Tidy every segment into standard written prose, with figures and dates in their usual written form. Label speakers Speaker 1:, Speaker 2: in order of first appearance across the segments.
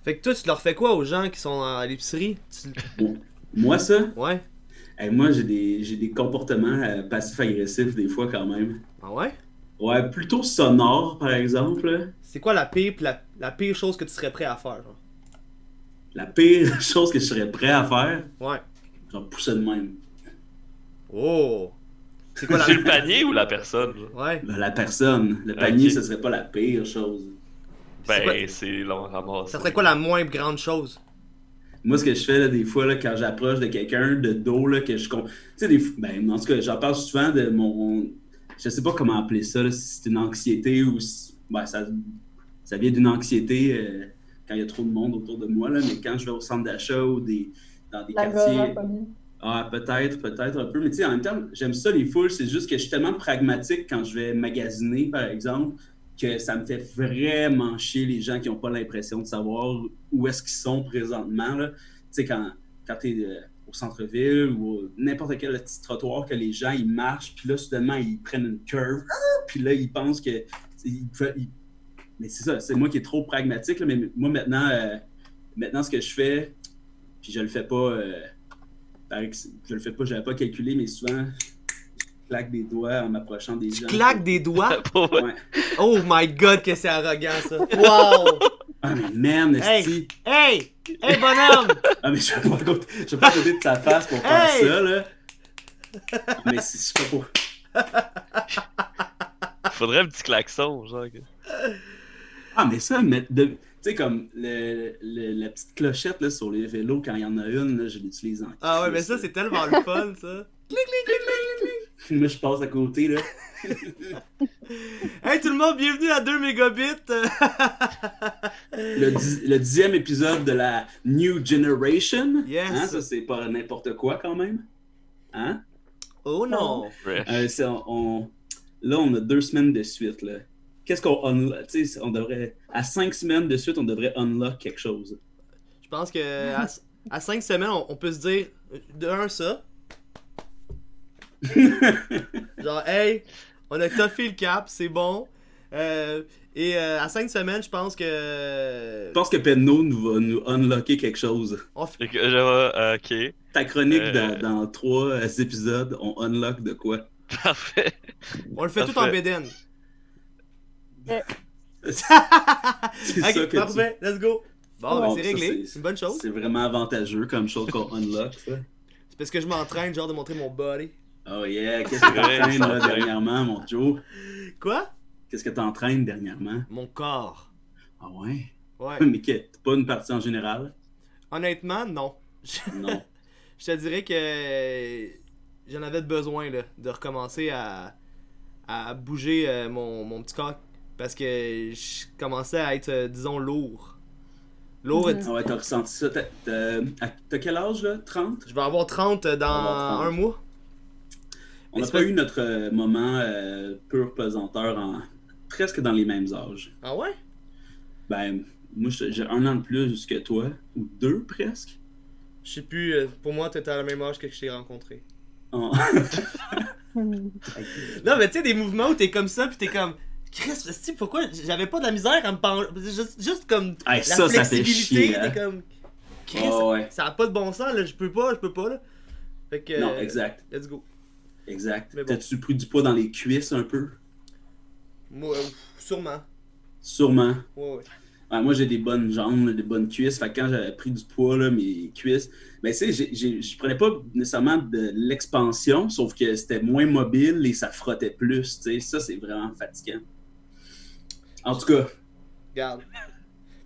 Speaker 1: Fait que toi, tu leur fais quoi aux gens qui sont à l'épicerie?
Speaker 2: Moi, ça?
Speaker 1: Ouais.
Speaker 2: Moi, j'ai des comportements passifs-agressifs des fois quand même.
Speaker 1: Ah ouais?
Speaker 2: Ouais, plutôt sonores, par exemple.
Speaker 1: C'est quoi la pire, pis la pire chose que tu serais prêt à faire, genre?
Speaker 2: La pire chose que je serais prêt à faire,
Speaker 1: Ouais.
Speaker 2: genre pousser de même.
Speaker 1: Oh! C'est quoi la...
Speaker 3: C'est le panier ou la personne? Là?
Speaker 1: Ouais.
Speaker 2: Ben, la personne, le panier,
Speaker 3: Ok.
Speaker 2: ce serait pas la pire chose.
Speaker 1: C'est quoi-
Speaker 3: Ben, c'est long à ramasser.
Speaker 1: Ça serait quoi la moins grande chose?
Speaker 2: Moi, ce que je fais là, des fois, là, quand j'approche de quelqu'un de dos, là, que je. Tu sais, ben, en tout cas, j'en parle souvent de mon. Je sais pas comment appeler ça, là, si c'est une anxiété ou si. Ben, ça vient d'une anxiété quand il y a trop de monde autour de moi, là, mais quand je vais au centre d'achat ou dans des quartiers.
Speaker 4: L'agoraphobie.
Speaker 2: Ah, peut-être un peu. Mais tu sais, en même temps, j'aime ça, les foules. C'est juste que je suis tellement pragmatique quand je vais magasiner, par exemple, que ça me fait vraiment chier les gens qui n'ont pas l'impression de savoir où est-ce qu'ils sont présentement. Là. Tu sais, quand tu es au centre-ville ou n'importe quel petit trottoir, que les gens, ils marchent, puis là, soudainement, ils prennent une curve, puis là, ils pensent que... Mais c'est ça, c'est moi qui est trop pragmatique. Là, mais moi, maintenant, ce que je fais, puis je le fais pas... je le fais pas, j'avais pas calculé, mais souvent, je claque des doigts en m'approchant des
Speaker 1: Tu
Speaker 2: gens.
Speaker 1: claques des doigts?
Speaker 2: Ouais.
Speaker 1: Oh my god, que c'est arrogant, ça. Wow!
Speaker 2: Ah, mais man,
Speaker 1: Hey!
Speaker 2: esti.
Speaker 1: Hey! Hey, bonhomme!
Speaker 2: Ah, mais je vais pas côté de ta face pour faire
Speaker 1: Hey!
Speaker 2: ça, là. Ah, mais je sais pas pour...
Speaker 3: Faudrait un petit klaxon, genre.
Speaker 2: Ah, mais ça, tu sais, comme la petite clochette là, sur les vélos, quand il y en a une, là, je l'utilise en
Speaker 1: Ah ouais, mais
Speaker 2: crise,
Speaker 1: ça,
Speaker 2: là.
Speaker 1: c'est tellement le fun, ça.
Speaker 2: Moi, je passe à côté, là.
Speaker 1: Hey, tout le monde, bienvenue à 2 mégabits.
Speaker 2: Le 10e épisode de la New Generation.
Speaker 1: Yes.
Speaker 2: Hein, ça, c'est pas n'importe quoi, quand même. Hein?
Speaker 1: Oh non.
Speaker 3: Fresh.
Speaker 2: Là, on a 2 semaines de suite, là. Qu'est-ce qu'on unlock? Tu sais, on devrait... À 5 semaines de suite, on devrait unlock quelque chose.
Speaker 1: Je pense que à 5 semaines, on peut se dire de un ça. Genre, hey, on a toffé le cap, c'est bon. Et à 5 semaines, je pense que.
Speaker 2: Je pense que Penno va nous unlocker quelque chose.
Speaker 1: On fait-
Speaker 3: Fait que, genre, ok.
Speaker 2: Ta chronique
Speaker 3: Euh.
Speaker 2: dans 3 épisodes, on unlock de quoi?
Speaker 3: Parfait.
Speaker 1: on le fait tout en
Speaker 3: Parfait.
Speaker 1: bédaine.
Speaker 2: C'est ça
Speaker 1: Ok,
Speaker 2: que
Speaker 1: parfait, let's go. Bon, ben
Speaker 2: Bon,
Speaker 1: c'est
Speaker 2: ça,
Speaker 1: réglé, c'est une bonne chose.
Speaker 2: C'est vraiment avantageux comme chose qu'on unlock, ça.
Speaker 1: C'est parce que je m'entraîne, genre, de montrer mon body.
Speaker 2: Oh yeah, qu'est-ce que
Speaker 3: C'est vrai,
Speaker 2: t'entraînes
Speaker 3: ça
Speaker 2: là,
Speaker 3: entraîne.
Speaker 2: dernièrement, mon Joe?
Speaker 1: Quoi?
Speaker 2: Qu'est-ce que t'entraînes dernièrement?
Speaker 1: Mon corps.
Speaker 2: Ah ouais?
Speaker 1: Ouais.
Speaker 2: Mais t'as pas une partie en général?
Speaker 1: Honnêtement, non.
Speaker 2: Non.
Speaker 1: Je te dirais que j'en avais besoin là, de recommencer à bouger mon petit corps parce que je commençais à être, disons, lourd. Lourd,
Speaker 4: Mhm.
Speaker 2: Ah ouais, t'as ressenti ça. T'as quel âge, là? 30?
Speaker 1: je vais avoir 30 dans
Speaker 2: On va avoir 30.
Speaker 1: un mois.
Speaker 2: On n'a
Speaker 1: Mais
Speaker 2: pas
Speaker 1: c'est
Speaker 2: eu notre moment pur pesanteur presque dans les mêmes âges.
Speaker 1: Ah ouais?
Speaker 2: Ben, moi, j'ai 1 an de plus que toi, ou 2 presque.
Speaker 1: Je sais plus, pour moi, t'étais à la même âge que je t'ai rencontré.
Speaker 2: Oh.
Speaker 1: Non, mais tu sais, des mouvements où t'es comme ça, pis t'es comme. Chris, sais pourquoi j'avais pas de la misère à me pencher. Juste comme
Speaker 2: Hey,
Speaker 1: la
Speaker 2: ça fait
Speaker 1: flexibilité,
Speaker 2: chier, hein?
Speaker 1: t'es comme. Chris,
Speaker 2: Oh, ouais.
Speaker 1: ça a pas de bon sens, là, je peux pas là. Fait que.
Speaker 2: Non, exact.
Speaker 1: Let's go.
Speaker 2: Exact.
Speaker 1: Mais bon.
Speaker 2: T'as-tu pris du poids dans les cuisses un peu?
Speaker 1: Moi, sûrement.
Speaker 2: Sûrement.
Speaker 1: Ouais.
Speaker 2: Ouais, moi, j'ai des bonnes jambes, là, des bonnes cuisses. Fait que quand j'avais pris du poids, là, mes cuisses, ben, tu sais, je prenais pas nécessairement de l'expansion, sauf que c'était moins mobile et ça frottait plus, tu sais. Ça, c'est vraiment fatigant. En tout cas,
Speaker 1: Regarde.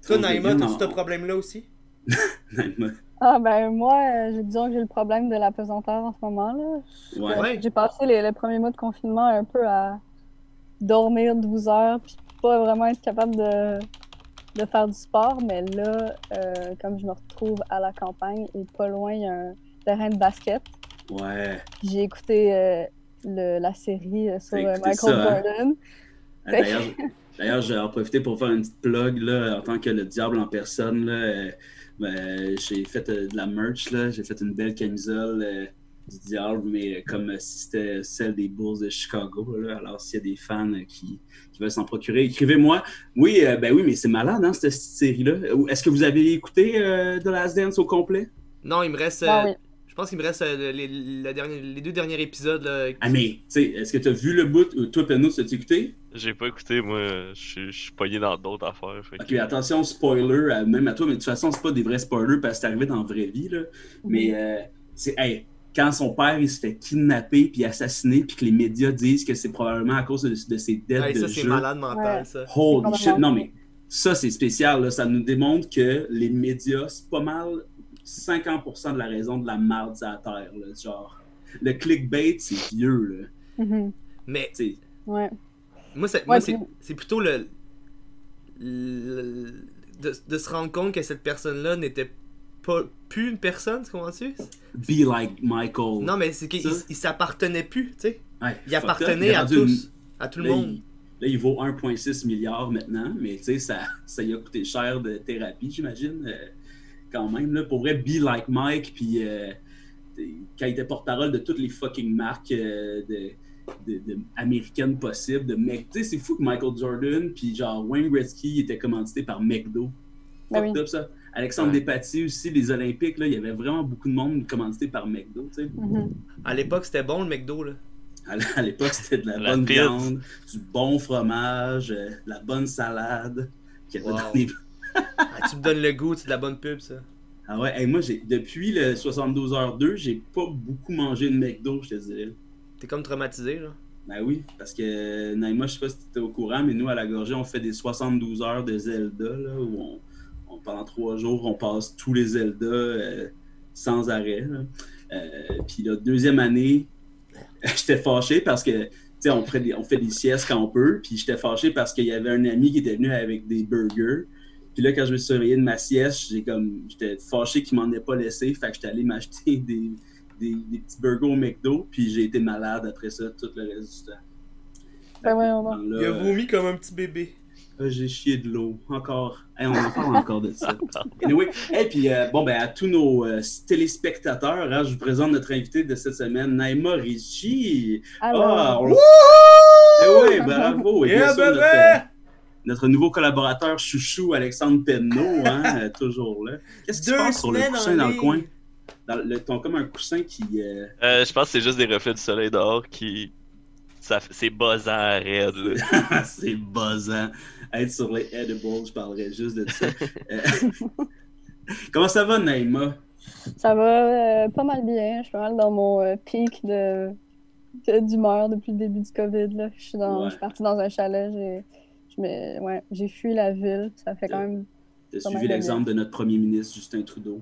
Speaker 1: Toi,
Speaker 2: on
Speaker 1: Naïma,
Speaker 2: devient
Speaker 1: t'as-tu ce
Speaker 2: en-
Speaker 1: problème-là aussi?
Speaker 2: Naïma.
Speaker 4: Ah ben moi, disons que j'ai le problème de la pesanteur en ce moment là.
Speaker 2: Ouais.
Speaker 1: Ouais.
Speaker 4: J'ai passé les premiers mois de confinement un peu à dormir 12 heures puis pas vraiment être capable de faire du sport, mais là, comme je me retrouve à la campagne et pas loin, il y a un terrain de basket.
Speaker 2: Ouais.
Speaker 4: J'ai écouté la série sur
Speaker 2: T'as écouté
Speaker 4: Michael
Speaker 2: ça, hein?
Speaker 4: Jordan.
Speaker 2: D'ailleurs, j'ai en profité pour faire une petite plug là, en tant que le diable en personne. Là, ben, j'ai fait de la merch, là. J'ai fait une belle camisole du diable, mais comme si c'était celle des Bulls de Chicago. Là. Alors, s'il y a des fans qui veulent s'en procurer, écrivez-moi. Oui, ben oui, mais c'est malade, hein, cette série-là. Est-ce que vous avez écouté The Last Dance au complet?
Speaker 1: Non, il me reste.
Speaker 4: Ah oui.
Speaker 1: Je pense qu'il me reste les 2 derniers épisodes. Là,
Speaker 2: Ah, mais, tu sais, est-ce que tu as vu le bout? Toi, Penno, tu as écouté?
Speaker 3: J'ai pas écouté, moi, je suis pogné dans d'autres affaires. Fait
Speaker 2: Ok,
Speaker 3: que-
Speaker 2: attention, spoiler, même à toi, mais de toute façon, c'est pas des vrais spoilers parce que c'est arrivé dans la vraie vie, là. Mais c'est, hey, quand son père, il se fait kidnapper puis assassiner puis que les médias disent que c'est probablement à cause de ses dettes
Speaker 1: ouais,
Speaker 2: de
Speaker 1: ça, c'est
Speaker 2: jeu.
Speaker 1: malade mental,
Speaker 4: Ouais.
Speaker 1: ça.
Speaker 2: Holy
Speaker 4: C'est
Speaker 2: shit, non mais ça c'est spécial, là. Ça nous démontre que les médias, c'est pas mal 50% de la raison de la merde sur la terre, là. Genre, le clickbait, c'est vieux, là.
Speaker 4: Mhm.
Speaker 1: Mais
Speaker 2: Tu sais,
Speaker 4: Ouais.
Speaker 1: moi,
Speaker 4: Ouais,
Speaker 1: c'est plutôt de se rendre compte que cette personne-là n'était plus une personne, tu comprends-tu?
Speaker 2: be like Michael.
Speaker 1: Non, mais c'est qu'il
Speaker 2: Ça?
Speaker 1: il s'appartenait plus, tu sais.
Speaker 2: Ouais,
Speaker 1: Il
Speaker 2: fucked up.
Speaker 1: appartenait
Speaker 2: Il est
Speaker 1: à
Speaker 2: rendu
Speaker 1: tous, à tout le
Speaker 2: là,
Speaker 1: monde.
Speaker 2: Là, il vaut 1,6 milliard maintenant, mais tu sais, ça y a coûté cher de thérapie, j'imagine, quand même. Là, pour vrai, Be Like Mike, puis quand il était porte-parole de toutes les fucking marques américaines possibles, de mec. Tu sais, c'est fou que Michael Jordan, puis genre Wayne Gretzky était commandité par McDo.
Speaker 4: Ben
Speaker 2: Fucked
Speaker 4: oui.
Speaker 2: up, ça. Alexandre
Speaker 3: Ouais.
Speaker 2: Despatie aussi, les Olympiques, là, il y avait vraiment beaucoup de monde commandité par McDo, tu sais.
Speaker 4: Mhm.
Speaker 1: À l'époque, c'était bon le McDo, là.
Speaker 2: À l'époque, c'était de la
Speaker 3: La
Speaker 2: bonne
Speaker 3: pizza.
Speaker 2: viande, du bon fromage, de la bonne salade. Qu'il y avait
Speaker 1: Wow.
Speaker 2: dans les...
Speaker 1: Ah, tu me donnes le goût, c'est de la bonne pub, ça.
Speaker 2: Ah ouais, hey, moi, depuis le 72h2, j'ai pas beaucoup mangé de McDo, je te dirais.
Speaker 1: T'es comme traumatisé, là.
Speaker 2: Ben oui, parce que Naïma, je sais pas si tu étais au courant, mais nous, à la Gorgée, on fait des 72 heures de Zelda, là, où pendant 3 jours, on passe tous les Zelda sans arrêt. Là. Puis la deuxième année, j'étais fâché parce que, tu sais, on fait des siestes quand on peut, puis j'étais fâché parce qu'il y avait un ami qui était venu avec des burgers. Puis là, quand je me suis réveillé de ma sieste, j'étais fâché qu'il m'en ait pas laissé, fait que j'étais allé m'acheter des petits burgers au McDo, puis j'ai été malade après ça tout le reste du temps.
Speaker 4: Ben voyons donc.
Speaker 2: Là,
Speaker 1: Il a vomi comme un petit bébé.
Speaker 2: j'ai chié de l'eau, encore. Hey, on en parle encore de ça. Anyway, et puis bon, ben, à tous nos téléspectateurs, hein, je vous présente notre invité de cette semaine, Naïma Richie.
Speaker 4: Alors,
Speaker 2: Eh oui, bravo. Et bien
Speaker 1: Yeah,
Speaker 2: sûr,
Speaker 1: bébé!
Speaker 2: notre nouveau collaborateur chouchou, Alexandre Penneau, hein, toujours là. Qu'est-ce qui se
Speaker 1: 2
Speaker 2: passe sur le
Speaker 1: semaines
Speaker 2: coussin
Speaker 1: en
Speaker 2: dans le
Speaker 1: ligne.
Speaker 2: coin? T'as comme un coussin qui...
Speaker 3: Je pense que c'est juste des reflets du soleil dehors qui. C'est buzzant à raide, là.
Speaker 2: c'est buzzant. Être sur les edibles, je parlerais juste de ça. Comment ça va, Naïma?
Speaker 4: ça va pas mal bien. Je suis pas mal dans mon pic d'humeur depuis le début du COVID. Là. Je suis partie dans un chalet. J'ai fui la ville. Ça fait quand même.
Speaker 2: T'as
Speaker 4: Pas
Speaker 2: suivi
Speaker 4: mal de
Speaker 2: l'exemple de notre premier ministre, Justin Trudeau.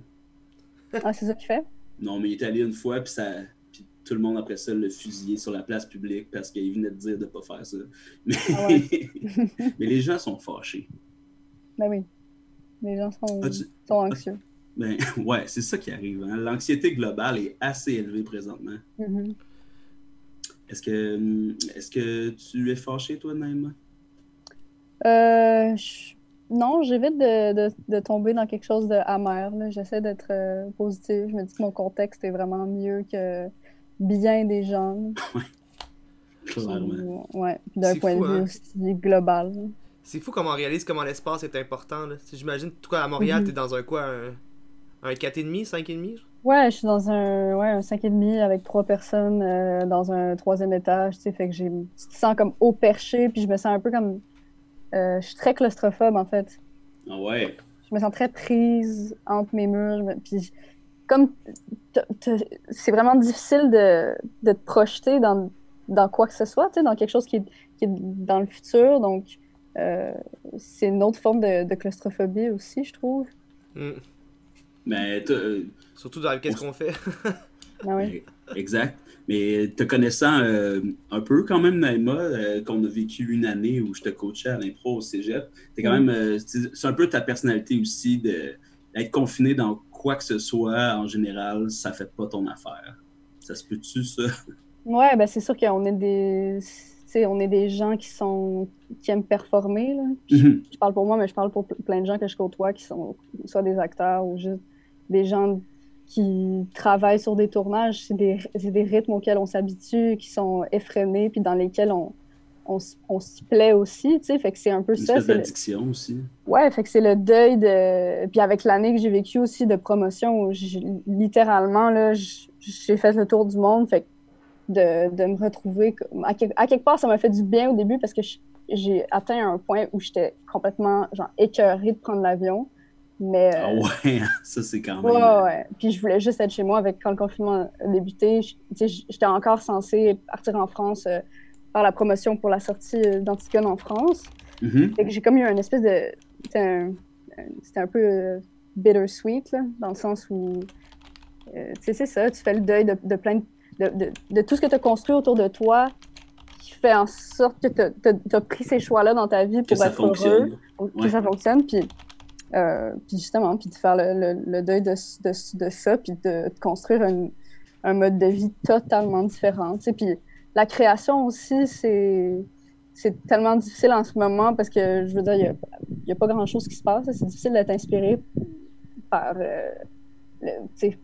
Speaker 4: Ah, c'est ça qu'il fait?
Speaker 2: Non, mais il est allé une fois, puis tout le monde après ça l'a fusillé sur la place publique parce qu'il venait de dire de ne pas faire ça. Mais...
Speaker 4: Ah ouais.
Speaker 2: mais les gens sont fâchés.
Speaker 4: Ben oui. Les gens sont
Speaker 2: Ah,
Speaker 4: anxieux.
Speaker 2: Ben ouais, c'est ça qui arrive. Hein. L'anxiété globale est assez élevée présentement.
Speaker 4: Mhm.
Speaker 2: Est-ce que tu es fâché, toi, Naïma?
Speaker 4: Non, j'évite de tomber dans quelque chose d'amer. J'essaie d'être positive. Je me dis que mon contexte est vraiment mieux que bien des gens.
Speaker 2: Clairement.
Speaker 4: Ouais, puis d'un
Speaker 1: C'est
Speaker 4: point
Speaker 1: fou,
Speaker 4: de vue
Speaker 1: hein?
Speaker 4: aussi global.
Speaker 1: C'est fou comment on réalise comment l'espace est important, là. Si j'imagine, en tout cas, à Montréal,
Speaker 4: Mhm.
Speaker 1: t'es dans un quoi? Un 4,5, 5,5?
Speaker 4: Ouais, je suis dans un 5,5 avec 3 personnes dans un 3e étage, tu sais, fait que tu te sens comme haut perché, puis je me sens un peu comme... je suis très claustrophobe, en fait.
Speaker 2: Ah ouais.
Speaker 4: Je me sens très prise entre mes murs. Puis, comme c'est vraiment difficile de te projeter dans quoi que ce soit, tu sais, dans quelque chose qui est dans le futur. Donc, c'est une autre forme de claustrophobie aussi, je trouve.
Speaker 1: Mm.
Speaker 2: Mais
Speaker 1: Surtout dans qu'est-ce qu'on fait.
Speaker 4: Ah oui.
Speaker 2: exact. Mais te connaissant un peu quand même, Naïma, qu'on a vécu une année où je te coachais à l'impro au cégep, t'es quand même, c'est un peu ta personnalité aussi d'être confiné dans quoi que ce soit, en général, ça fait pas ton affaire. Ça se peut-tu, ça?
Speaker 4: Ouais, ben c'est sûr qu'on est des gens qui aiment performer, là. Puis je parle pour moi, mais je parle pour plein de gens que je côtoie qui sont soit des acteurs ou juste des gens qui travaillent sur des tournages, c'est des rythmes auxquels on s'habitue, qui sont effrénés, puis dans lesquels on s'y plaît aussi, tu sais, fait que c'est un peu
Speaker 2: Une
Speaker 4: ça.
Speaker 2: espèce d'addiction aussi.
Speaker 4: Ouais, fait que c'est le deuil de... Puis avec l'année que j'ai vécue aussi de promotion, où littéralement, là, j'ai fait le tour du monde, fait que de me retrouver... À quelque part, ça m'a fait du bien au début, parce que j'ai atteint un point où j'étais complètement, genre, écœurée de prendre l'avion. Mais,
Speaker 2: Ah ouais, ça c'est quand même...
Speaker 4: ouais. Puis je voulais juste être chez moi quand le confinement a débuté. J'étais encore censée partir en France faire la promotion pour la sortie d'Antigone en France. Fait que j'ai comme eu une espèce de... C'était un peu bittersweet, là, dans le sens où... tu sais, c'est ça, tu fais le deuil de plein de tout ce que tu as construit autour de toi, qui fait en sorte que tu as pris ces choix-là dans ta vie pour être heureux, que ça fonctionne, puis justement, puis de faire le deuil de ça, puis de construire un mode de vie totalement différent. Tu sais, puis la création aussi, c'est tellement difficile en ce moment parce que, je veux dire, il n'y a pas grand-chose qui se passe. C'est difficile d'être inspiré par... si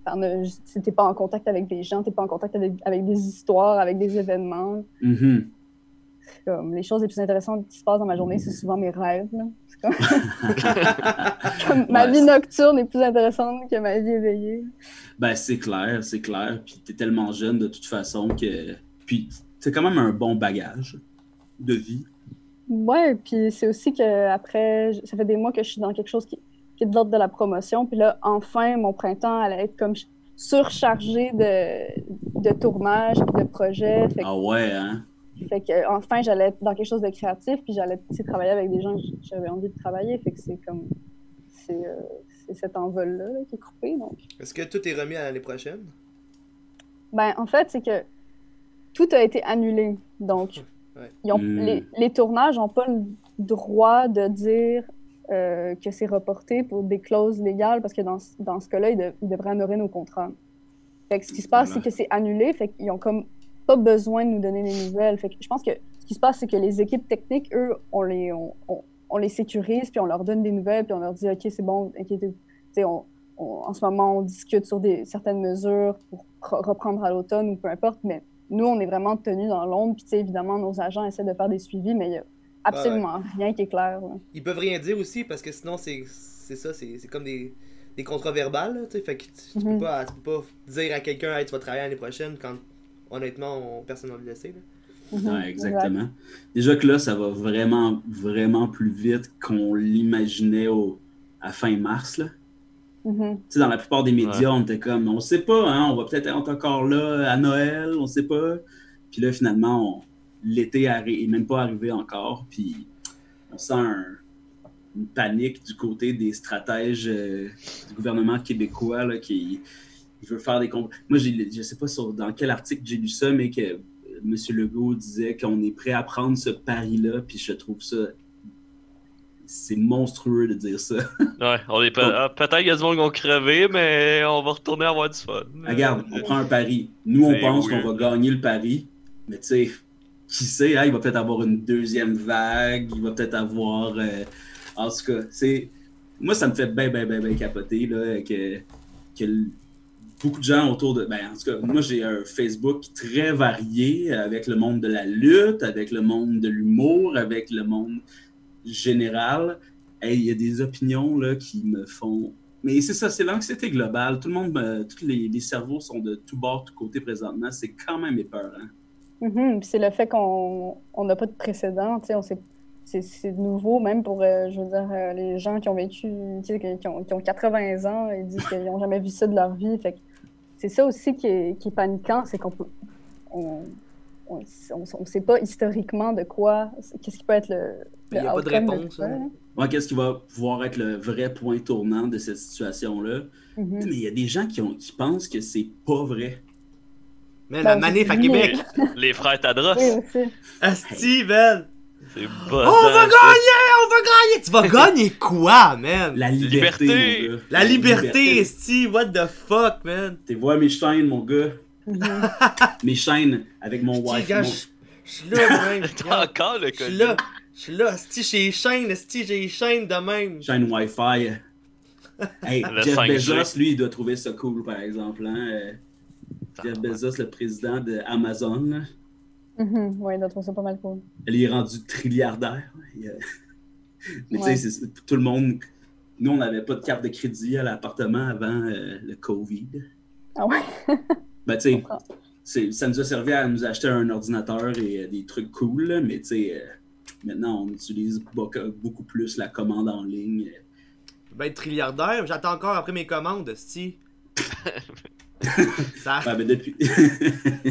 Speaker 4: t'es pas en contact avec des gens, t'es pas en contact avec des histoires, avec des événements. Comme, les choses les plus intéressantes qui se passent dans ma journée, c'est souvent mes rêves. Là. Comme ma vie nocturne est plus intéressante que ma vie éveillée.
Speaker 2: Ben, c'est clair. Puis t'es tellement jeune de toute façon que... Puis c'est quand même un bon bagage de vie.
Speaker 4: Ouais, puis c'est aussi que après, ça fait des mois que je suis dans quelque chose qui est de l'ordre de la promotion. Puis là, enfin, mon printemps allait être comme surchargé de tournages puis de projets.
Speaker 2: Ah ouais, hein?
Speaker 4: Fait que enfin, j'allais être dans quelque chose de créatif, puis j'allais travailler avec des gens que j'avais envie de travailler. Fait que c'est comme... C'est cet envol-là là, qui est coupé, donc...
Speaker 1: Est-ce que tout est remis à l'année prochaine?
Speaker 4: Ben, en fait, c'est que tout a été annulé. Donc, les tournages n'ont pas le droit de dire que c'est reporté pour des clauses légales, parce que dans ce cas-là, ils devraient honorer nos contrats. Fait que ce qui se passe, c'est que c'est annulé, fait qu'ils ont comme pas besoin de nous donner des nouvelles. Fait que je pense que ce qui se passe, c'est que les équipes techniques, eux, on les sécurise, puis on leur donne des nouvelles, puis on leur dit « OK, c'est bon, inquiétez-vous. » En ce moment, on discute sur certaines mesures pour reprendre à l'automne ou peu importe, mais nous, on est vraiment tenus dans l'ombre, puis évidemment, nos agents essaient de faire des suivis, mais il n'y a absolument rien qui est clair. Là.
Speaker 1: Ils peuvent rien dire aussi, parce que sinon, c'est ça, c'est comme des contrats verbales, tu sais, fait que tu peux pas dire à quelqu'un hey, « tu vas travailler l'année prochaine » quand, honnêtement, personne n'a envie de laisser.
Speaker 2: Ouais, exactement. Exact. Déjà que là, ça va vraiment, vraiment plus vite qu'on l'imaginait à fin mars, là. Tu sais, dans la plupart des médias, on était comme, on sait pas, hein, on va peut-être être encore là à Noël, on sait pas. Puis là, finalement, l'été est même pas arrivé encore. Puis on sent une panique du côté des stratèges du gouvernement québécois là, qui veut faire des comptes. Moi, je sais pas dans quel article j'ai lu ça, mais que M. Legault disait qu'on est prêt à prendre ce pari-là. Puis je trouve ça... C'est monstrueux de dire ça.
Speaker 3: Ouais, on est peut-être qu'il y a du monde qui vont crever, mais on va retourner avoir du fun.
Speaker 2: Regarde, on prend un pari. Nous, on pense qu'on va gagner le pari, mais tu sais, qui sait, hein, il va peut-être avoir une deuxième vague, il va peut-être avoir... en tout cas, moi, ça me fait bien capoter là, que beaucoup de gens autour de... Ben, en tout cas, moi, j'ai un Facebook très varié avec le monde de la lutte, avec le monde de l'humour, avec le monde... général, il y a des opinions là, qui me font... Mais c'est ça, c'est l'anxiété globale. Tout le monde, tous les cerveaux sont de tous bords, tous côtés présentement. C'est quand même épeurant.
Speaker 4: C'est le fait qu'on n'a pas de précédent. C'est nouveau, même pour, je veux dire, les gens qui ont vécu, qui ont 80 ans, ils disent qu'ils n'ont jamais vu ça de leur vie. Fait que c'est ça aussi qui est paniquant, c'est qu'on peut... On ne sait pas historiquement de quoi, qu'est-ce qui peut être le
Speaker 1: il n'y a pas de réponse.
Speaker 2: Ouais, qu'est-ce qui va pouvoir être le vrai point tournant de cette situation-là? Mais il y a des gens qui pensent que c'est pas vrai.
Speaker 1: Mais la manif à Québec!
Speaker 3: Les frères Tadros!
Speaker 4: Oui,
Speaker 1: Asti, man!
Speaker 3: C'est
Speaker 1: on va gagner! Tu vas gagner quoi, man?
Speaker 2: La liberté!
Speaker 1: La liberté, Esti! What the fuck, man?
Speaker 2: Tu vois mes chaînes, mon gars? Mes chaînes avec mon wifi.
Speaker 1: Je suis là, même.
Speaker 3: T'as encore le code?
Speaker 1: Je suis là, esti, j'ai les chaînes de même.
Speaker 2: Chaîne Wi-Fi. Hey,
Speaker 3: Le
Speaker 2: Jeff
Speaker 3: 5G.
Speaker 2: Bezos, lui, il doit trouver ça cool, par exemple. Hein? Jeff Bezos, le président d'Amazon, là.
Speaker 4: Ouais, il doit trouver ça pas mal cool.
Speaker 2: Il est rendu trilliardaire. Mais
Speaker 4: Ouais.
Speaker 2: tu sais, tout le monde... Nous, on n'avait pas de carte de crédit à l'appartement avant le COVID.
Speaker 4: Ah ouais?
Speaker 2: Ben, tu sais, ça nous a servi à nous acheter un ordinateur et des trucs cool, là, mais tu sais, maintenant, on utilise beaucoup plus la commande en ligne.
Speaker 1: Ben, être trilliardaire, j'attends encore après mes commandes, sti. Ça,
Speaker 2: Ouais, mais depuis...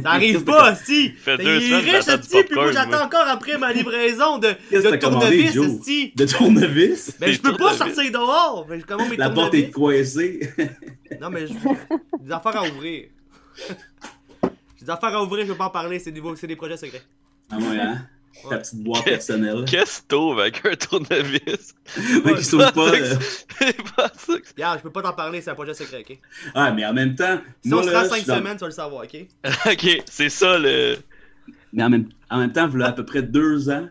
Speaker 1: ça arrive pas, sti.
Speaker 3: Fait
Speaker 1: Il
Speaker 3: 2
Speaker 1: est
Speaker 3: semaines que
Speaker 1: riche,
Speaker 3: j'attends du
Speaker 1: sti, puis moi
Speaker 3: popcorn,
Speaker 1: j'attends
Speaker 3: moi.
Speaker 1: encore après ma livraison de
Speaker 2: Qu'est-ce que t'as commandé,
Speaker 1: tournevis,
Speaker 2: Joe?
Speaker 1: sti.
Speaker 2: De tournevis?
Speaker 1: Mais je peux pas sortir dehors. Mais je commande mes
Speaker 2: La porte est
Speaker 1: tournevis.
Speaker 2: coincée.
Speaker 1: Non, mais j'ai des affaires à ouvrir. J'ai des affaires à ouvrir, je peux pas en parler, c'est des projets secrets.
Speaker 2: Ah ouais, hein? Ta
Speaker 1: Ouais.
Speaker 2: petite boîte personnelle.
Speaker 3: Qu'est-ce que t'ouvres avec un tournevis?
Speaker 2: Ouais, qui s'ouvre pas.
Speaker 3: C'est pas ça que-
Speaker 1: Regarde, je peux pas t'en parler, c'est un projet secret, ok?
Speaker 2: Ah, mais en même temps...
Speaker 1: Si
Speaker 2: moi,
Speaker 1: on se
Speaker 2: là,
Speaker 1: rend
Speaker 2: je
Speaker 1: 5
Speaker 2: suis dans-
Speaker 1: semaines, tu vas le savoir, ok?
Speaker 3: Ok, c'est ça le.
Speaker 2: Mais en même temps, il y a à peu près 2 ans,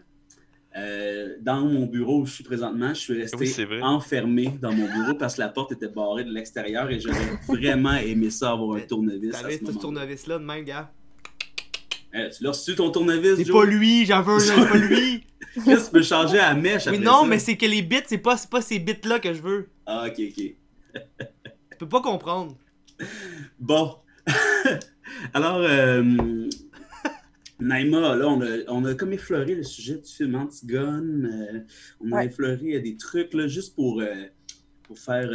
Speaker 2: dans mon bureau où je suis présentement, je suis
Speaker 3: Oui,
Speaker 2: resté
Speaker 3: c'est vrai.
Speaker 2: enfermé dans mon bureau parce que la porte était barrée de l'extérieur et j'aurais vraiment aimé ça avoir un tournevis à
Speaker 1: T'avais
Speaker 2: ce
Speaker 1: tout ce
Speaker 2: moment.
Speaker 1: tournevis-là de même, gars.
Speaker 2: Tu l'as reçu ton tournevis,
Speaker 1: C'est
Speaker 2: Joe?
Speaker 1: pas lui, j'en veux, c'est pas lui.
Speaker 2: Chris, tu peux changer à la mèche
Speaker 1: Mais
Speaker 2: après
Speaker 1: non,
Speaker 2: ça.
Speaker 1: mais c'est que les bits, c'est pas ces bits-là que je veux.
Speaker 2: Ah, ok.
Speaker 1: Tu peux pas comprendre.
Speaker 2: Bon. Alors, Naïma, là, on a comme effleuré le sujet du film Antigone. On a
Speaker 4: Ouais.
Speaker 2: effleuré des trucs, là, juste pour faire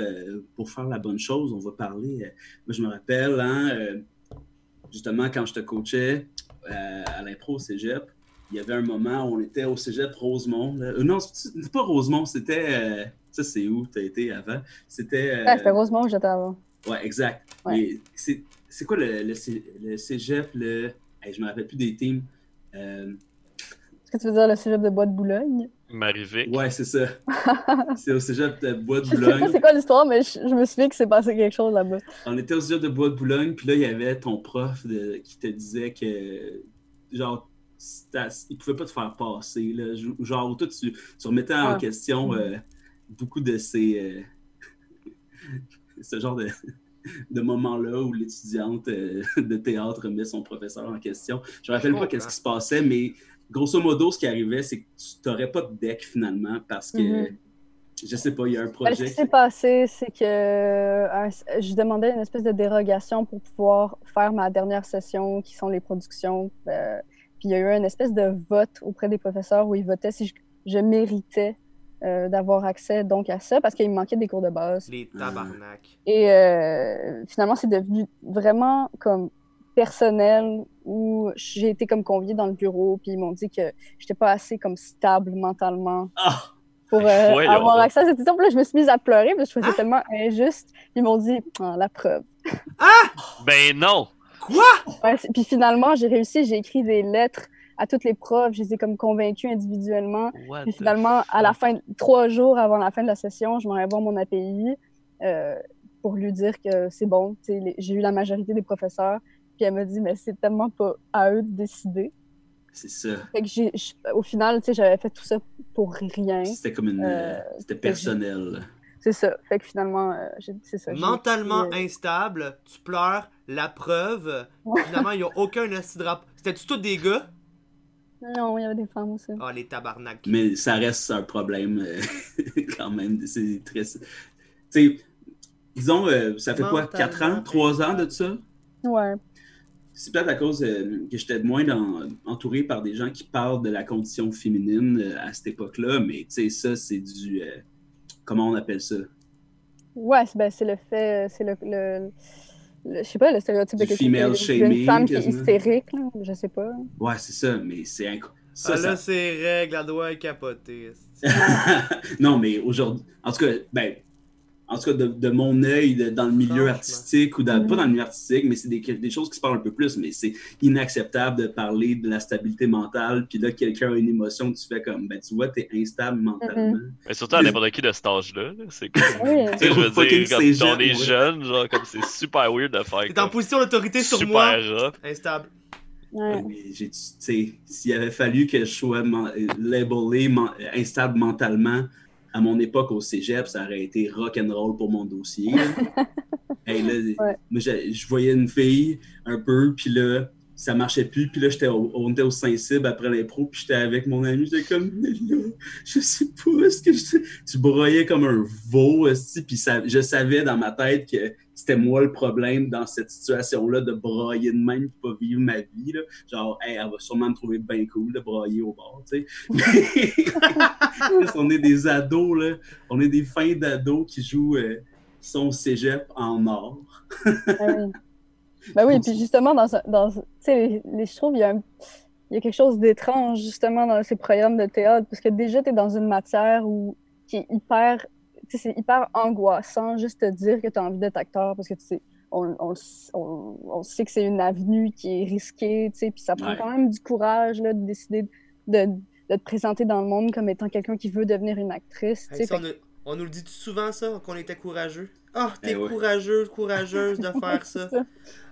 Speaker 2: la bonne chose. On va parler. Moi, je me rappelle, hein, justement, quand je te coachais à l'impro au cégep, il y avait un moment où on était au cégep Rosemont. Là. Non, c'est pas Rosemont, c'était. Ça, c'est où tu as été avant? C'était.
Speaker 4: Ouais, c'était Rosemont où j'étais avant.
Speaker 2: Ouais, exact.
Speaker 4: Ouais.
Speaker 2: Mais c'est quoi le cégep, Hey, je me rappelle plus des teams.
Speaker 4: Est-ce que tu veux dire le cégep de Bois de Boulogne?
Speaker 3: Marivic.
Speaker 2: Ouais, c'est ça. C'est au cégep de Bois de
Speaker 4: Je sais pas
Speaker 2: Boulogne.
Speaker 4: c'est quoi l'histoire, mais je me souviens que c'est passé quelque chose là-bas.
Speaker 2: On était au cégep de Bois de Boulogne, puis là, il y avait ton prof qui te disait que, genre, il pouvait pas te faire passer, là. Genre, toi, tu remettais en
Speaker 4: Ah.
Speaker 2: question beaucoup de ces... ce genre de moments-là où l'étudiante de théâtre remet son professeur en question. Je me rappelle pas qu'est-ce qui se passait, mais grosso modo, ce qui arrivait, c'est que tu n'aurais pas de deck finalement parce que, je sais pas, il y a un
Speaker 4: Ben, ce
Speaker 2: projet.
Speaker 4: qui s'est passé, c'est que je demandais une espèce de dérogation pour pouvoir faire ma dernière session, qui sont les productions. Puis il y a eu une espèce de vote auprès des professeurs où ils votaient si je méritais d'avoir accès donc à ça, parce qu'il me manquait des cours de base.
Speaker 1: Les tabarnak.
Speaker 4: Et finalement, c'est devenu vraiment comme personnel où j'ai été comme conviée dans le bureau, puis ils m'ont dit que j'étais pas assez comme stable mentalement
Speaker 2: Ah!
Speaker 4: pour
Speaker 3: Voyons
Speaker 4: avoir
Speaker 3: donc.
Speaker 4: accès à cette étude. Puis là, je me suis mise à pleurer parce que je trouvais ça tellement injuste. Ils m'ont dit la preuve.
Speaker 3: Ben non!
Speaker 1: Quoi?
Speaker 4: Ouais, puis finalement, j'ai réussi, j'ai écrit des lettres à toutes les profs, je les ai comme convaincus individuellement.
Speaker 3: What
Speaker 4: Puis
Speaker 3: the
Speaker 4: finalement, à la
Speaker 3: fuck?
Speaker 4: fin, 3 jours avant la fin de la session, je m'en vais voir mon API pour lui dire que c'est bon. J'ai eu la majorité des professeurs. Puis elle m'a dit, mais c'est tellement pas à eux de décider.
Speaker 2: C'est ça.
Speaker 4: Fait que au final, j'avais fait tout ça pour rien.
Speaker 2: C'était comme une... c'était personnel.
Speaker 4: C'est ça. Fait que finalement, c'est ça.
Speaker 1: Mentalement instable, tu pleures, la preuve. Finalement, il n'y a aucun esti de rap. C'était-tu tous des gars?
Speaker 4: Non, il y avait des femmes aussi.
Speaker 1: Ah, les tabarnak.
Speaker 2: Mais ça reste un problème quand même. C'est très... Tu sais, disons, ça fait quoi? 4 ans? 3 ans de ça?
Speaker 4: Ouais.
Speaker 2: C'est peut-être à cause que j'étais de moins entouré par des gens qui parlent de la condition féminine à cette époque-là, mais tu sais, ça, c'est du... comment on appelle ça?
Speaker 4: Ouais, c'est le fait... C'est je sais pas, le stéréotype
Speaker 2: Du
Speaker 4: de
Speaker 2: female shaming,
Speaker 4: une femme qui est
Speaker 2: quasiment.
Speaker 4: hystérique, là, je sais pas.
Speaker 2: Ouais, c'est ça, mais c'est...
Speaker 1: Ah là, c'est règle, elle doit capoter.
Speaker 2: Non, mais aujourd'hui... En tout cas, de mon œil dans le milieu
Speaker 1: Franchement.
Speaker 2: artistique, ou pas dans le milieu artistique, mais c'est des choses qui se parlent un peu plus, mais c'est inacceptable de parler de la stabilité mentale, puis là, quelqu'un a une émotion, tu fais comme, ben tu vois, t'es instable mentalement.
Speaker 3: Mais surtout à n'importe qui de cet âge-là. Là. C'est comme...
Speaker 4: Oui.
Speaker 3: Tu sais, je veux
Speaker 2: Fucking
Speaker 3: dire, comme on
Speaker 2: cégep,
Speaker 3: est
Speaker 2: ouais.
Speaker 3: jeune, genre, comme c'est super weird de faire
Speaker 1: T'es en
Speaker 3: comme
Speaker 1: position d'autorité sur moi.
Speaker 3: super rough.
Speaker 1: Instable.
Speaker 4: Ouais.
Speaker 2: Mais tu sais, s'il avait fallu que je sois labelé instable mentalement à mon époque au cégep, ça aurait été rock'n'roll pour mon dossier. Hey, là,
Speaker 4: Ouais.
Speaker 2: moi, je voyais une fille un peu, puis là, ça marchait plus, puis là, on était au Saint-Cybe après l'impro, puis j'étais avec mon ami, j'étais comme, mais là, je sais pas ce que tu broyais comme un veau, puis je savais dans ma tête que c'était moi le problème dans cette situation-là de brailler de même, puis pas vivre ma vie, là. Genre, hey, elle va sûrement me trouver bien cool de brailler au bord, tu sais. On est des ados, là, on est des fins d'ados qui jouent son cégep en or.
Speaker 4: Oui. Ben oui, puis justement, tu sais, je trouve il y a quelque chose d'étrange, justement, dans ces programmes de théâtre, parce que déjà, tu es dans une matière qui est hyper, tu sais, c'est hyper angoissant juste te dire que tu as envie d'être acteur, parce que, tu sais, on sait que c'est une avenue qui est risquée, tu sais, puis ça prend
Speaker 2: Ouais.
Speaker 4: quand même du courage, là, de décider de te présenter dans le monde comme étant quelqu'un qui veut devenir une actrice, tu
Speaker 1: Hey,
Speaker 4: sais.
Speaker 1: ça, on nous le dit souvent, ça, qu'on était courageux. Ah, t'es
Speaker 2: Eh ouais.
Speaker 1: courageuse de faire ça.
Speaker 4: C'est ça.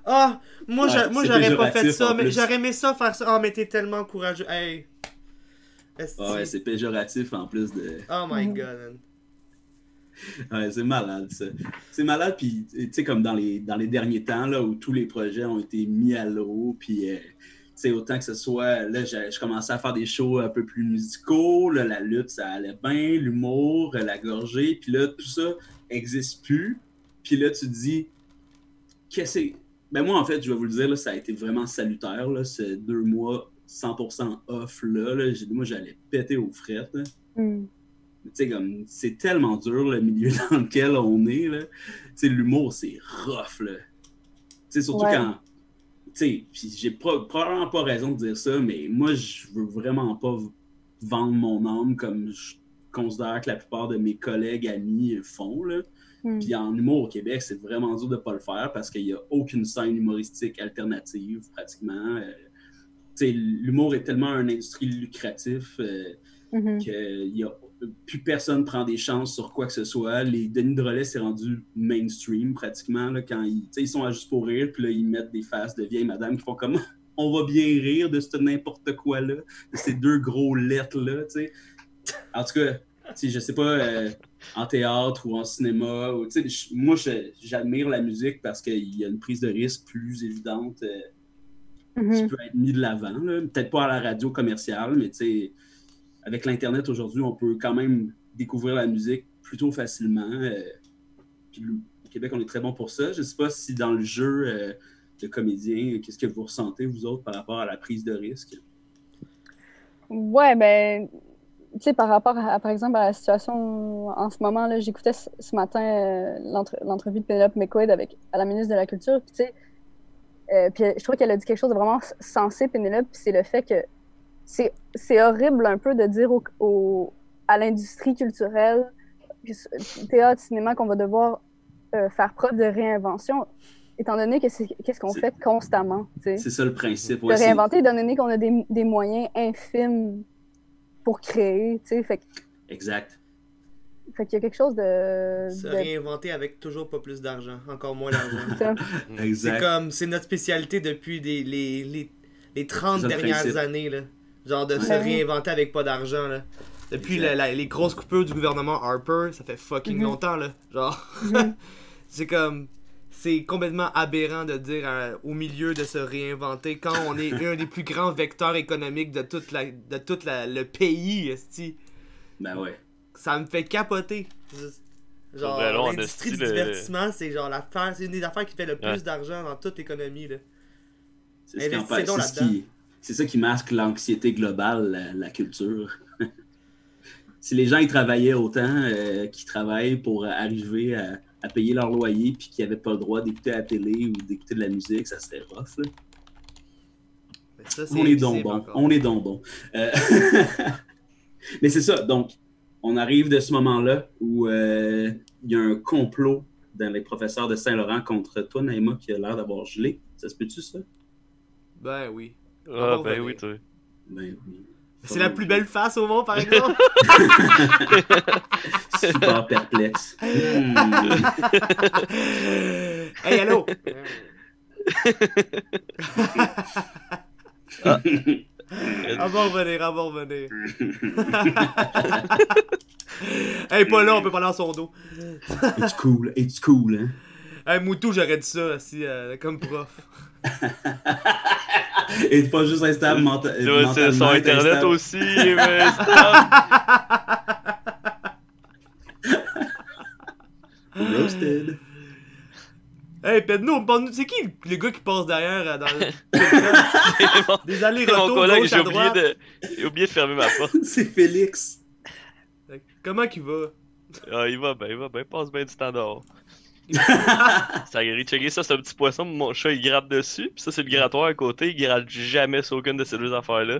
Speaker 1: Ah, moi,
Speaker 2: Ouais,
Speaker 1: moi
Speaker 2: c'est
Speaker 1: j'aurais pas fait
Speaker 2: péjoratif,
Speaker 1: ça,
Speaker 2: en
Speaker 1: mais
Speaker 2: plus.
Speaker 1: j'aurais aimé ça faire ça. Ah, mais t'es tellement courageux. Hey. Esti.
Speaker 2: Ouais, c'est péjoratif en plus de...
Speaker 1: Oh my
Speaker 4: Mhm.
Speaker 1: god, man.
Speaker 2: Ouais, c'est malade, ça. C'est malade, puis tu sais, comme dans les derniers temps, là, où tous les projets ont été mis à l'eau, puis tu sais, autant que ce soit... Là, je commençais à faire des shows un peu plus musicaux, là, la lutte, ça allait bien, l'humour, la gorgée, puis là, tout ça n'existe plus. Puis là, tu te dis, qu'est-ce que c'est... Ben moi, en fait, je vais vous le dire, là, ça a été vraiment salutaire, là, ces 2 mois 100% off-là. Là. Moi, j'allais péter aux frettes, là.
Speaker 4: Mm.
Speaker 2: Tu sais, comme, c'est tellement dur, le milieu dans lequel on est, là. Tu sais, l'humour, c'est rough, là. Tu sais, surtout
Speaker 4: Ouais.
Speaker 2: quand... Tu sais, puis j'ai probablement pas raison de dire ça, mais moi, je veux vraiment pas vendre mon âme comme je considère que la plupart de mes collègues, amis font, là.
Speaker 4: Mm.
Speaker 2: Puis en humour au Québec, c'est vraiment dur de pas le faire parce qu'il n'y a aucune scène humoristique alternative, pratiquement. Tu sais, l'humour est tellement une industrie lucratif
Speaker 4: Mhm.
Speaker 2: qu'il y a plus personne prend des chances sur quoi que ce soit. Les Denis Drolet, c'est rendu mainstream pratiquement là, quand ils sont à Juste pour rire, puis là, ils mettent des faces de vieilles madames qui font comme on va bien rire de ce n'importe quoi-là, de ces 2 gros lettres-là, tu sais. En tout cas, tu sais, je sais pas, en théâtre ou en cinéma, ou, tu sais, moi, j'admire la musique parce qu'il y a une prise de risque plus évidente qui
Speaker 4: Mhm.
Speaker 2: peut être mise de l'avant, là. Peut-être pas à la radio commerciale, mais tu sais, avec l'Internet aujourd'hui, on peut quand même découvrir la musique plutôt facilement. Puis au Québec, on est très bon pour ça. Je sais pas si dans le jeu de comédien, qu'est-ce que vous ressentez, vous autres, par rapport à la prise de risque?
Speaker 4: Ouais, ben, tu sais, par rapport par exemple, à la situation en ce moment, là, j'écoutais ce matin l'entrevue de Penelope McQuaid à la ministre de la Culture, puis tu sais, puis je trouve qu'elle a dit quelque chose de vraiment sensé, Penelope, puis c'est le fait que c'est horrible un peu de dire à l'industrie culturelle, théâtre, cinéma, qu'on va devoir faire preuve de réinvention, étant donné que qu'est-ce qu'on fait constamment, tu sais.
Speaker 2: C'est ça le principe.
Speaker 4: De
Speaker 2: Ouais,
Speaker 4: réinventer, étant donné qu'on a des moyens infimes pour créer, tu sais, fait
Speaker 2: exact.
Speaker 4: qu'il y a quelque chose
Speaker 1: Se réinventer avec toujours pas plus d'argent, encore moins d'argent.
Speaker 4: ça.
Speaker 2: Exact.
Speaker 1: C'est notre spécialité depuis les 30
Speaker 2: C'est le
Speaker 1: dernières
Speaker 2: principe.
Speaker 1: années, là. Genre de se
Speaker 4: Ouais.
Speaker 1: réinventer avec pas d'argent, là. Depuis
Speaker 2: Exact.
Speaker 1: les grosses coupures du gouvernement Harper, ça fait fucking
Speaker 4: Mhm.
Speaker 1: longtemps, là. Genre,
Speaker 4: Mhm.
Speaker 1: c'est comme... C'est complètement aberrant de dire au milieu de se réinventer quand on est un des plus grands vecteurs économiques de tout le pays, esti.
Speaker 2: Ben ouais.
Speaker 1: Ça me fait capoter. Genre,
Speaker 3: vrai, là, on a
Speaker 1: l'industrie du
Speaker 3: style,
Speaker 1: divertissement, c'est genre c'est une des affaires qui fait le plus
Speaker 3: Ouais.
Speaker 1: d'argent dans toute l'économie, là.
Speaker 2: C'est ce qui
Speaker 1: Investissez donc
Speaker 2: c'est ce
Speaker 1: là-dedans.
Speaker 2: c'est ça qui masque l'anxiété globale, la culture. Si les gens ils travaillaient autant qu'ils travaillent pour arriver à payer leur loyer puis qu'ils n'avaient pas le droit d'écouter la télé ou d'écouter de la musique, ça serait rough. Là.
Speaker 1: Mais ça,
Speaker 2: On est donc
Speaker 1: invisible
Speaker 2: bon.
Speaker 1: encore.
Speaker 2: On est donc bon. Mais c'est ça. Donc, on arrive de ce moment-là où il y a un complot dans les professeurs de Saint-Laurent contre toi, Naïma, qui a l'air d'avoir gelé. Ça se peut-tu, ça?
Speaker 1: Ben oui.
Speaker 3: Ah,
Speaker 1: bon,
Speaker 3: ben
Speaker 1: ben,
Speaker 3: oui, toi.
Speaker 2: Ben oui.
Speaker 1: C'est la plus belle face au monde, par exemple.
Speaker 2: Super perplexe.
Speaker 1: Hey, allô! À bon revenir. Hey, pas là, on peut parler dans son dos.
Speaker 2: Es-tu cool? Es-tu cool, hein?
Speaker 1: Hey, Moutou, j'aurais dit ça, aussi, comme prof.
Speaker 2: Et pas juste instable mentalement.
Speaker 3: C'est son internet
Speaker 2: instable.
Speaker 3: aussi, mais stop.
Speaker 2: Roasted.
Speaker 1: Hey, Pedno, c'est qui le gars qui passe derrière dans le... Des
Speaker 3: C'est mon
Speaker 1: allers-retours
Speaker 3: collègue,
Speaker 1: gauche à droite?
Speaker 3: j'ai oublié de fermer ma porte.
Speaker 2: C'est Félix.
Speaker 1: Comment qu'il va?
Speaker 3: Ah, il va bien, il passe bien du temps dehors. Ça a checké ça, c'est un petit poisson, mon chat il gratte dessus, puis ça c'est le grattoir à côté, il gratte jamais sur aucune de ces deux affaires-là.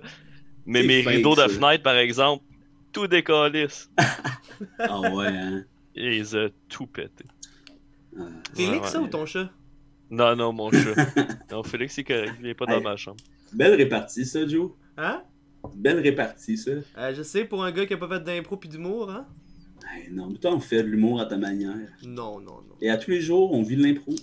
Speaker 3: Mais
Speaker 2: C'est
Speaker 3: mes
Speaker 2: fake,
Speaker 3: rideaux de
Speaker 2: ça.
Speaker 3: fenêtre par exemple, tout décalisse.
Speaker 2: Ah ouais, hein?
Speaker 3: Et ils ont tout pété.
Speaker 2: Ah.
Speaker 1: Félix,
Speaker 3: Ouais,
Speaker 1: ça,
Speaker 3: ouais.
Speaker 1: ou ton chat?
Speaker 3: Non, mon chat. Non, Félix c'est correct, il est pas dans
Speaker 2: Hey.
Speaker 3: ma chambre.
Speaker 2: Belle répartie, ça, Joe.
Speaker 1: Hein?
Speaker 2: Belle répartie, ça.
Speaker 1: Je sais, pour un gars qui a pas fait d'impro pis d'humour, hein?
Speaker 2: Hey, non, mais toi, on fait de l'humour à ta manière.
Speaker 1: Non.
Speaker 2: Et à tous les jours, on vit de l'impro.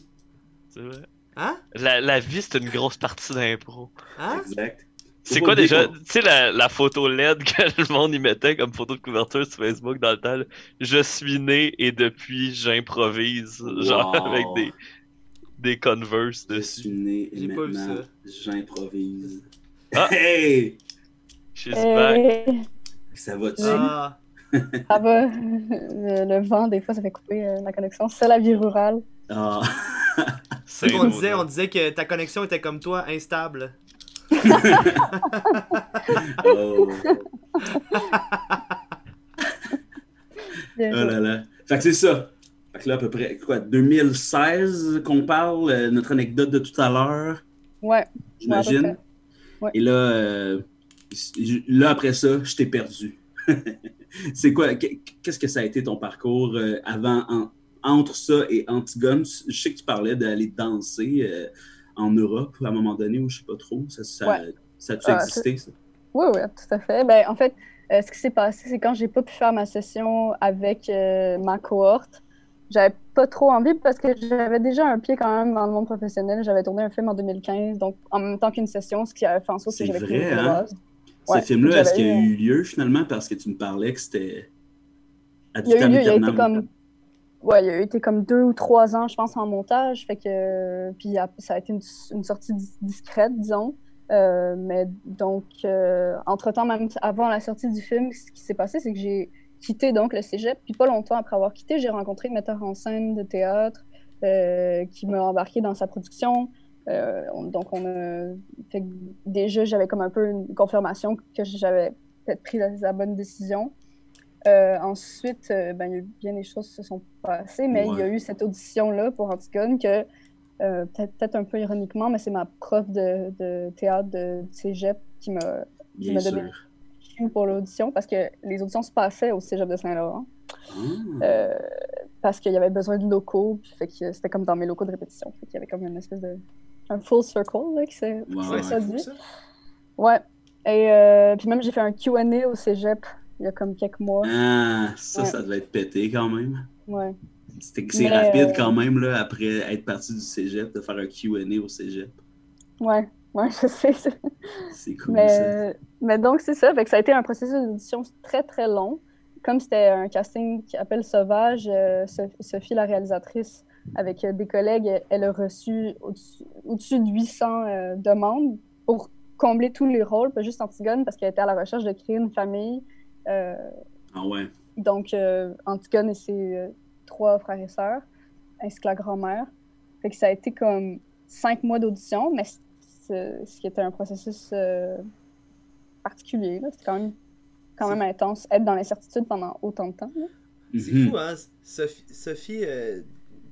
Speaker 3: C'est vrai.
Speaker 1: Hein?
Speaker 3: La vie c'est une grosse partie d'impro.
Speaker 1: Hein?
Speaker 2: Exact.
Speaker 3: C'est
Speaker 2: Faut
Speaker 3: quoi
Speaker 2: pas oublier
Speaker 3: déjà,
Speaker 2: qu'on-
Speaker 3: tu sais la photo LED que le monde y mettait comme photo de couverture sur Facebook dans le temps, là? Je suis né et depuis j'improvise, genre
Speaker 2: Wow.
Speaker 3: avec des Converse
Speaker 2: Je
Speaker 3: dessus.
Speaker 2: suis né et
Speaker 1: J'ai pas vu
Speaker 2: maintenant,
Speaker 1: ça.
Speaker 2: j'improvise.
Speaker 3: Ah!
Speaker 2: Hey!
Speaker 3: She's back.
Speaker 2: Ça va-tu?
Speaker 1: Ah,
Speaker 4: Ça va. Le vent, des fois, ça fait couper la connexion. C'est la vie rurale.
Speaker 2: Ah.
Speaker 1: c'est ce qu'on
Speaker 3: beau,
Speaker 1: disait,
Speaker 3: ça.
Speaker 1: on disait que ta connexion était comme toi, instable.
Speaker 2: Oh.
Speaker 4: Bien
Speaker 2: Oh
Speaker 4: joué.
Speaker 2: là là. Fait que c'est ça. Fait que là, à peu près, quoi, 2016 qu'on parle, notre anecdote de tout à l'heure,
Speaker 4: Ouais.
Speaker 2: j'imagine.
Speaker 4: Ouais, à peu Ouais.
Speaker 2: Et là, après ça, je t'ai perdu. C'est quoi, qu'est-ce que ça a été ton parcours entre ça et Antigone? Je sais que tu parlais d'aller danser en Europe à un moment donné, ou je sais pas trop. Ça a-tu existé, ça?
Speaker 4: Oui, tout à fait. Ben, en fait, ce qui s'est passé, c'est quand j'ai pas pu faire ma session avec ma cohorte, j'avais pas trop envie parce que j'avais déjà un pied quand même dans le monde professionnel. J'avais tourné un film en 2015, donc en même temps qu'une session, ce qui avait fait en sorte que
Speaker 2: C'est
Speaker 4: j'avais
Speaker 2: vrai,
Speaker 4: pris une
Speaker 2: hein?
Speaker 4: base.
Speaker 2: Ce
Speaker 4: Ouais,
Speaker 2: film-là, est-ce
Speaker 4: j'avais
Speaker 2: qu'il a
Speaker 4: eu-
Speaker 2: eu lieu finalement? Parce que tu me parlais que c'était ad
Speaker 4: Il y a eu
Speaker 2: vitam
Speaker 4: lieu, il a été
Speaker 2: aeternam.
Speaker 4: comme... Ouais, il a été comme 2 ou 3 ans, je pense, en montage. Fait que... Puis ça a été une sortie discrète, disons. Mais donc, entre-temps, même avant la sortie du film, ce qui s'est passé, c'est que j'ai quitté donc le cégep. Puis pas longtemps après avoir quitté, j'ai rencontré une metteur en scène de théâtre qui m'a embarqué dans sa production. Donc, on a fait que déjà, j'avais comme un peu une confirmation que j'avais peut-être pris la bonne décision. Ensuite, ben, il y a eu bien des choses qui se sont passées, mais il y a eu cette audition-là pour Antigone que, peut-être un peu ironiquement, mais c'est ma prof de théâtre de cégep qui m'a
Speaker 2: Bien
Speaker 4: donné
Speaker 2: sûr.
Speaker 4: le pour l'audition, parce que les auditions se passaient au cégep de Saint-Laurent,
Speaker 2: Ah.
Speaker 4: parce qu'il y avait besoin de locaux, puis fait que c'était comme dans mes locaux de répétition. Fait qu'il y avait comme une espèce de... un full circle là, qui s'est
Speaker 2: Ouais,
Speaker 1: c'est fou,
Speaker 4: produit.
Speaker 1: ça.
Speaker 4: Ouais. Et puis même, j'ai fait un Q&A au cégep il y a comme quelques mois.
Speaker 2: Ah, ça,
Speaker 4: Ouais.
Speaker 2: ça devait être pété quand même.
Speaker 4: Ouais.
Speaker 2: C'est
Speaker 4: Mais,
Speaker 2: rapide quand même, là, après être parti du cégep, de faire un Q&A au cégep.
Speaker 4: Ouais, je sais.
Speaker 2: C'est cool, ça.
Speaker 4: Mais donc, c'est ça. Fait que ça a été un processus d'audition très, très long. Comme c'était un casting qui appelle Sauvage, Sophie, la réalisatrice, avec des collègues, elle a reçu au-dessus de 800 demandes pour combler tous les rôles, pas juste Antigone, parce qu'elle était à la recherche de créer une famille.
Speaker 2: Ah ouais.
Speaker 4: Donc, Antigone et ses 3 frères et sœurs, ainsi que la grand-mère. Fait que ça a été comme 5 mois d'audition, mais ce qui était un processus particulier. C'était quand même intense, être dans l'incertitude pendant autant de temps. Là.
Speaker 1: C'est
Speaker 2: Mhm.
Speaker 1: fou, hein? Sophie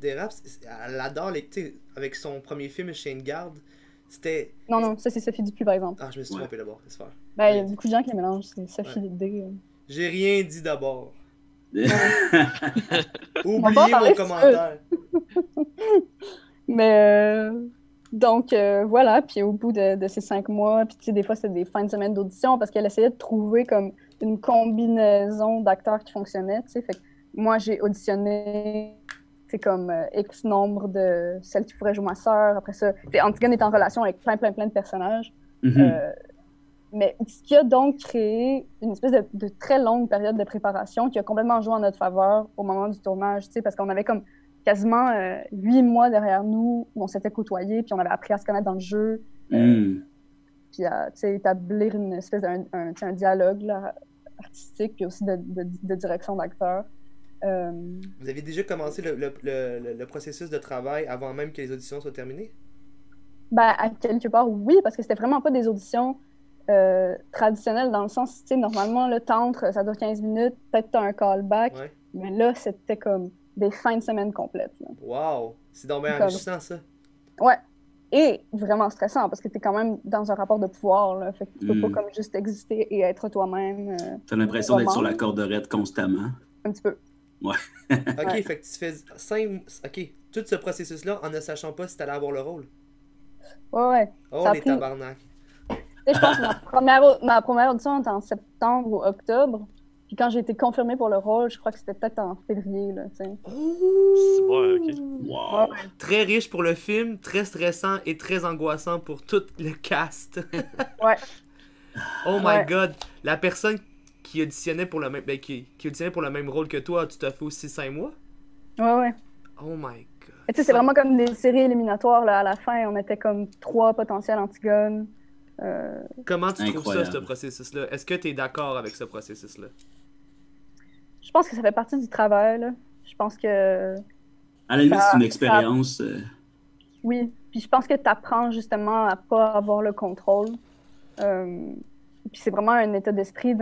Speaker 1: Desrapes, elle adore tu sais, avec son premier film, Chien de garde. C'était.
Speaker 4: Non, ça c'est Sophie Dupuis, par exemple.
Speaker 1: Ah, je me suis
Speaker 2: Ouais.
Speaker 1: trompé d'abord, c'est faire.
Speaker 4: Ben, il y a beaucoup de gens qui les mélangent. C'est Sophie
Speaker 1: Ouais.
Speaker 4: D.
Speaker 1: J'ai rien dit d'abord.
Speaker 4: On va
Speaker 1: Oubliez
Speaker 4: pas en parler
Speaker 1: mon
Speaker 4: si tu veux.
Speaker 1: commentaire.
Speaker 4: Mais donc, voilà. Puis au bout de ces 5 mois, puis tu sais, des fois, c'était des fins de semaine d'audition parce qu'elle essayait de trouver comme une combinaison d'acteurs qui fonctionnait, tu sais. Fait que moi, j'ai auditionné, c'est comme X nombre de celles qui pourraient jouer ma sœur. Après ça, Antigone est en relation avec plein de personnages.
Speaker 2: Mhm.
Speaker 4: Mais ce qui a donc créé une espèce de très longue période de préparation qui a complètement joué en notre faveur au moment du tournage, tu sais, parce qu'on avait comme quasiment 8 mois derrière nous où on s'était côtoyés, puis on avait appris à se connaître dans le jeu, puis à établir une espèce un dialogue là, artistique, puis aussi de direction d'acteur.
Speaker 1: Vous aviez déjà commencé le processus de travail avant même que les auditions soient terminées?
Speaker 4: Ben, à quelque part, oui, parce que c'était vraiment pas des auditions traditionnelles dans le sens, tu sais, normalement, le tantre, ça dure 15 minutes, peut-être t'as un callback,
Speaker 1: Ouais.
Speaker 4: mais là, c'était comme des fins de semaine complètes. Là.
Speaker 1: Wow! C'est donc bien
Speaker 4: Comme-
Speaker 1: enrichissant, ça.
Speaker 4: Ouais. Et vraiment stressant, parce que t'es quand même dans un rapport de pouvoir, là. Fait que tu peux pas comme juste exister et être toi-même.
Speaker 2: T'as l'impression d'être sur la corderette constamment.
Speaker 4: Un petit peu.
Speaker 1: Ok,
Speaker 4: Ouais.
Speaker 1: fait que tu fais 5... Ok, tout ce processus-là en ne sachant pas si t'allais avoir le rôle.
Speaker 4: Ouais.
Speaker 1: Oh,
Speaker 4: Ça a
Speaker 1: les
Speaker 4: pris-
Speaker 1: tabarnak.
Speaker 4: Tu sais, je pense que ma première audition était en septembre ou octobre. Puis quand j'ai été confirmée pour le rôle, je crois que c'était peut-être en février, là, tu sais.
Speaker 3: C'est bon, ok.
Speaker 2: Wow!
Speaker 4: Ouais.
Speaker 1: Très riche pour le film, très stressant et très angoissant pour tout le cast.
Speaker 4: Ouais.
Speaker 1: Oh my
Speaker 4: Ouais.
Speaker 1: god, la personne qui auditionnait pour le même, qui auditionnait pour le même rôle que toi, tu t'as fait aussi 5 mois?
Speaker 4: Ouais.
Speaker 1: Oh my god.
Speaker 4: Et tu sais, c'est vraiment comme des séries éliminatoires, là, à la fin. On était comme 3 potentiels Antigones.
Speaker 1: Comment tu trouves ça,
Speaker 2: Incroyable.
Speaker 1: ce processus-là? Est-ce que tu es d'accord avec ce processus-là?
Speaker 4: Je pense que ça fait partie du travail, là. Je pense que...
Speaker 2: À la limite,
Speaker 4: Ça-
Speaker 2: c'est une expérience.
Speaker 4: Oui, puis je pense que tu apprends justement à pas avoir le contrôle. Puis c'est vraiment un état d'esprit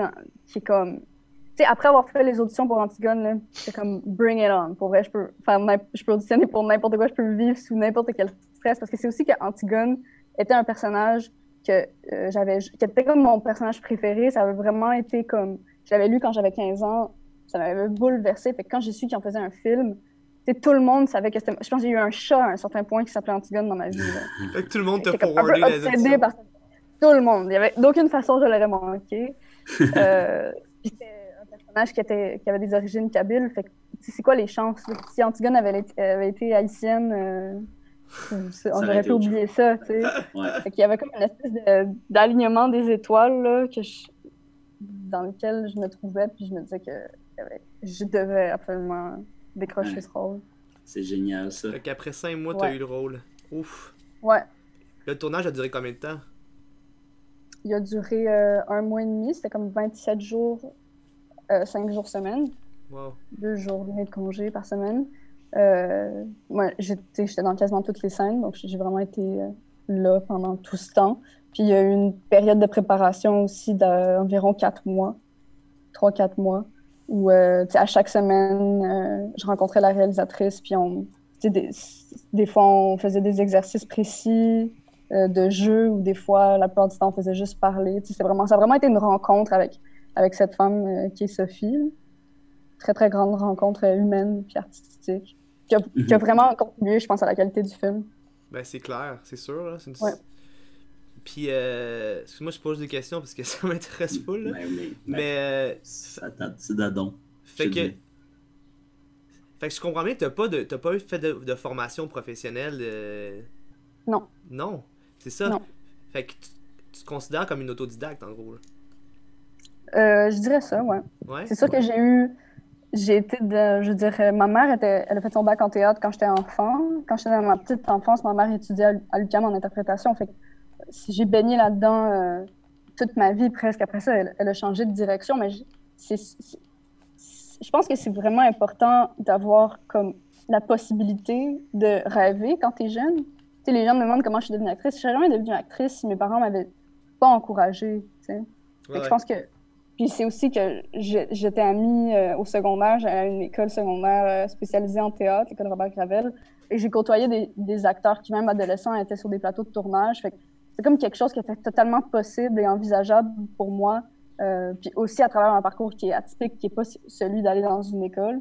Speaker 4: qui est comme... Tu sais, après avoir fait les auditions pour Antigone, là, c'est comme bring it on. Pour vrai, je peux auditionner pour n'importe quoi, je peux vivre sous n'importe quel stress. Parce que c'est aussi que Antigone était un personnage qui était comme mon personnage préféré. Ça avait vraiment été comme... Je l'avais lu quand j'avais 15 ans. Ça m'avait bouleversé. Fait que quand j'ai su qu'il en faisait un film, tu sais, tout le monde savait que c'était... Je pense que j'ai eu un chat à un certain point qui s'appelait Antigone dans ma vie. Là.
Speaker 1: Fait que tout le monde t'a
Speaker 4: J'étais comme un
Speaker 1: forwardé
Speaker 4: peu
Speaker 1: les
Speaker 4: obsédée
Speaker 1: auditions.
Speaker 4: par tout le monde. Il y avait d'aucune façon je l'aurais manqué. Puis c'était un personnage qui avait des origines kabyles. Fait que, tu sais, c'est quoi les chances? Là? Si Antigone avait été haïtienne,
Speaker 2: aurait
Speaker 4: j'aurais
Speaker 2: été
Speaker 4: pu
Speaker 2: autre
Speaker 4: oublier ça. Tu sais.
Speaker 2: Ouais.
Speaker 4: Fait qu'il y avait comme une espèce d'alignement des étoiles là, dans lequel je me trouvais. Puis je me disais que je devais absolument décrocher
Speaker 2: Ouais.
Speaker 4: ce rôle.
Speaker 2: C'est génial, ça.
Speaker 1: Fait qu'après 5 mois, t'as
Speaker 4: Ouais.
Speaker 1: eu le rôle. Ouf.
Speaker 4: Ouais.
Speaker 1: Le tournage a duré combien de temps?
Speaker 4: Il a duré 1 mois et demi. C'était comme 27 jours, 5 jours semaine.
Speaker 1: Wow.
Speaker 4: 2 journées de congé par semaine. Moi, j'étais dans quasiment toutes les scènes, donc j'ai vraiment été là pendant tout ce temps. Puis il y a eu une période de préparation aussi d'environ 4 mois, 3-4 mois, où tu sais, à chaque semaine, je rencontrais la réalisatrice, puis tu sais, des fois, on faisait des exercices précis de jeu, ou des fois, la plupart du temps, on faisait juste parler. Tu sais, ça a vraiment été une rencontre avec cette femme qui est Sophie. Très, très grande rencontre humaine puis artistique, qui a vraiment contribué, je pense, à la qualité du film.
Speaker 1: Ben, c'est clair, c'est sûr. Là.
Speaker 4: Ouais.
Speaker 1: Puis, excuse-moi, je pose des questions parce que ça m'intéresse full. Là.
Speaker 2: Mais,
Speaker 1: Mais,
Speaker 2: c'est d'adon.
Speaker 1: fait
Speaker 2: je
Speaker 1: que,
Speaker 2: te dis.
Speaker 1: fait que je comprends bien que t'as pas fait de formation professionnelle.
Speaker 4: Non.
Speaker 1: Non, c'est ça.
Speaker 4: Non.
Speaker 1: Fait que tu te considères comme une autodidacte, en gros. Là.
Speaker 4: Je dirais ça, ouais.
Speaker 1: Ouais?
Speaker 4: C'est sûr que j'ai été je dirais, ma mère elle a fait son bac en théâtre quand j'étais enfant. Quand j'étais dans ma petite enfance, ma mère étudiait à l'UQAM en interprétation. Fait que j'ai baigné là-dedans toute ma vie presque. Après ça, elle a changé de direction, mais je pense que c'est vraiment important d'avoir comme la possibilité de rêver quand t'es jeune. Tu sais, les gens me demandent comment je suis devenue actrice. Je serais jamais devenue actrice si mes parents m'avaient pas encouragée, tu sais. Fait que je pense que... Puis c'est aussi que j'étais amie au secondaire, j'allais à une école secondaire spécialisée en théâtre, l'école Robert Gravel, et j'ai côtoyé des acteurs qui, même adolescents, étaient sur des plateaux de tournage. Fait que c'est comme quelque chose qui était totalement possible et envisageable pour moi. Puis aussi à travers un parcours qui est atypique, qui n'est pas celui d'aller dans une école.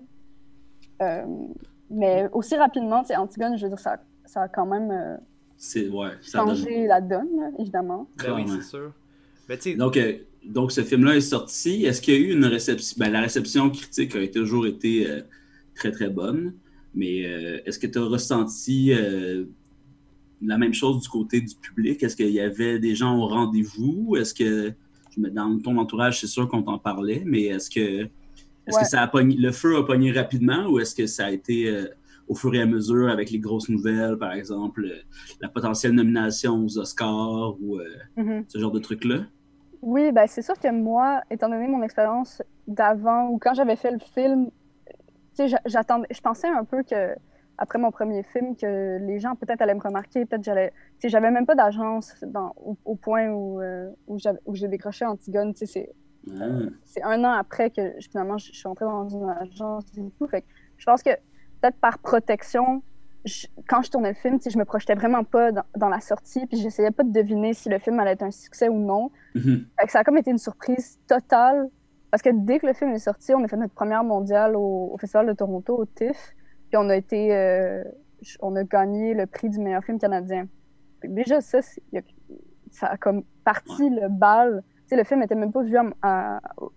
Speaker 4: Mais aussi rapidement, Antigone, je veux dire, ça a quand même
Speaker 2: ça
Speaker 4: changé la donne, là, évidemment.
Speaker 1: Ben oui,
Speaker 2: Clairement.
Speaker 1: c'est sûr. Mais tu sais,
Speaker 2: Donc, ce film-là est sorti. Est-ce qu'il y a eu une réception? Ben, la réception critique a toujours été très, très bonne. Mais est-ce que tu as ressenti la même chose du côté du public? Est-ce qu'il y avait des gens au rendez-vous? Est-ce que, dans ton entourage, c'est sûr qu'on t'en parlait, mais est-ce que ça a pogné, le feu a pogné rapidement ou est-ce que ça a été au fur et à mesure avec les grosses nouvelles, par exemple, la potentielle nomination aux Oscars ou ce genre de trucs-là?
Speaker 4: Oui, ben c'est sûr que moi, étant donné mon expérience d'avant ou quand j'avais fait le film, tu sais, je pensais un peu que après mon premier film, que les gens peut-être allaient me remarquer, peut-être tu sais, j'avais même pas d'agence au point où j'ai décroché Antigone, tu sais, c'est 1 an après que finalement je suis entrée dans une agence et tout, fait que je pense que peut-être par protection, quand je tournais le film, tu sais, je me projetais vraiment pas dans la sortie, puis j'essayais pas de deviner si le film allait être un succès ou non. Fait que ça a comme été une surprise totale, parce que dès que le film est sorti, on a fait notre première mondiale au Festival de Toronto, au TIFF, puis on a gagné le prix du meilleur film canadien. Fait que déjà, ça a comme parti le bal. Tu sais, le film n'était même pas vu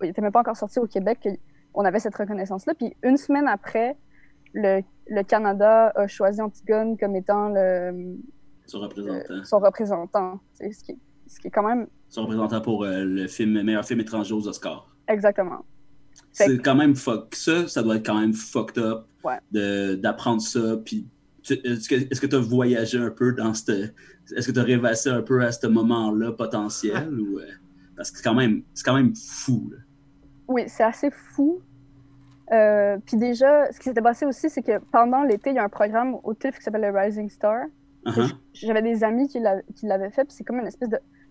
Speaker 4: il était même pas encore sorti au Québec, on avait cette reconnaissance-là. Puis 1 semaine après, le Canada a choisi Antigone comme étant son représentant. Ce qui est quand même...
Speaker 2: Son représentant pour le meilleur film étranger aux Oscars.
Speaker 4: Exactement.
Speaker 2: C'est quand même ça doit être quand même fucked up d'apprendre ça. Puis est-ce que tu as voyagé un peu est-ce que tu as rêvassé un peu à ce moment-là potentiel ou parce que c'est quand même fou. Là.
Speaker 4: Oui, c'est assez fou. Puis déjà, ce qui s'était passé aussi, c'est que pendant l'été, il y a un programme au TIFF qui s'appelle le Rising Star. J'avais des amis qui l'avaient fait, puis c'est comme une espèce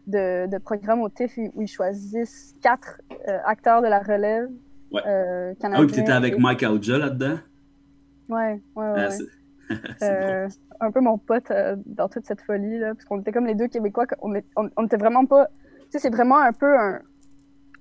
Speaker 4: de programme au TIFF où ils choisissent 4 acteurs de la relève canadiens.
Speaker 2: Ah oui, puis t'étais avec Mike Aouja là-dedans?
Speaker 4: Ouais.
Speaker 2: C'est
Speaker 4: un peu mon pote dans toute cette folie, là, parce qu'on était comme les 2 Québécois, on était vraiment pas... Tu sais, c'est vraiment un peu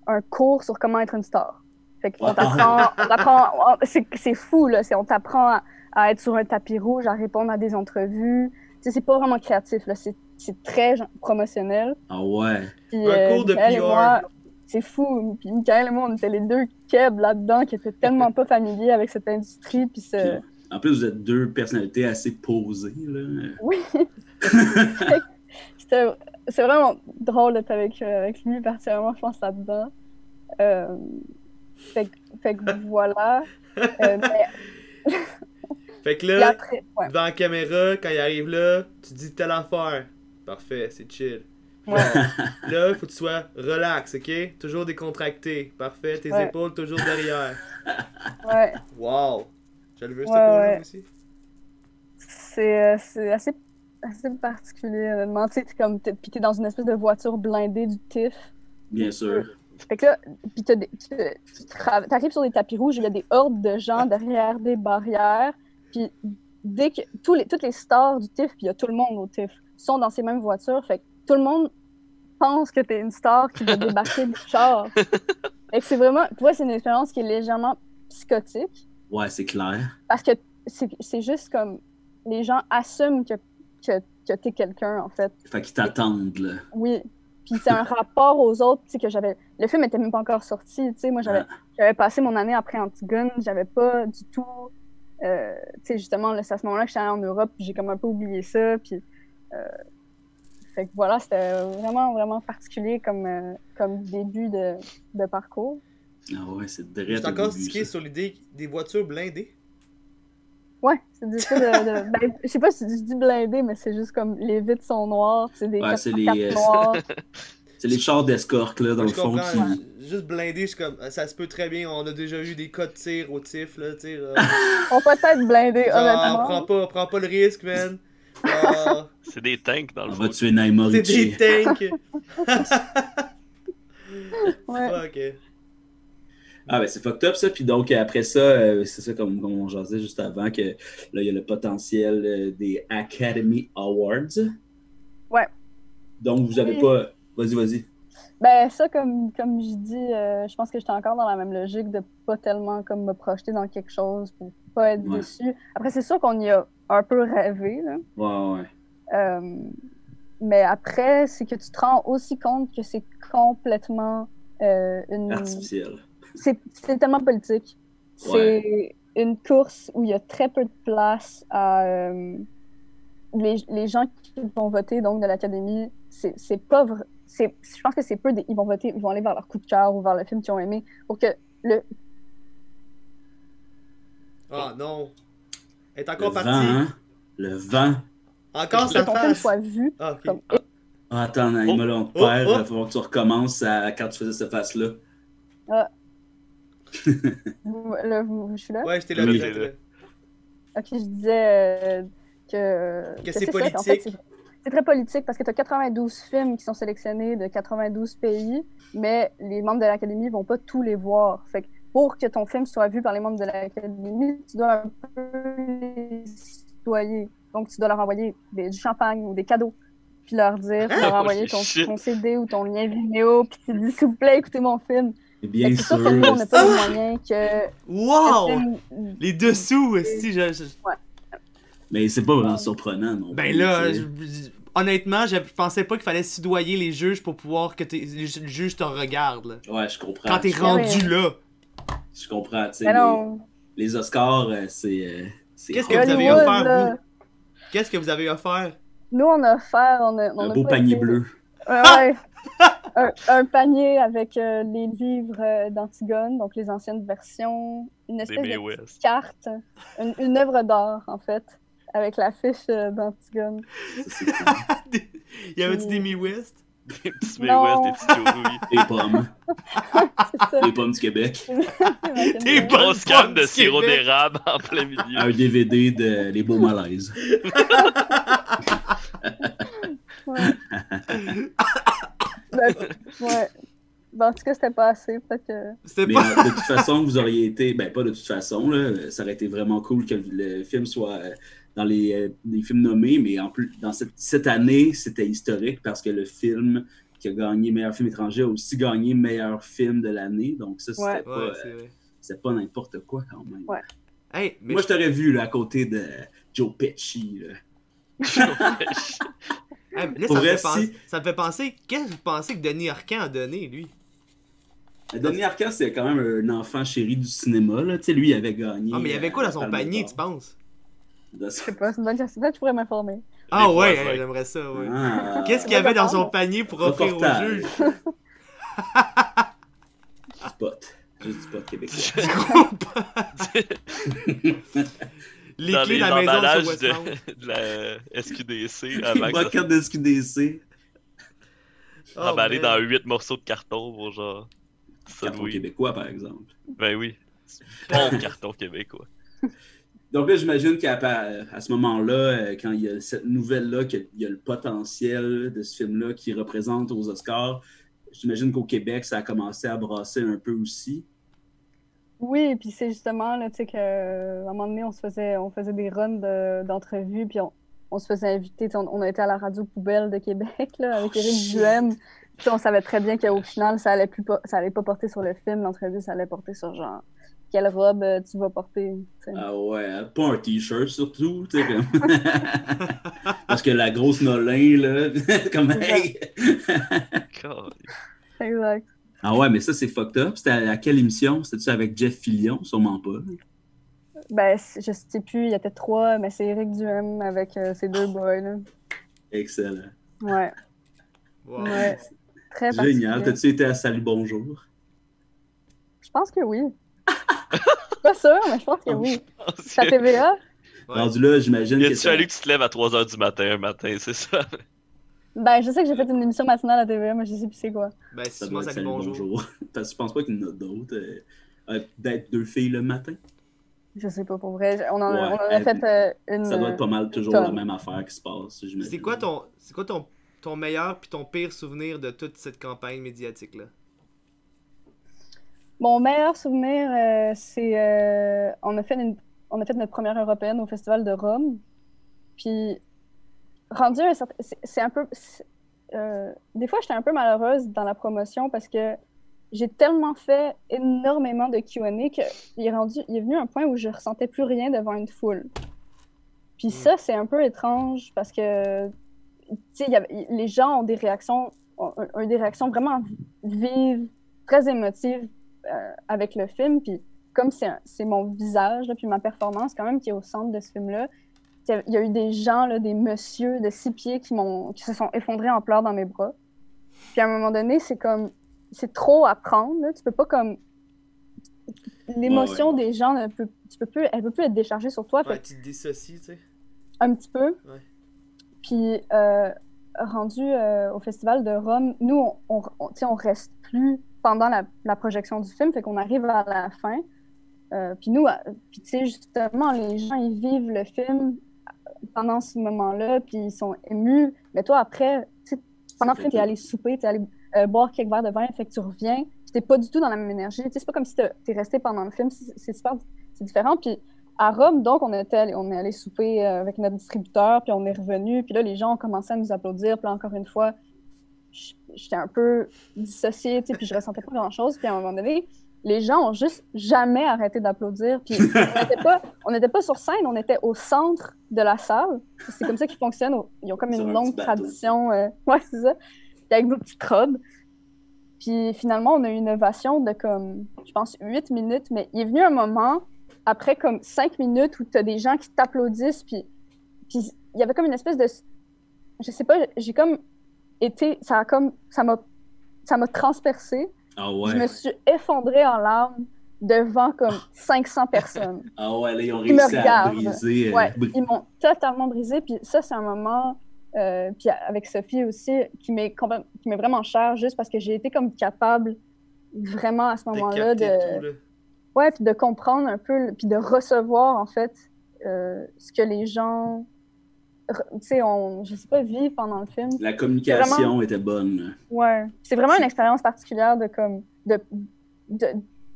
Speaker 4: un cours sur comment être une star. Fait qu'on t'apprend, c'est fou, là. On t'apprend à être sur un tapis rouge, à répondre à des entrevues. Tu sais, c'est pas vraiment créatif, là. C'est très promotionnel.
Speaker 2: Ah ouais.
Speaker 4: Puis,
Speaker 1: un cours de PR.
Speaker 4: C'est fou. Puis Michael et moi, on était les 2 kebs là-dedans qui étaient tellement pas familiers avec cette industrie. Puis
Speaker 2: en plus, vous êtes 2 personnalités assez posées, là.
Speaker 4: Oui. C'est vraiment drôle d'être avec lui, particulièrement, je pense, là-dedans. Fait que voilà.
Speaker 1: Fait que là,
Speaker 4: après,
Speaker 1: devant la caméra, quand il arrive là, tu dis telle affaire. Parfait, c'est chill.
Speaker 4: Ouais.
Speaker 1: Là, il faut que tu sois relax, ok? Toujours décontracté. Parfait, tes épaules toujours derrière.
Speaker 4: Ouais.
Speaker 1: Wow! Je le veux, ce cours-là aussi.
Speaker 4: C'est assez particulier, honnêtement. Tu sais, puis t'es dans une espèce de voiture blindée du TIFF.
Speaker 2: Bien sûr.
Speaker 4: Fait que là, puis t'arrives sur des tapis rouges, il y a des hordes de gens derrière des barrières, puis dès que toutes les stars du TIFF, puis il y a tout le monde au TIFF, sont dans ces mêmes voitures, fait que tout le monde pense que t'es une star qui va débarquer du char. Fait que c'est vraiment, tu vois, c'est une expérience qui est légèrement psychotique.
Speaker 2: Ouais, c'est clair.
Speaker 4: Parce que c'est juste comme, les gens assument que t'es quelqu'un, en fait.
Speaker 2: Fait qu'ils t'attendent, là.
Speaker 4: Oui. Puis c'est un rapport aux autres, tu sais, que j'avais... Le film était même pas encore sorti, tu sais. Moi, j'avais passé mon année après Antigone, j'avais pas du tout... tu sais, justement, c'est à ce moment-là que j'étais allée en Europe, puis j'ai comme un peu oublié ça, puis... fait que voilà, c'était vraiment, vraiment particulier comme début de parcours.
Speaker 2: Ah ouais, c'est direct.
Speaker 1: Je suis encore stické sur l'idée des voitures blindées.
Speaker 4: Ouais, c'est du coup ben, je sais pas si je dis blindé, mais c'est juste comme les vitres sont noires, c'est des 4x4 noirs.
Speaker 2: C'est les chars d'escorte, là, dans le fond.
Speaker 1: Juste blindé, je suis comme, ça se peut très bien, on a déjà eu des cas de tir au TIFF, là, tu sais.
Speaker 4: On peut être blindé, honnêtement.
Speaker 1: Prends pas le risque, man.
Speaker 3: C'est des tanks, dans le fond.
Speaker 2: On va tuer Naima Ricci.
Speaker 1: C'est des tanks.
Speaker 4: Ouais.
Speaker 1: Fuck.
Speaker 2: Ah ben c'est fucked up ça, puis donc après ça, c'est ça comme on jasait juste avant, que là il y a le potentiel des Academy Awards.
Speaker 4: Ouais.
Speaker 2: Donc vous avez pas... Vas-y.
Speaker 4: Ben ça, comme je dis, je pense que j'étais encore dans la même logique de pas tellement comme me projeter dans quelque chose pour pas être déçu. Après c'est sûr qu'on y a un peu rêvé, là.
Speaker 2: Ouais.
Speaker 4: Mais après, c'est que tu te rends aussi compte que c'est complètement
Speaker 2: artificiel.
Speaker 4: C'est tellement politique. C'est une course où il y a très peu de place les gens qui vont voter donc de l'Académie, c'est pas vrai. Je pense que c'est peu ils vont voter, ils vont aller vers leur coup de cœur ou vers le film qu'ils ont aimé pour que le.
Speaker 1: Ah non. Elle est
Speaker 2: Le
Speaker 1: encore
Speaker 2: vent,
Speaker 1: partie.
Speaker 2: hein? Le vent.
Speaker 1: Encore
Speaker 4: que
Speaker 1: sa
Speaker 4: ton film
Speaker 1: face.
Speaker 4: soit vu
Speaker 1: Ah, ok.
Speaker 4: comme.
Speaker 2: Ah, attends, Naïma, là, on te perd. Il va falloir que tu recommences quand tu faisais cette face-là.
Speaker 4: Je suis là?
Speaker 1: Ouais, j'étais là,
Speaker 2: Oui.
Speaker 1: j'étais là.
Speaker 4: Ok, je disais que
Speaker 1: c'est
Speaker 4: ça,
Speaker 1: politique.
Speaker 4: en fait, c'est très politique parce que tu as 92 films qui sont sélectionnés de 92 pays, mais les membres de l'Académie vont pas tous les voir. Fait que pour que ton film soit vu par les membres de l'Académie, tu dois un peu les citoyer. Donc, tu dois leur envoyer du champagne ou des cadeaux, puis leur dire, leur envoyer ton CD ou ton lien Vimeo, puis tu dis, s'il vous plaît, écoutez mon film.
Speaker 2: Bien
Speaker 4: c'est sûr que nous, on n'a pas les moyens que...
Speaker 1: Wow! Les dessous, si
Speaker 4: Ouais.
Speaker 2: Mais c'est pas vraiment surprenant, non?
Speaker 1: Ben là, honnêtement, je pensais pas qu'il fallait soudoyer les juges pour pouvoir que les juges te regardent. Là.
Speaker 2: Ouais, je comprends.
Speaker 1: Quand t'es rendu là.
Speaker 2: Je comprends, tu sais. Les Oscars, c'est
Speaker 1: Qu'est-ce que vous avez offert, vous? Qu'est-ce que vous avez offert?
Speaker 4: Nous, on a offert...
Speaker 2: un beau panier bleu.
Speaker 4: Ouais. un panier avec les livres d'Antigone, donc les anciennes versions, une espèce de carte, une œuvre d'art, en fait, avec l'affiche d'Antigone.
Speaker 1: Il y avait-tu des Mae West?
Speaker 3: Des petits Mae West, des petits Yoruis.
Speaker 2: Des pommes. Des pommes du Québec.
Speaker 3: Des grosses cannes de sirop d'érable en plein milieu.
Speaker 2: Un DVD de Les Beaux Malaises.
Speaker 4: Ouais. Ouais. Ben, en tout cas, c'était pas assez.
Speaker 2: Mais de toute façon, vous auriez été... Ben, pas de toute façon, là, ça aurait été vraiment cool que le film soit dans les films nommés, mais en plus, dans cette année, c'était historique parce que le film qui a gagné meilleur film étranger a aussi gagné meilleur film de l'année. Donc ça, c'était pas n'importe quoi quand même.
Speaker 4: Ouais.
Speaker 1: Hey, mais
Speaker 2: moi, je t'aurais vu là, à côté de Joe Pesci. Là.
Speaker 1: Hey, là, ça me fait penser, qu'est-ce que vous pensez que Denis Arcand a donné, lui?
Speaker 2: Denis Arcand, c'est quand même un enfant chéri du cinéma. Là. Tu sais, lui, il avait gagné.
Speaker 1: Ah, mais il y avait quoi dans son panier, tu penses?
Speaker 4: Je sais pas, c'est une bonne question. Peut-être que je pourrais m'informer.
Speaker 1: Ah ouais, j'aimerais ça, ouais. Qu'est-ce qu'il y avait dans son panier pour offrir aux juges?
Speaker 2: Du pot. Juste du pot québécois.
Speaker 1: Les
Speaker 3: dans
Speaker 1: clés
Speaker 3: les
Speaker 1: de la maison
Speaker 3: emballages
Speaker 1: sur Westmount.
Speaker 3: de la SQDC.
Speaker 2: Les cartes de SQDC.
Speaker 3: Emballé dans 8 morceaux de carton pour genre...
Speaker 2: Carton québécois, par exemple.
Speaker 3: Ben oui. Bon carton québécois.
Speaker 2: Donc là, j'imagine qu'à ce moment-là, quand il y a cette nouvelle-là, qu'il y a le potentiel de ce film-là qui représente aux Oscars, j'imagine qu'au Québec, ça a commencé à brasser un peu aussi.
Speaker 4: Oui, et puis c'est justement, là, tu sais, qu'à un moment donné, on faisait des runs d'entrevues, puis on se faisait inviter. On a été à la radio Poubelle de Québec, là, avec Éric Duhem. Puis on savait très bien qu'au final, ça allait pas porter sur le film. L'entrevue, ça allait porter sur genre quelle robe tu vas porter. T'sais.
Speaker 2: Ah ouais, pas un t-shirt surtout, tu sais, comme... Parce que la grosse Nolin, là, comme hey!
Speaker 4: Exact.
Speaker 2: Ah ouais, mais ça, c'est fucked up. C'était à quelle émission? C'était-tu avec Jeff Fillion? Sûrement pas.
Speaker 4: Ben, je sais plus, il y était 3, mais c'est Éric Duhem avec ses 2 boys, là.
Speaker 2: Excellent.
Speaker 4: Ouais.
Speaker 1: Wow.
Speaker 4: Ouais. Très
Speaker 2: génial. T'as-tu été à Salut Bonjour?
Speaker 4: Je pense que oui. Je suis pas sûre, mais je pense que oui. C'est à TVA?
Speaker 2: Ouais. Rendu là, j'imagine
Speaker 3: que tu fallu que tu te lèves à 3h du matin un matin, c'est ça?
Speaker 4: Ben, je sais que j'ai fait une émission matinale à TVA, mais je sais plus c'est quoi.
Speaker 1: Ben,
Speaker 2: ça doit être Salut Bonjour. Parce que je pense pas qu'il y en a d'autres. D'être 2 filles le matin?
Speaker 4: Je sais pas, pour vrai. On en a fait une...
Speaker 2: Ça doit être pas mal toujours la même affaire qui se passe, j'imagine.
Speaker 1: C'est quoi ton meilleur puis ton pire souvenir de toute cette campagne médiatique-là?
Speaker 4: Mon meilleur souvenir, c'est... on a fait notre première européenne au Festival de Rome. Puis, rendu un certain... C'est un peu... des fois, j'étais un peu malheureuse dans la promotion parce que j'ai tellement fait énormément de Q&A qu'il est venu un point où je ressentais plus rien devant une foule. Puis ça, c'est un peu étrange parce que tu sais, les gens ont des réactions vraiment vives, très émotives avec le film. Puis comme c'est mon visage, là, puis ma performance quand même qui est au centre de ce film-là, il y a eu des gens, là, des messieurs de 6 pieds qui se sont effondrés en pleurs dans mes bras. Puis à un moment donné, c'est c'est trop à prendre, là. Tu peux pas comme... L'émotion des gens, elle peut plus être déchargée sur toi.
Speaker 1: Ouais, tu te dissocies, tu sais.
Speaker 4: Un petit peu.
Speaker 1: Ouais.
Speaker 4: Puis, rendu au Festival de Rome, nous, on reste plus pendant la projection du film, fait qu'on arrive à la fin. Puis nous, tu sais, justement, les gens, ils vivent le film pendant ce moment-là, puis ils sont émus. Mais toi, après, tu sais, pendant le film, t'es allé souper, t'es allé boire quelques verres de vin, fait que tu reviens, puis t'es pas du tout dans la même énergie. Tu sais, c'est pas comme si t'es resté pendant le film, c'est différent. Puis à Rome, donc, on est allé souper avec notre distributeur, puis on est revenu, puis là, les gens ont commencé à nous applaudir, puis là, encore une fois, j'étais un peu dissociée, tu sais, puis je ressentais pas grand-chose, puis à un moment donné, les gens ont juste jamais arrêté d'applaudir, puis on n'était pas sur scène, on était au centre de la salle, c'est comme ça qu'ils fonctionnent, ils ont comme une longue tradition, ouais, c'est ça, puis avec nos petites robes. Puis finalement, on a eu une ovation de comme, je pense, 8 minutes, mais il est venu un moment, après comme 5 minutes, où tu as des gens qui t'applaudissent, puis il y avait comme une espèce de... Je sais pas, j'ai comme été... Ça m'a transpercée.
Speaker 2: Ah ouais.
Speaker 4: Je me suis effondrée en larmes devant comme 500 personnes.
Speaker 2: Ah ouais, là, ils ont réussi à briser.
Speaker 4: Ouais, ils m'ont totalement brisé, puis ça, c'est un moment... puis avec Sophie aussi, qui m'est vraiment chère, juste parce que j'ai été comme capable, vraiment à ce moment-là, ouais, puis de comprendre un peu, puis de recevoir, en fait, ce que les gens, tu sais, je sais pas, vivent pendant le film.
Speaker 2: La communication était bonne.
Speaker 4: Ouais. C'est vraiment une expérience particulière d'être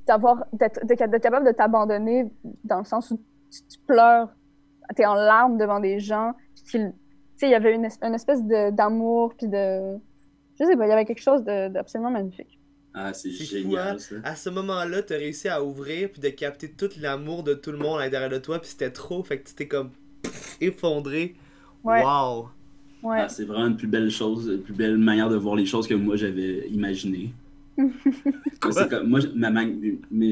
Speaker 4: capable de t'abandonner dans le sens où tu pleures, t'es en larmes devant des gens, puis tu sais, il y avait une espèce d'amour, puis de... Je sais pas, il y avait quelque chose d'absolument magnifique.
Speaker 2: Ah, c'est génial,
Speaker 1: fou,
Speaker 2: ça.
Speaker 1: hein? À ce moment-là, t'as réussi à ouvrir, puis de capter tout l'amour de tout le monde à l'intérieur de toi, puis c'était trop, fait que tu t'es comme effondré.
Speaker 4: Ouais.
Speaker 1: Wow!
Speaker 4: Ouais.
Speaker 2: Ah, c'est vraiment une plus belle chose, une plus belle manière de voir les choses que moi j'avais imaginé. Mais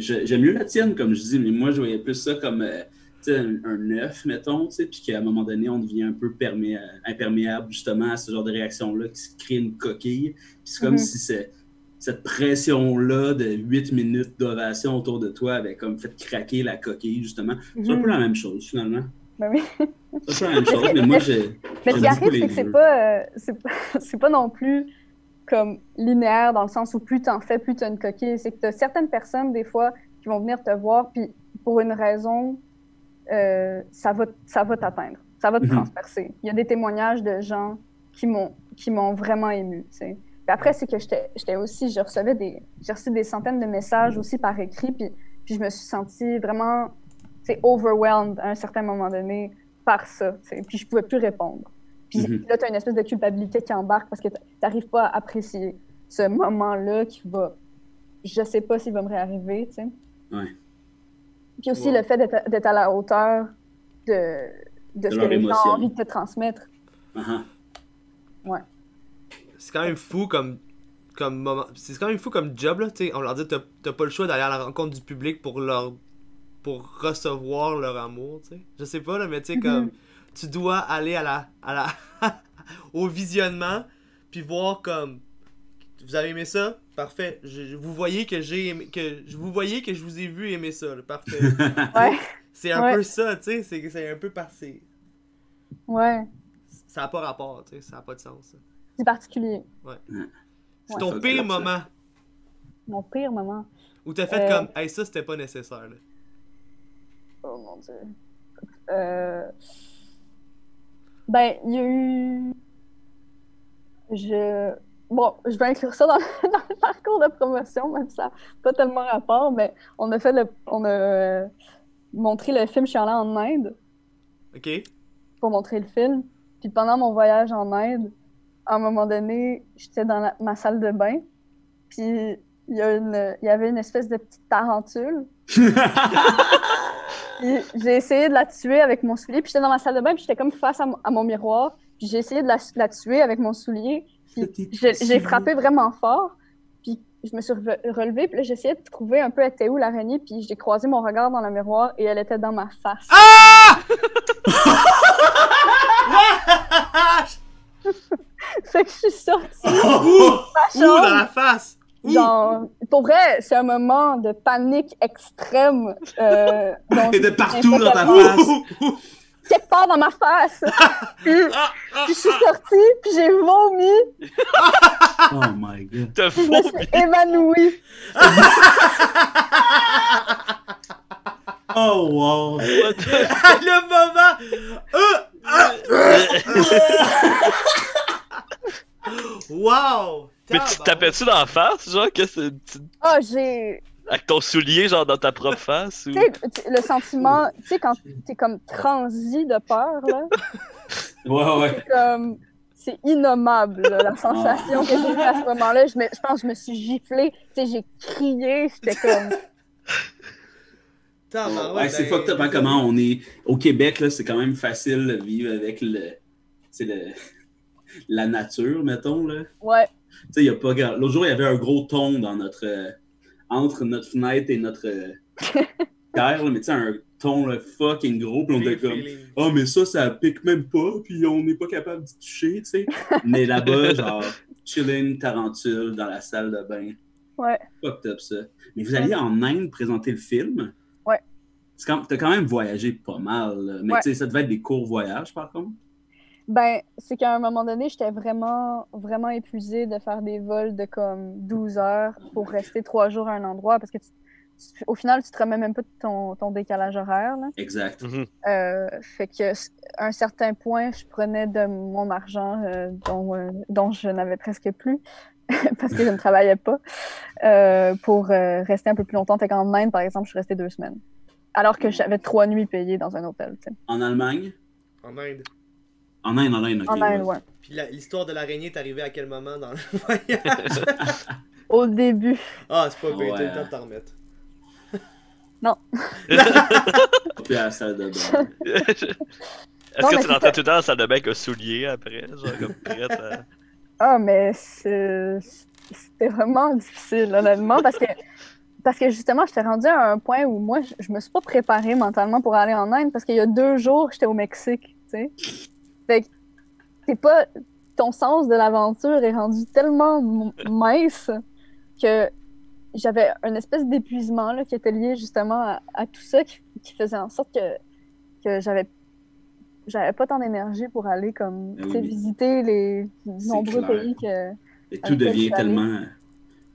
Speaker 2: j'aime mieux la tienne, comme je dis, mais moi je voyais plus ça comme un œuf, mettons, puis qu'à un moment donné, on devient un peu imperméable justement à ce genre de réaction-là, qui se crée une coquille. Puis c'est comme si cette pression-là de 8 minutes d'ovation autour de toi avait comme fait craquer la coquille, justement. C'est un peu la même chose, finalement.
Speaker 4: Ben oui.
Speaker 2: C'est la même chose, mais moi, j'ai...
Speaker 4: Mais ce qui arrive, c'est que c'est pas non plus comme linéaire, dans le sens où plus t'en fais, plus t'as une coquille. C'est que t'as certaines personnes, des fois, qui vont venir te voir, puis pour une raison, ça va t'atteindre. Ça va te transpercer. Il y a des témoignages de gens qui m'ont vraiment ému, tu sais. Puis après, c'est que j'étais aussi, j'ai reçu des centaines de messages aussi par écrit, puis je me suis sentie vraiment, tu sais, overwhelmed à un certain moment donné par ça, tu sais. Puis je pouvais plus répondre. Puis là, tu as une espèce de culpabilité qui embarque parce que tu n'arrives pas à apprécier ce moment-là qui va, je sais pas s'il va me réarriver, tu sais.
Speaker 2: Ouais.
Speaker 4: Puis aussi le fait d'être à la hauteur de ce que les gens ont envie de te transmettre. Ouais.
Speaker 1: C'est quand même fou comme moment. C'est quand même fou comme job, là, tu sais. On leur dit t'as pas le choix d'aller à la rencontre du public pour recevoir leur amour, tu sais. Je sais pas, là, mais tu sais, comme tu dois aller au visionnement puis voir comme vous avez aimé ça? Parfait. Vous voyez que je vous ai vu aimer ça, là. Parfait.
Speaker 4: Ouais.
Speaker 1: C'est un peu ça, tu sais, c'est un peu passé.
Speaker 4: Ouais.
Speaker 1: Ça n'a pas rapport, tu sais, ça n'a pas de sens. Ça.
Speaker 4: C'est particulier.
Speaker 1: Ouais. C'est ton pire moment.
Speaker 4: Mon pire moment.
Speaker 1: Où t'as fait comme, hey, ça c'était pas nécessaire, là.
Speaker 4: Oh mon Dieu. Ben, il y a eu... Bon, je vais inclure ça dans le parcours de promotion, même si ça n'a pas tellement rapport, mais on a montré le film, je suis allée en Inde.
Speaker 1: OK.
Speaker 4: Pour montrer le film. Puis pendant mon voyage en Inde, à un moment donné, j'étais dans ma salle de bain, puis il y avait une espèce de petite tarentule. Puis j'ai essayé de la tuer avec mon soulier, puis j'étais dans ma salle de bain, puis j'étais comme face à mon miroir, puis j'ai essayé de la tuer avec mon soulier, puis j'ai frappé vraiment fort, puis je me suis relevée, puis là j'essayais de trouver un peu elle était où l'araignée, puis j'ai croisé mon regard dans le miroir et elle était dans ma face.
Speaker 1: Ah!
Speaker 4: Fait que je suis sortie
Speaker 1: Ouh!
Speaker 4: de ma
Speaker 1: Ouh, dans
Speaker 4: chambre.
Speaker 1: la face! Ouh!
Speaker 4: Genre, pour vrai, c'est un moment de panique extrême. dont
Speaker 2: Et de
Speaker 4: je-
Speaker 2: partout dans ta
Speaker 1: Ouh!
Speaker 2: face.
Speaker 1: Ouh!
Speaker 4: Quelque part dans ma face. Puis,
Speaker 1: Ah,
Speaker 4: puis je suis sortie, puis j'ai vomi,
Speaker 2: Oh my god.
Speaker 3: T'as
Speaker 4: puis je me
Speaker 3: faux.
Speaker 4: suis évanouie.
Speaker 2: Oh wow.
Speaker 1: Le moment! Wow!
Speaker 3: Mais tu te tapais-tu dans la face, genre, que
Speaker 4: Ah, j'ai.
Speaker 3: avec ton soulier, genre, dans ta propre face? Ou...
Speaker 4: Tu sais, le sentiment, tu sais, quand t'es comme transi de peur, là,
Speaker 2: Ouais.
Speaker 4: c'est comme. C'est innommable, là, la sensation que j'ai eue à ce moment-là. Je pense que je me suis giflée, tu sais, j'ai crié, j'étais comme.
Speaker 2: Ouais, c'est fucked up, hein, comment on est. Au Québec, là, c'est quand même facile de vivre avec la nature, mettons, là.
Speaker 4: Ouais.
Speaker 2: Tu sais, il y a pas. L'autre jour, il y avait un gros thon dans notre. Entre notre fenêtre et notre terre, là, mais tu sais, un thon là, fucking gros, puis on était comme. Oh, mais ça pique même pas, puis on n'est pas capable d'y toucher, tu sais. Mais là-bas, genre, chilling, tarentule dans la salle de bain.
Speaker 4: Ouais.
Speaker 2: Fucked up, ça. Mais vous alliez en Inde présenter le film?
Speaker 4: Ouais.
Speaker 2: T'as quand même voyagé pas mal, là. Mais
Speaker 4: Ouais.
Speaker 2: tu sais, ça devait être des courts voyages, par contre.
Speaker 4: Ben, c'est qu'à un moment donné, j'étais vraiment, vraiment épuisée de faire des vols de comme 12 heures pour rester 3 jours à un endroit parce que au final, tu te remets même pas de ton décalage horaire, là.
Speaker 2: Exact.
Speaker 3: Mhm.
Speaker 4: Fait que à un certain point, je prenais de mon argent dont je n'avais presque plus parce que je ne travaillais pas pour rester un peu plus longtemps. Fait qu'en Inde, par exemple, je suis restée 2 semaines. Alors que j'avais 3 nuits payées dans un hôtel, tu sais.
Speaker 2: En Allemagne?
Speaker 1: En Inde.
Speaker 2: En Inde, ok.
Speaker 4: En Inde, ouais.
Speaker 1: Puis l'histoire de l'araignée est arrivée à quel moment dans le voyage?
Speaker 4: Au début.
Speaker 1: Ah, c'est pas bien,
Speaker 2: Ouais.
Speaker 1: t'as le temps de t'en remettre.
Speaker 2: Puis à la salle de bain.
Speaker 3: Est-ce
Speaker 4: Non,
Speaker 3: que
Speaker 4: mais
Speaker 3: tu rentrais tout le temps dans la salle de bain avec un soulier après, genre, comme prête à...
Speaker 4: Ah, mais c'était vraiment difficile, honnêtement, parce que justement, j'étais rendue à un point où moi, je me suis pas préparée mentalement pour aller en Inde parce qu'il y a 2 jours, j'étais au Mexique, tu sais. Fait que c'est pas... Ton sens de l'aventure est rendu tellement mince que j'avais une espèce d'épuisement là, qui était lié justement à tout ça qui faisait en sorte que j'avais pas tant d'énergie pour aller comme
Speaker 2: Ah oui,
Speaker 4: tu sais,
Speaker 2: mais
Speaker 4: visiter les nombreux
Speaker 2: clair.
Speaker 4: pays que...
Speaker 2: Et tout
Speaker 4: Avec
Speaker 2: devient
Speaker 4: quel chalet?
Speaker 2: tellement.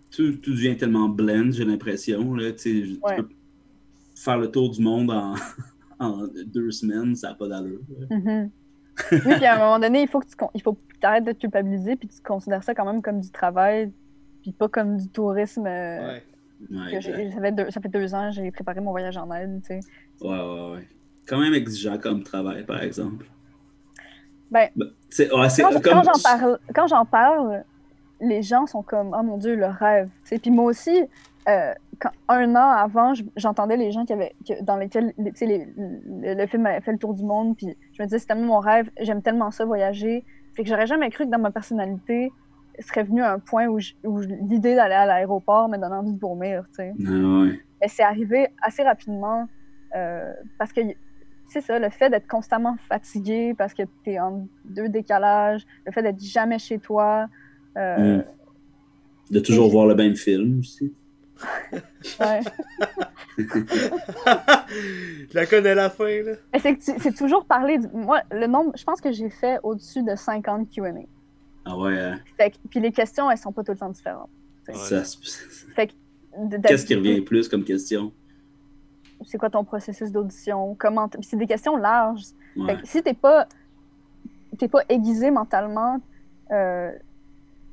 Speaker 2: Tout devient tellement blend, j'ai l'impression. Là, tu
Speaker 4: Ouais.
Speaker 2: peux faire le tour du monde en 2 semaines, ça n'a pas d'allure. Là.
Speaker 4: Mhm. Oui, puis à un moment donné, il faut que tu arrêtes de te culpabiliser, puis tu considères ça quand même comme du travail, puis pas comme du tourisme.
Speaker 1: Ouais.
Speaker 2: Ouais,
Speaker 4: Que
Speaker 2: exact.
Speaker 4: ça fait 2 ans, j'ai préparé mon voyage en Inde, tu sais.
Speaker 2: Ouais. Quand même exigeant comme travail, par exemple.
Speaker 4: Ben,
Speaker 2: C'est
Speaker 4: quand j'en parle, les gens sont comme, oh mon Dieu, le rêve. Tu sais. Puis moi aussi, 1 an avant, j'entendais les gens dans lesquels tu sais, le film avait fait le tour du monde, puis je me disais, c'est tellement mon rêve, j'aime tellement ça, voyager. Fait que j'aurais jamais cru que dans ma personnalité, serait venu un point où l'idée d'aller à l'aéroport me donnait envie de vomir, tu sais.
Speaker 2: Ah ouais.
Speaker 4: Mais c'est arrivé assez rapidement parce que c'est ça, le fait d'être constamment fatigué parce que t'es en 2 décalages, le fait d'être jamais chez toi.
Speaker 2: De toujours voir le même film aussi.
Speaker 4: Ouais.
Speaker 1: Je la connais la fin, là.
Speaker 4: Mais c'est toujours parler moi, le nombre, je pense que j'ai fait au-dessus de 50 Q&A.
Speaker 2: Ah ouais.
Speaker 4: Puis les questions, elles sont pas tout le temps différentes.
Speaker 3: Ouais.
Speaker 4: Fait que
Speaker 2: Qu'est-ce qui revient plus comme question?
Speaker 4: C'est quoi ton processus d'audition? Puis c'est des questions larges.
Speaker 2: Ouais.
Speaker 4: Fait que si t'es pas aiguisé mentalement,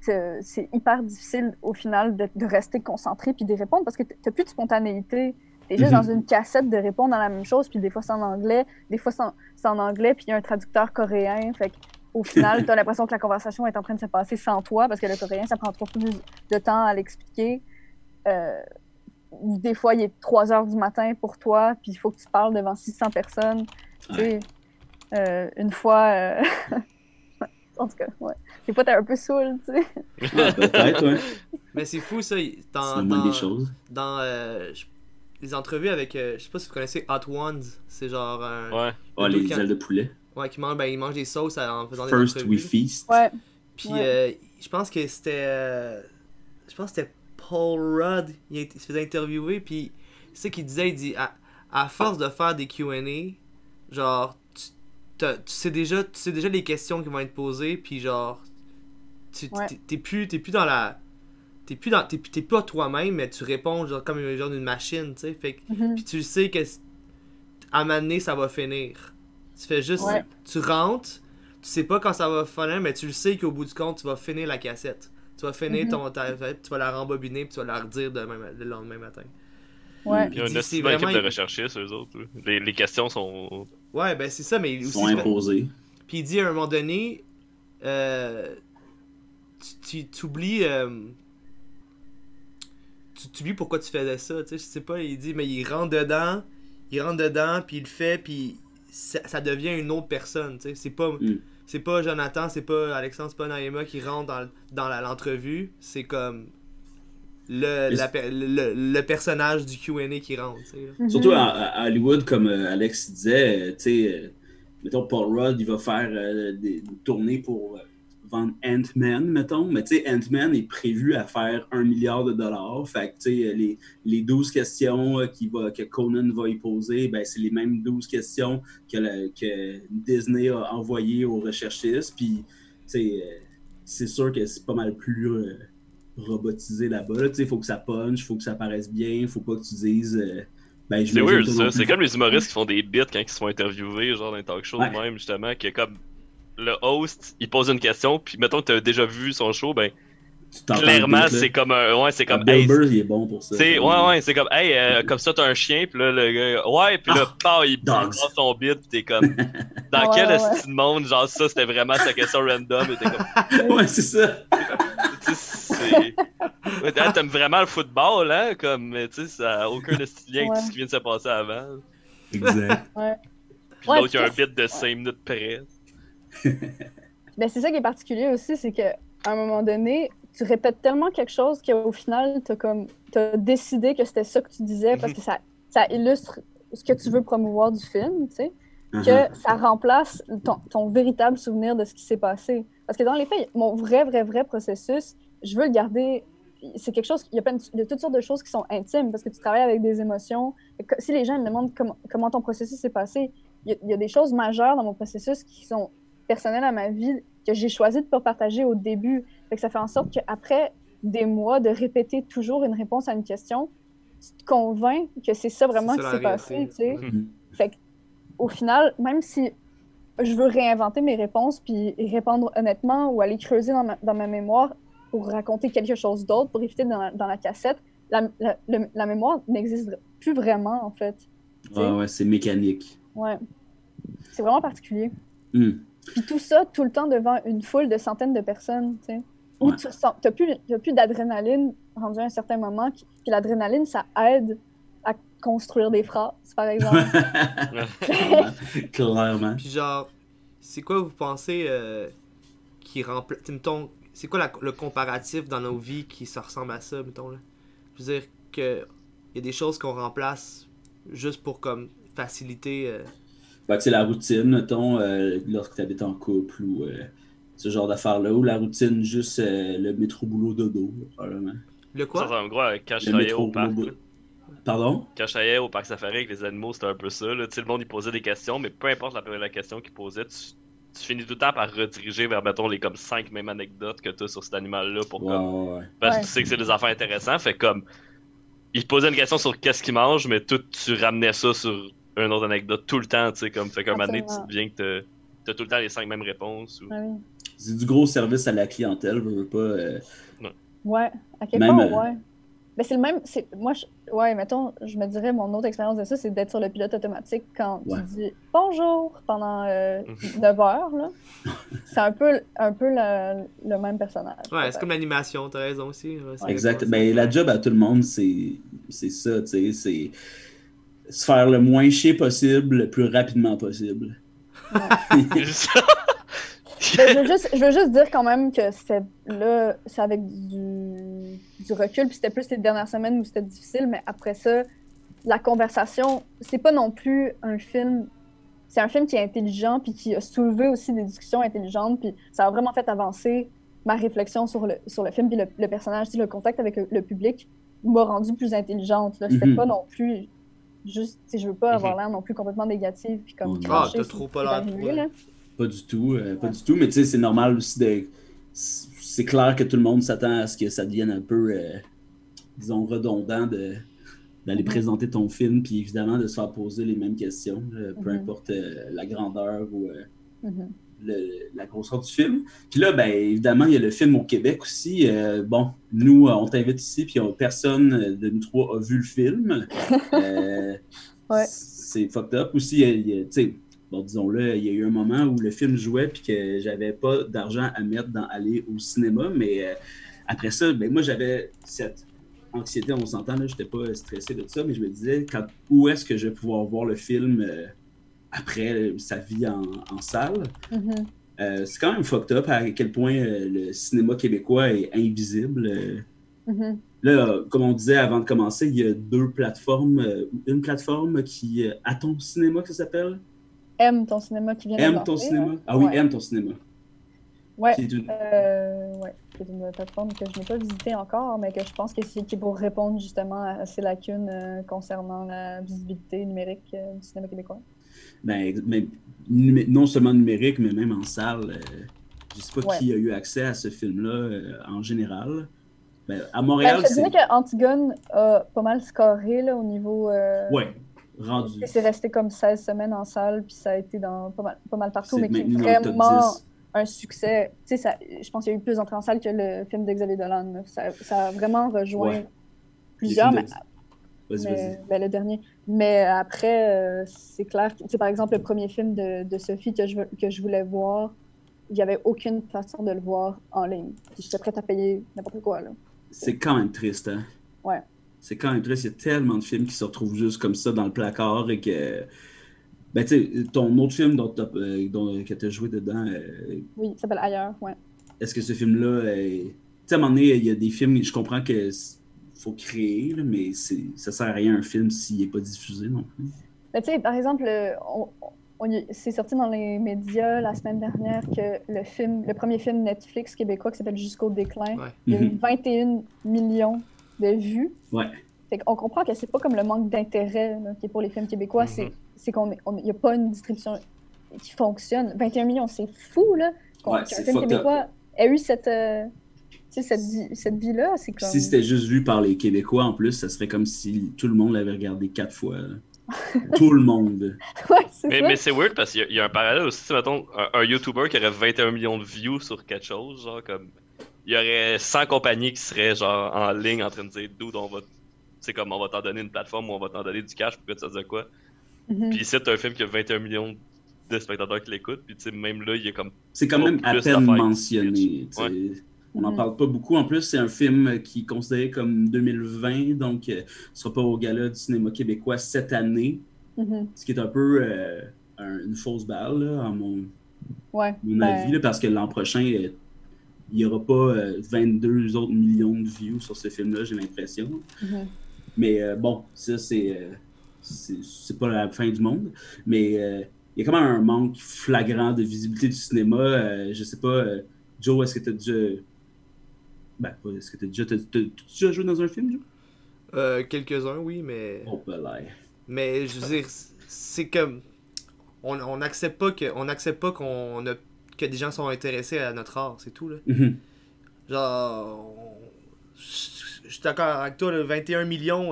Speaker 4: c'est hyper difficile au final de rester concentré puis de répondre parce que t'as plus de spontanéité. T'es juste dans une cassette de répondre à la même chose, puis des fois c'est en anglais, des fois c'est en anglais, puis il y a un traducteur coréen. Fait qu'au final, t'as l'impression que la conversation est en train de se passer sans toi parce que le coréen, ça prend trop plus de temps à l'expliquer. Des fois, il est 3 heures du matin pour toi, puis il faut que tu parles devant 600 personnes.
Speaker 2: Ouais.
Speaker 4: Tu sais, une fois... en tout cas, ouais. Des fois, t'es un peu saoul, tu sais.
Speaker 2: Ah, peut-être, ouais.
Speaker 1: Mais c'est fou, ça.
Speaker 2: C'est moins des choses.
Speaker 1: Dans les entrevues avec... je sais pas si vous connaissez Hot Ones. C'est genre un...
Speaker 3: Ouais.
Speaker 2: Ah, les ailes de poulet.
Speaker 1: Ouais, ils mangent des sauces en faisant
Speaker 2: First
Speaker 1: des
Speaker 2: we
Speaker 1: entrevues.
Speaker 2: feast.
Speaker 4: Ouais.
Speaker 1: Puis
Speaker 4: Ouais.
Speaker 1: je pense que c'était Paul Rudd, il se faisait interviewer, puis c'est ça qu'il disait, il dit à force de faire des Q&A, genre tu sais déjà les questions qui vont être posées, puis genre
Speaker 4: Ouais.
Speaker 1: t'es plus dans la t'es pas toi-même, mais tu réponds genre comme un genre d'une machine, tu sais. Fait que puis tu le sais que à un moment donné, ça va finir. Tu fais juste
Speaker 4: Ouais.
Speaker 1: tu rentres, tu sais pas quand ça va finir, mais tu le sais qu'au bout du compte, tu vas finir la cassette. Tu vas finir tu vas la rembobiner, puis tu vas la redire le lendemain matin.
Speaker 4: Ouais.
Speaker 3: Il y a
Speaker 1: Il
Speaker 3: une
Speaker 1: dit,
Speaker 3: estime
Speaker 1: c'est
Speaker 3: équipe de
Speaker 1: vraiment-
Speaker 3: recherchistes, eux autres. Les questions sont.
Speaker 1: Ouais, ben c'est ça, mais
Speaker 2: Ils
Speaker 1: aussi
Speaker 2: sont imposés.
Speaker 1: puis il dit à un moment donné, tu oublies, tu oublies pourquoi tu faisais ça, tu sais, je sais pas, il dit, mais il rentre dedans, puis il le fait, puis ça devient une autre personne, tu sais, c'est pas Jonathan, c'est pas Alexandre, c'est pas Naïma qui rentre dans l'entrevue, c'est comme le personnage du Q&A qui rentre, tu sais, là.
Speaker 2: Surtout à Hollywood, comme Alex disait, tu sais, mettons, Paul Rudd, il va faire des tournées pour vendre Ant-Man, mettons, mais tu sais, Ant-Man est prévu à faire $1 milliard. Fait que, tu sais, les 12 questions que Conan va y poser, ben, c'est les mêmes 12 questions que Disney a envoyées aux recherchistes, puis, tu sais, c'est sûr que c'est pas mal plus robotisé là-bas, là. Tu sais, il faut que ça punch, il faut que ça paraisse bien, il faut pas que tu dises... ben,
Speaker 3: C'est weird
Speaker 2: toi
Speaker 3: ça.
Speaker 2: non
Speaker 3: C'est
Speaker 2: plus.
Speaker 3: comme les humoristes qui font des bits quand ils se font interviewer, genre dans un talk show
Speaker 2: Ouais.
Speaker 3: de même, justement, que comme le host, il pose une question, puis mettons que t'as déjà vu son show, ben
Speaker 2: Tu t'entends
Speaker 3: clairement,
Speaker 2: le beat, là.
Speaker 3: c'est comme un. Ouais, c'est comme.
Speaker 2: Bill
Speaker 3: Hey,
Speaker 2: Burr, il est bon pour ça.
Speaker 3: ouais, c'est comme, hey, comme ça, t'as un chien, puis là, le gars, ouais, puis là, il
Speaker 2: dogs.
Speaker 3: passe son bit, puis t'es comme, dans
Speaker 4: Ouais,
Speaker 3: quel
Speaker 4: ouais,
Speaker 3: esti de monde, genre, ça, c'était vraiment sa question random, et t'es comme,
Speaker 2: Ouais, c'est ça.
Speaker 3: tu sais, c'est. Ouais, t'aimes vraiment le football, hein, comme, mais tu sais, ça a aucun esti de lien avec tout ce qui vient de se passer avant.
Speaker 2: Exact.
Speaker 4: Ouais.
Speaker 3: Puis
Speaker 4: Ouais,
Speaker 3: l'autre, il y a un
Speaker 4: puis
Speaker 3: bit de 5 minutes près.
Speaker 4: Ben, c'est ça qui est particulier aussi, c'est qu'à un moment donné, tu répètes tellement quelque chose qu'au final, t'as décidé que c'était ça que tu disais parce que ça illustre ce que tu veux promouvoir du film, tu sais, que ça remplace ton véritable souvenir de ce qui s'est passé. Parce que dans les faits, mon vrai processus, je veux le garder. C'est quelque chose, il y a toutes sortes de choses qui sont intimes parce que tu travailles avec des émotions. Si les gens me demandent comment ton processus s'est passé, il y a des choses majeures dans mon processus qui sont personnelles à ma vie que j'ai choisi de ne pas partager au début. Fait que ça fait en sorte qu'après des mois de répéter toujours une réponse à une question, tu te convaincs que c'est ça vraiment
Speaker 1: C'est
Speaker 4: qui
Speaker 1: ça,
Speaker 4: s'est
Speaker 1: la
Speaker 4: passé,
Speaker 1: réalité.
Speaker 4: tu sais. Fait qu'au final, même si je veux réinventer mes réponses puis y répondre honnêtement ou aller creuser dans ma mémoire pour raconter quelque chose d'autre, pour éviter dans la cassette, la mémoire n'existe plus vraiment, en fait.
Speaker 2: Ouais, c'est mécanique.
Speaker 4: Ouais. C'est vraiment particulier.
Speaker 2: Mm.
Speaker 4: Puis tout ça, tout le temps devant une foule de centaines de personnes, tu sais. Où
Speaker 2: Ouais.
Speaker 4: tu n'as plus d'adrénaline rendu à un certain moment. Puis l'adrénaline, ça aide à construire des phrases, par exemple.
Speaker 2: Clairement.
Speaker 1: Puis genre, c'est quoi vous pensez qui remplace... Mettons, c'est quoi le comparatif dans nos vies qui se ressemble à ça, mettons, là? Je veux dire que il y a des choses qu'on remplace juste pour comme faciliter...
Speaker 2: Ben, tu sais, la routine, mettons, lorsque tu habites en couple ou ce genre d'affaires-là, ou la routine, juste le métro-boulot-dodo, probablement.
Speaker 1: Le
Speaker 3: Ça,
Speaker 1: quoi?
Speaker 3: en gros, quand je
Speaker 2: Le
Speaker 3: travaillais au parc,
Speaker 2: métro-boulot.
Speaker 3: là.
Speaker 2: Pardon?
Speaker 3: Quand je travaillais au parc safari avec les animaux, c'était un peu ça. Là. Tu sais, le monde, il posait des questions, mais peu importe la question qu'il posait, tu finis tout le temps par rediriger vers, mettons, les comme 5 mêmes anecdotes que tu as sur cet animal-là pour comme...
Speaker 2: Ouais.
Speaker 3: Parce que
Speaker 4: Ouais.
Speaker 3: tu sais que c'est des affaires intéressantes. Fait comme, il te posait une question sur qu'est-ce qu'il mange, mais tout, tu ramenais ça sur une autre anecdote tout le temps, tu sais, comme, fait qu'un moment donné, tu
Speaker 4: Absolument.
Speaker 3: deviens que t'as tout le temps les 5 mêmes réponses. Ou...
Speaker 4: Ah oui.
Speaker 2: C'est du gros service à la clientèle, je veux pas.
Speaker 4: Ouais, à quel
Speaker 2: Même,
Speaker 4: point, ouais. Mais c'est le même. Ouais, mettons, je me dirais, mon autre expérience de ça, c'est d'être sur le pilote automatique quand
Speaker 2: Ouais.
Speaker 4: tu dis bonjour pendant 9 heures, là. C'est un peu le même personnage.
Speaker 1: Ouais, c'est comme l'animation, t'as raison aussi. Ouais, c'est
Speaker 2: Exact.
Speaker 1: exactement
Speaker 2: Ben, la job à tout le monde, c'est ça, tu sais, c'est se faire le moins chier possible, le plus rapidement possible.
Speaker 4: Ben, je veux juste dire quand même que c'est avec du recul, puis c'était plus les dernières semaines où c'était difficile, mais après ça, la conversation, c'est pas non plus un film. C'est un film qui est intelligent, puis qui a soulevé aussi des discussions intelligentes, puis ça a vraiment fait avancer ma réflexion sur le film puis le personnage, le contact avec le public m'a rendue plus intelligente. Là. C'était pas non plus juste, je veux pas avoir l'air non plus complètement négative puis comme
Speaker 1: t'as trop pas l'air.
Speaker 2: Pas du tout, mais tu sais, c'est normal aussi c'est clair que tout le monde s'attend à ce que ça devienne un peu, disons, redondant d'aller présenter ton film, puis évidemment de se faire poser les mêmes questions, peu importe la grandeur ou la grosseur du film. Puis là, ben évidemment, il y a le film au Québec aussi. Bon, nous, on t'invite ici, puis personne de nous trois a vu le film. C'est fucked up aussi. Tu sais, bon, disons-le, il y a eu un moment où le film jouait puis que j'avais pas d'argent à mettre dans aller au cinéma, mais après ça, ben moi j'avais cette anxiété, on s'entend, là, j'étais pas stressé de ça, mais je me disais où est-ce que je vais pouvoir voir le film après sa vie en salle. C'est quand même fucked up à quel point le cinéma québécois est invisible. Là, comme on disait avant de commencer, il y a deux plateformes. Une plateforme qui Atom Cinéma, que ça s'appelle?
Speaker 4: Aime ton cinéma qui vient de
Speaker 2: Aime ton cinéma? Ah oui, Aime ton cinéma.
Speaker 4: Ouais. C'est une plateforme que je n'ai pas visitée encore, mais que je pense que c'est qui est pour répondre justement à ces lacunes concernant la visibilité numérique du cinéma québécois.
Speaker 2: Ben, non seulement numérique, mais même en salle. Je ne sais pas qui a eu accès à ce film-là en général. Ben, à Montréal,
Speaker 4: je te dirais qu'Antigone a pas mal scoré là, au niveau...
Speaker 2: rendu.
Speaker 4: C'est resté comme 16 semaines en salle, puis ça a été dans pas mal partout, mais qui est vraiment un succès. Tu sais, je pense qu'il y a eu plus d'entrées en salle que le film de Xavier Dolan. Ça a vraiment rejoint plusieurs, mais le dernier. Mais après, c'est clair que, par exemple, le premier film de Sophie que je voulais voir, il n'y avait aucune façon de le voir en ligne. J'étais prête à payer n'importe quoi. Là.
Speaker 2: C'est quand même triste, hein?
Speaker 4: Ouais.
Speaker 2: C'est quand même triste. Il y a tellement de films qui se retrouvent juste comme ça dans le placard et que... Ben, tu sais, ton autre film que tu as joué dedans...
Speaker 4: Oui, il s'appelle Ailleurs, ouais.
Speaker 2: Est-ce que ce film-là... Tu sais, à un moment donné, il y a des films, je comprends que faut créer, là, mais ça sert à rien un film s'il n'est pas diffusé non plus.
Speaker 4: Ben, tu sais, par exemple, c'est sorti dans les médias la semaine dernière que le premier film Netflix québécois qui s'appelle Jusqu'au déclin, il y a eu 21 millions de vues.
Speaker 2: Ouais.
Speaker 4: Fait qu'on comprend que c'est pas comme le manque d'intérêt qui est pour les films québécois, c'est qu'il n'y a pas une distribution qui fonctionne. 21 millions, c'est fou, là, qu'un film québécois ait eu cette vie-là. C'est comme...
Speaker 2: Si c'était juste vu par les Québécois, en plus, ça serait comme si tout le monde l'avait regardé 4 fois. Tout le monde.
Speaker 3: Mais c'est weird parce qu'il y a un parallèle aussi. Mettons, un YouTuber qui aurait 21 millions de views sur quelque chose, genre comme... Il y aurait 100 compagnies qui seraient genre en ligne en train de dire d'où on va... C'est comme on va t'en donner une plateforme où on va t'en donner du cash pour que tu fasses de quoi. Puis ici, t'as un film qui a 21 millions de spectateurs qui l'écoutent, puis tu sais, même là, il y a comme...
Speaker 2: C'est quand même à peine mentionné. On n'en parle pas beaucoup. En plus, c'est un film qui est considéré comme 2020, donc il ne sera pas au gala du cinéma québécois cette année. Ce qui est un peu une fausse balle, là, à mon avis, là, parce que l'an prochain, il n'y aura pas 22 autres millions de views sur ce film-là, j'ai l'impression. Mais bon, ça, c'est pas la fin du monde. Mais il y a quand même un manque flagrant de visibilité du cinéma. Je sais pas, Joe, est-ce que tu as déjà... Ben, est-ce que t'as déjà joué dans un film, Joe?
Speaker 1: Quelques-uns, oui, mais...
Speaker 2: Oh, là.
Speaker 1: Mais, je veux dire, c'est comme... On n'accepte pas que des gens sont intéressés à notre art, c'est tout, là. Genre... Je suis d'accord avec toi, là, 21 millions,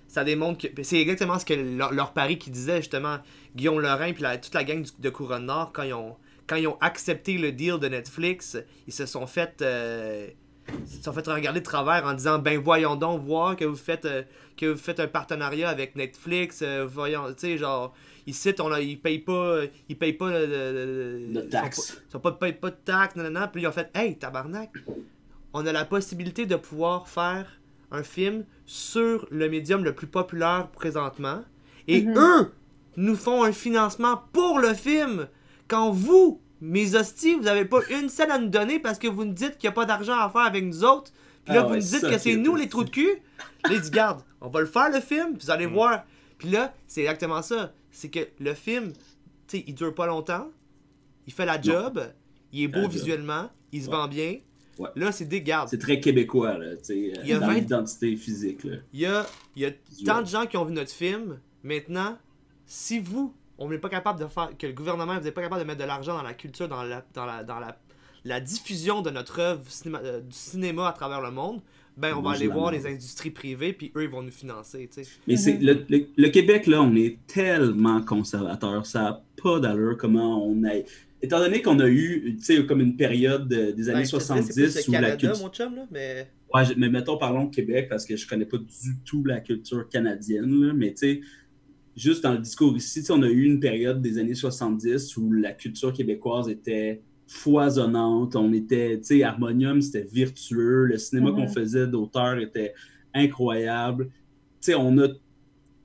Speaker 1: ça démontre que... C'est exactement ce que leur pari qui disait, justement, Guillaume Lorrain puis toute la gang de Couronne Nord, quand ils ont accepté le deal de Netflix, ils se sont fait regarder de travers en disant ben voyons donc voir que vous faites un partenariat avec Netflix, voyons, tu sais, genre ici ils payent pas
Speaker 2: de taxes.
Speaker 1: Ils payent pas de taxes, nanana, puis ils ont fait hey tabarnak, on a la possibilité de pouvoir faire un film sur le médium le plus populaire présentement et eux nous font un financement pour le film. Quand vous, mes hosties, vous avez pas une scène à nous donner parce que vous nous dites qu'il n'y a pas d'argent à faire avec nous autres, puis là, vous nous dites que c'est nous les trous de cul, là, ils disent, garde, on va le faire le film, puis vous allez voir. Puis là, c'est exactement ça. C'est que le film, tu sais, il dure pas longtemps, il fait la job, il est beau
Speaker 2: Ah,
Speaker 1: visuellement, il se
Speaker 2: ouais.
Speaker 1: vend bien.
Speaker 2: Ouais.
Speaker 1: Là, c'est des gardes.
Speaker 2: C'est très québécois, là, tu sais,
Speaker 1: Il y a
Speaker 2: dans
Speaker 1: 20
Speaker 2: l'identité physique, là.
Speaker 1: Il y a
Speaker 2: Visuel.
Speaker 1: tant de gens qui ont vu notre film. Maintenant, si vous, on n'est pas capable de faire, que le gouvernement n'est pas capable de mettre de l'argent dans la culture, dans la diffusion de notre œuvre du cinéma à travers le monde, ben on va
Speaker 2: Mange
Speaker 1: aller
Speaker 2: la
Speaker 1: voir
Speaker 2: merde.
Speaker 1: les industries privées, puis eux, ils vont nous financer, tu sais.
Speaker 2: Mais c'est le Québec, là, on est tellement conservateur, ça n'a pas d'allure comment on a... Étant donné qu'on a eu, tu sais, comme une période des années
Speaker 1: Ben, je te dirais, c'est plus
Speaker 2: 70
Speaker 1: le
Speaker 2: où la
Speaker 1: Canada,
Speaker 2: culture...
Speaker 1: mon chum, là, mais...
Speaker 2: Ouais, mais mettons, parlons de Québec, parce que je connais pas du tout la culture canadienne, là, mais tu sais, juste dans le discours ici, tu sais, on a eu une période des années 70 où la culture québécoise était foisonnante, on était, tu sais, Harmonium, c'était virtueux, le cinéma qu'on faisait d'auteur était incroyable. Tu sais, on a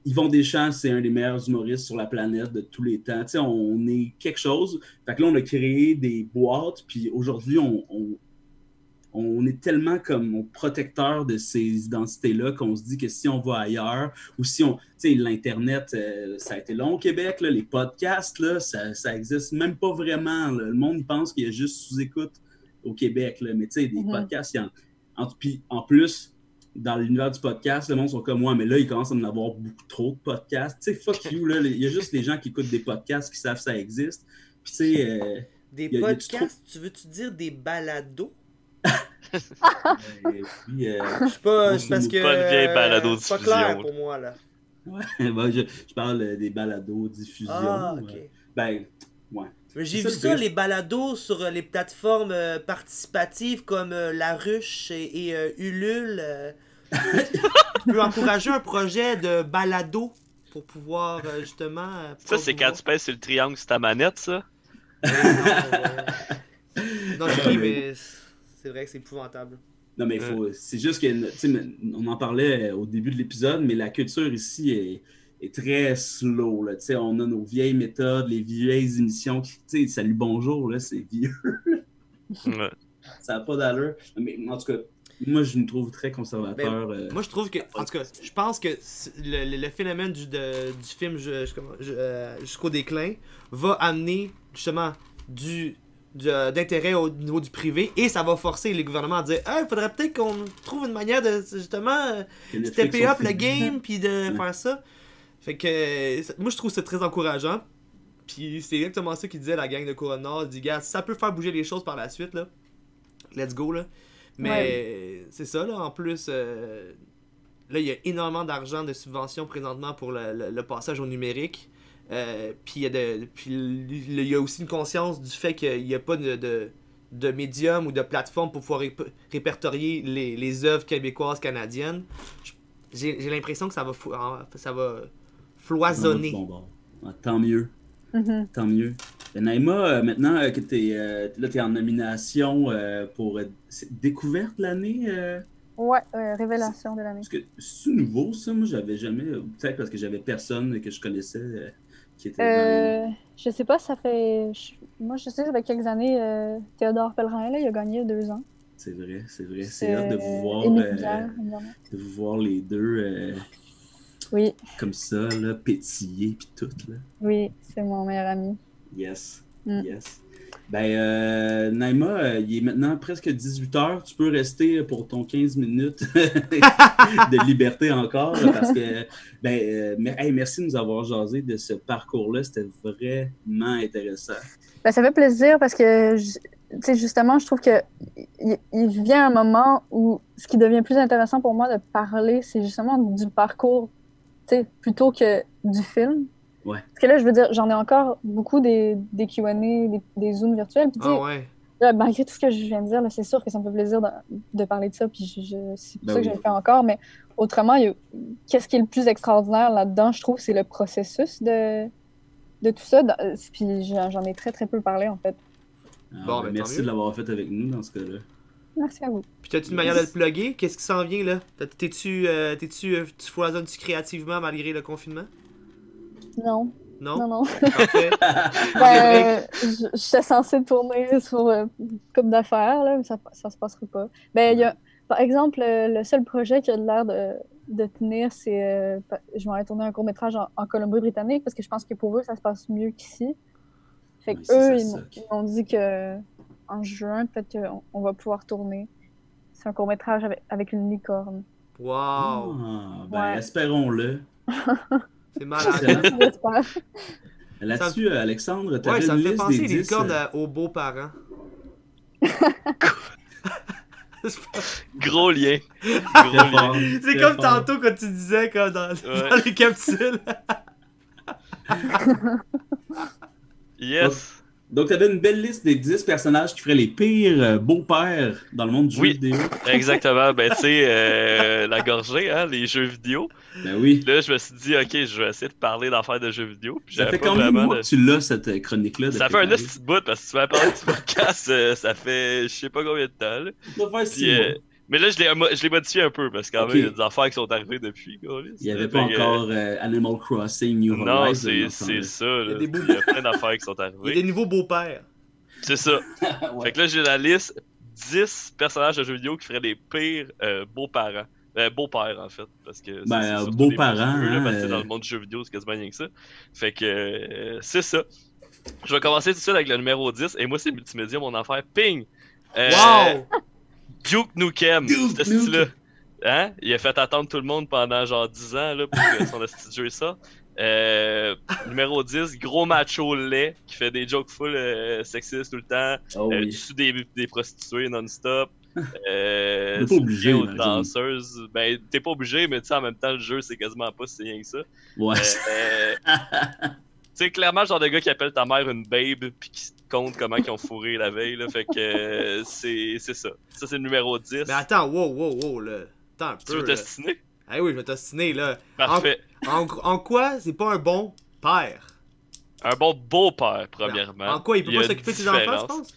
Speaker 2: Yvon Deschamps, c'est un des meilleurs humoristes sur la planète de tous les temps. Tu sais, on est quelque chose. Fait que là, on a créé des boîtes, puis aujourd'hui, on est tellement comme protecteur de ces identités-là qu'on se dit que si on va ailleurs, ou si on... Tu sais, l'Internet, ça a été long au Québec, là, les podcasts, là, ça existe même pas vraiment. Là. Le monde, il pense qu'il y a juste sous-écoute au Québec, là. Mais tu sais, des podcasts, puis en plus... Dans l'univers du podcast, le monde sont comme moi, mais là, ils commencent à en avoir beaucoup trop de podcasts. Tu sais, fuck you, là. Il y a juste les gens qui écoutent des podcasts qui savent que ça existe. Puis, tu sais.
Speaker 1: Des
Speaker 2: y a
Speaker 1: podcasts, tu veux-tu dire des balados?
Speaker 2: Puis,
Speaker 1: Je sais pas, c'est parce que.
Speaker 3: Pas de vieille
Speaker 1: c'est
Speaker 3: balado-diffusion,
Speaker 1: pas clair
Speaker 3: là.
Speaker 1: pour moi, là.
Speaker 2: ouais, ben, je parle des balados, diffusion.
Speaker 1: Ah, ok.
Speaker 2: Ben, ouais.
Speaker 1: Mais j'ai
Speaker 2: C'est
Speaker 1: vu
Speaker 2: ça,
Speaker 1: ça,
Speaker 2: le pire.
Speaker 1: les balados sur les plateformes participatives comme La Ruche et Ulule. Tu peux encourager un projet de balado pour pouvoir justement.
Speaker 3: Ça, c'est quand tu pèses sur le triangle sur ta manette, ça.
Speaker 1: Non, je ris, mais c'est vrai que c'est épouvantable.
Speaker 2: Non, mais c'est juste que, tu sais, on en parlait au début de l'épisode, mais la culture ici est très slow, là. Tu sais, on a nos vieilles méthodes, les vieilles émissions, tu sais, salut, bonjour, là, c'est vieux.
Speaker 3: Ouais.
Speaker 2: Ça n'a pas d'allure. Mais en tout cas, moi, je me trouve très conservateur.
Speaker 1: Moi, je trouve que, en tout cas, je pense que le phénomène du film Jusqu'au déclin va amener justement d'intérêt au niveau du privé et ça va forcer les gouvernements à dire il faudrait peut-être qu'on trouve une manière de justement stepper up le game puis de faire ça. Fait que moi, je trouve ça très encourageant. Puis c'est exactement ça qu'il disait la gang de Couronne Nord. Il dit, gars, si ça peut faire bouger les choses par la suite, là, let's go, là. Mais c'est ça, là, en plus, là, il y a énormément d'argent de subventions présentement pour le passage au numérique. Puis il y a aussi une conscience du fait qu'il n'y a pas de médium ou de plateforme pour pouvoir répertorier les œuvres québécoises, canadiennes. J'ai l'impression que ça va floisonner.
Speaker 2: Bon. Tant mieux. Tant mieux. Naïma, maintenant que t'es en nomination pour Découverte l'année.
Speaker 4: Ouais, révélation de l'année.
Speaker 2: Parce que c'est nouveau, ça. Moi, j'avais jamais. Peut-être parce que j'avais personne que je connaissais qui était.
Speaker 4: Je sais pas, ça fait. Moi, je sais, ça fait quelques années, Théodore Pellerin, là, il a gagné il y a 2 ans.
Speaker 2: C'est vrai. C'est hâte de vous voir. De vous voir les deux.
Speaker 4: Oui.
Speaker 2: Comme ça, là, pétiller puis tout, là.
Speaker 4: Oui, c'est mon meilleur ami.
Speaker 2: Yes. Ben, Naïma, il est maintenant presque 18h. Tu peux rester pour ton 15 minutes de liberté encore, là, parce que, merci de nous avoir jasé de ce parcours-là. C'était vraiment intéressant.
Speaker 4: Ben, ça fait plaisir parce que, tu sais, justement, je trouve que il vient un moment où ce qui devient plus intéressant pour moi de parler, c'est justement du parcours, tu sais, plutôt que du film.
Speaker 2: Ouais.
Speaker 4: Parce que là, je veux dire, j'en ai encore beaucoup des Q&A, des Zooms virtuels. Puis, là, malgré tout ce que je viens de dire, là, c'est sûr que ça me fait plaisir de parler de ça. Puis c'est pour ça que je le fais encore. Mais autrement, qu'est-ce qui est le plus extraordinaire là-dedans, je trouve, c'est le processus de tout ça. Puis j'en ai très, très peu parlé, en fait.
Speaker 2: Merci de l'avoir fait avec nous dans ce cas-là.
Speaker 4: Merci à vous.
Speaker 1: Puis t'as-tu une manière de le plugger? Qu'est-ce qui s'en vient, là? Tu foisonnes-tu créativement malgré le confinement?
Speaker 4: Non.
Speaker 1: Non? Parfait.
Speaker 4: J'étais censée tourner sur une couple d'affaires, là, mais ça se passera pas. Ben, il y a, par exemple, le seul projet qui a l'air de tenir, c'est... je m'en ai tourné un court-métrage en Colombie-Britannique, parce que je pense que pour eux, ça se passe mieux qu'ici. Fait qu'eux, ils m'ont dit que en juin, peut-être qu'on va pouvoir tourner. C'est un court-métrage avec une licorne.
Speaker 1: Wow!
Speaker 2: Ah, ben,
Speaker 4: Ouais.
Speaker 2: espérons-le.
Speaker 1: C'est malade.
Speaker 2: Excellent.
Speaker 4: J'espère.
Speaker 2: Là-dessus, Alexandre, t'avais
Speaker 1: Ouais, ça me
Speaker 2: une
Speaker 1: fait
Speaker 2: liste
Speaker 1: penser
Speaker 2: des
Speaker 1: les
Speaker 2: 10...
Speaker 1: licornes aux beaux-parents.
Speaker 3: Gros lien.
Speaker 2: Très
Speaker 3: Gros lien.
Speaker 2: fort,
Speaker 1: C'est
Speaker 2: très
Speaker 1: comme
Speaker 2: fort.
Speaker 1: tantôt quand tu disais comme dans
Speaker 3: Ouais.
Speaker 1: les capsules.
Speaker 3: Yes.
Speaker 2: Donc, t'avais une belle liste des 10 personnages qui feraient les pires beaux-pères dans le monde du
Speaker 3: Oui.
Speaker 2: jeu vidéo.
Speaker 3: Exactement. Ben, tu sais, la gorgée, hein, les jeux vidéo.
Speaker 2: Ben oui.
Speaker 3: Là, je me suis dit, ok, je vais essayer de parler d'affaires de jeux vidéo. Puis
Speaker 2: Ça
Speaker 3: j'avais
Speaker 2: fait
Speaker 3: pas
Speaker 2: combien de
Speaker 3: vraiment
Speaker 2: mois que tu l'as, cette chronique-là?
Speaker 3: Ça fait un petit bout parce que tu m'as parlé de podcast, ça fait je sais pas combien de temps. Là.
Speaker 2: Ça doit faire 6
Speaker 3: Puis,
Speaker 2: mois.
Speaker 3: mais là, je l'ai modifié un peu parce que quand
Speaker 2: Ok.
Speaker 3: même, il y a des affaires qui sont arrivées depuis.
Speaker 2: Il n'y avait pas encore Animal Crossing New
Speaker 3: Non,
Speaker 2: Horizons.
Speaker 3: c'est ça.
Speaker 1: Il y a
Speaker 3: Là.
Speaker 1: des beaux-
Speaker 3: Il y a plein d'affaires qui sont
Speaker 1: Il y a
Speaker 3: arrivées.
Speaker 1: des nouveaux beaux-pères.
Speaker 3: C'est ça.
Speaker 2: Ouais.
Speaker 3: Fait que là, j'ai la liste 10 personnages de jeux vidéo qui feraient les pires beaux-parents. Beaux-pères, en fait. Parce que
Speaker 2: Ben,
Speaker 3: c'est surtout
Speaker 2: beaux-parents,
Speaker 3: des beaux-yeux, là, parce que
Speaker 2: hein,
Speaker 3: dans le monde du jeu vidéo, c'est quasiment rien que ça. Fait que c'est ça. Je vais commencer tout de suite avec le numéro 10. Et moi, c'est multimédia, mon affaire. Ping!
Speaker 1: Wow!
Speaker 3: Duke Nukem,
Speaker 2: Duke
Speaker 3: ce style-là. Hein? Il a fait attendre tout le monde pendant genre 10 ans là, pour que son petit jeu ça. Numéro 10, gros macho laid qui fait des jokes full sexistes tout le temps.
Speaker 2: Oh oui.
Speaker 3: Dessus des prostituées non-stop.
Speaker 2: T'es pas obligé,
Speaker 3: soutien aux
Speaker 2: par exemple.
Speaker 3: danseuses. Ben, t'es pas obligé, mais tu sais, en même temps, le jeu, c'est quasiment pas si rien que ça.
Speaker 2: Ouais.
Speaker 3: Tu sais, clairement, le genre de gars qui appelle ta mère une babe puis qui te compte comment ils ont fourré la veille, là. Fait que c'est ça. Ça, c'est le numéro 10.
Speaker 1: Mais attends, wow, là. Attends un
Speaker 3: Tu
Speaker 1: peu.
Speaker 3: veux
Speaker 1: là.
Speaker 3: t'ostiner?
Speaker 1: Ah oui, je vais t'ostiner, là.
Speaker 3: Parfait.
Speaker 1: En quoi c'est pas un bon père?
Speaker 3: Un bon beau-père, premièrement.
Speaker 1: En quoi il peut
Speaker 3: y
Speaker 1: pas
Speaker 3: a
Speaker 1: s'occuper de ses
Speaker 3: différence.
Speaker 1: enfants, je pense?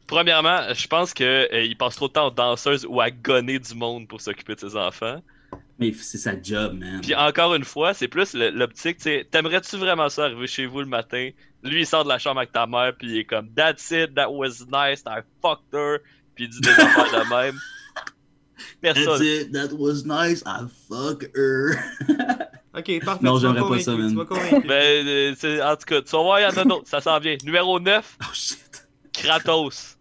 Speaker 3: Premièrement, je pense qu'il passe trop de temps aux danseuses ou à gonner du monde pour s'occuper de ses enfants.
Speaker 2: Mais c'est sa job, man.
Speaker 3: Puis encore une fois, c'est plus l'optique, tu sais, t'aimerais-tu vraiment ça arriver chez vous le matin? Lui, il sort de la chambre avec ta mère, puis il est comme, that's it, that was nice, I fucked her, puis il dit des affaires de même.
Speaker 2: That's
Speaker 3: Personne.
Speaker 2: it, that was nice, I fuck her.
Speaker 1: Ok, parfait.
Speaker 2: Non,
Speaker 1: tu m'as
Speaker 2: j'aimerais pas ça,
Speaker 1: convaincu,
Speaker 2: man.
Speaker 1: tu m'as convaincu.
Speaker 3: Ben, en tout cas, tu vas voir, il y en a d'autres, ça s'en vient. Numéro 9,
Speaker 2: Oh shit.
Speaker 3: Kratos.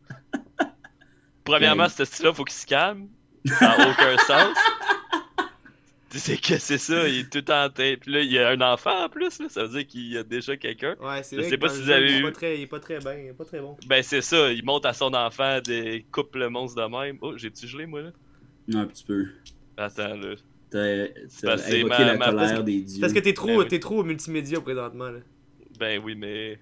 Speaker 3: Premièrement,
Speaker 2: Ouais.
Speaker 3: ce style-là, faut qu'il se calme. Ça n'a aucun sens. C'est que c'est ça, il est tout en tête. Puis là, il y a un enfant en plus, là, ça veut dire qu'il y a déjà quelqu'un.
Speaker 1: Ouais, c'est
Speaker 3: Je
Speaker 1: vrai
Speaker 3: sais
Speaker 1: que
Speaker 3: pas
Speaker 1: dans
Speaker 3: si
Speaker 1: le
Speaker 3: vous
Speaker 1: jeu,
Speaker 3: avez
Speaker 1: il est
Speaker 3: eu-
Speaker 1: pas très, il est pas très bien, il est pas très bon.
Speaker 3: Ben c'est ça, il monte à son enfant, coupe le monstre de même. Oh, j'ai-tu gelé moi là?
Speaker 2: Un petit peu.
Speaker 3: Attends là.
Speaker 2: T'as
Speaker 3: parce que c'est
Speaker 2: évoqué la
Speaker 3: ma-
Speaker 2: colère des dieux.
Speaker 1: Parce que t'es
Speaker 3: Ben oui.
Speaker 1: trop multimédia présentement, là.
Speaker 3: Ben oui, mais.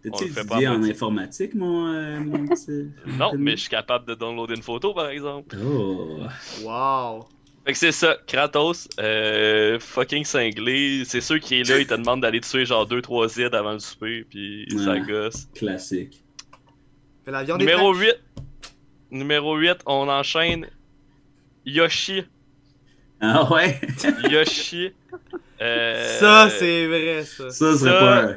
Speaker 3: on
Speaker 2: T'as-tu
Speaker 3: le fait pas
Speaker 2: étudié
Speaker 3: à
Speaker 2: en
Speaker 3: moitié.
Speaker 2: informatique, mon petit...
Speaker 3: Non, mais je suis capable de downloader une photo par exemple.
Speaker 2: Oh.
Speaker 1: Wow!
Speaker 3: Fait que c'est ça, Kratos, fucking cinglé. C'est sûr qu'il est là, il te demande d'aller tuer genre 2-3 Z avant le souper, pis ça
Speaker 2: Ouais.
Speaker 3: gosse.
Speaker 2: Classique.
Speaker 1: Fait la viande
Speaker 3: Numéro
Speaker 1: est
Speaker 3: 8. Numéro 8, on enchaîne. Yoshi.
Speaker 2: Ah ouais?
Speaker 3: Yoshi.
Speaker 1: Ça, c'est vrai, ça.
Speaker 2: Ça serait
Speaker 3: ça-
Speaker 2: pas...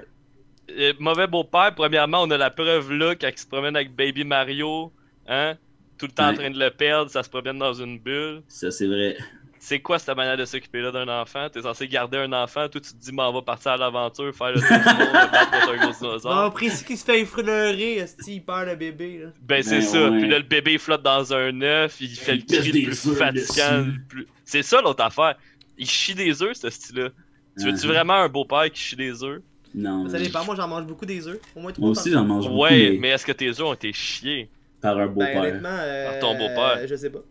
Speaker 3: Mauvais beau-père, premièrement, on a la preuve là quand il se promène avec Baby Mario, hein? Tout le temps en
Speaker 2: Ouais.
Speaker 3: train de le perdre, ça se promène dans une bulle.
Speaker 2: Ça, c'est vrai.
Speaker 3: C'est quoi cette manière de s'occuper là d'un enfant? T'es censé garder un enfant, toi tu te dis, mais on va partir à l'aventure, faire le tour du monde, le battre contre un gros
Speaker 1: Non,
Speaker 3: dinosaure.
Speaker 1: précis qu'il se fait effleurer, esti, il perd le bébé, là.
Speaker 3: Ben c'est
Speaker 2: Ben
Speaker 3: ça,
Speaker 2: ouais.
Speaker 3: puis là le bébé il flotte dans un œuf, il fait le
Speaker 2: Il pèse
Speaker 3: cri
Speaker 2: des
Speaker 3: le plus
Speaker 2: œufs
Speaker 3: fatigant.
Speaker 2: dessus.
Speaker 3: le plus- C'est ça l'autre affaire. Il chie des œufs, ce style-là. Tu veux-tu
Speaker 2: Uh-huh.
Speaker 3: vraiment un beau-père qui chie des œufs?
Speaker 2: Non.
Speaker 1: Ça dépend, moi j'en mange beaucoup des œufs. Au moins 3
Speaker 2: Moi aussi, j'en mange beaucoup,
Speaker 3: Ouais, mais est-ce que tes œufs ont été chiés?
Speaker 2: par un
Speaker 1: Ben,
Speaker 2: beau-père.
Speaker 1: honnêtement,
Speaker 3: Par ton beau-père.
Speaker 1: je sais pas.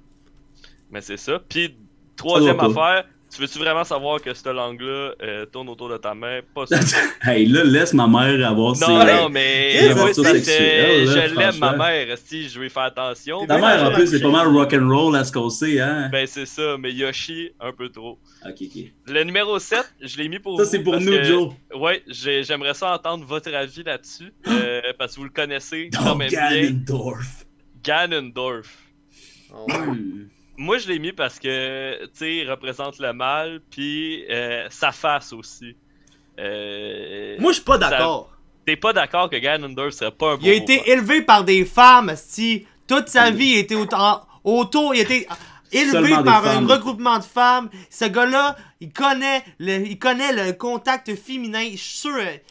Speaker 3: Mais c'est ça. Puis, troisième
Speaker 2: doit pas.
Speaker 3: affaire, tu veux-tu vraiment savoir que cette langue-là tourne autour de ta main? Pas ça.
Speaker 2: Hey, là, laisse ma mère avoir ses...
Speaker 3: Non, non, mais
Speaker 1: Qu'est-ce
Speaker 3: moi,
Speaker 1: que
Speaker 3: c'est
Speaker 1: c'est
Speaker 3: que
Speaker 2: sexuel, là,
Speaker 3: je l'aime, ma
Speaker 2: franchement.
Speaker 3: mère. Si je vais faire attention.
Speaker 1: T'es
Speaker 2: Ta
Speaker 1: bien
Speaker 2: mère, en
Speaker 1: dans
Speaker 2: plus,
Speaker 1: la
Speaker 2: c'est pas mal rock'n'roll à ce qu'on sait, hein?
Speaker 3: Ben, c'est ça, mais Yoshi, un peu trop.
Speaker 2: Ok, ok.
Speaker 3: Le numéro 7, je l'ai mis pour
Speaker 2: Ça,
Speaker 3: vous.
Speaker 2: c'est pour
Speaker 3: parce
Speaker 2: nous,
Speaker 3: que-
Speaker 2: Joe.
Speaker 3: Ouais, j'aimerais ça entendre votre avis là-dessus. Parce que vous le connaissez quand
Speaker 2: Dans
Speaker 3: même bien.
Speaker 2: Ganondorf.
Speaker 3: Ganondorf.
Speaker 1: Oh.
Speaker 2: Hmm.
Speaker 3: Moi, je l'ai mis parce que, tu sais, il représente le mal, puis sa face aussi.
Speaker 1: Moi, je suis pas d'accord.
Speaker 3: T'es pas d'accord que Ganondorf serait pas un bon
Speaker 1: Il a été
Speaker 3: beau-père?
Speaker 1: élevé par des femmes, esti. Toute sa vie, il était autour. élevé
Speaker 2: Seulement des
Speaker 1: par un
Speaker 2: femmes.
Speaker 1: regroupement de femmes. Ce gars-là, il connaît le contact féminin. Je suis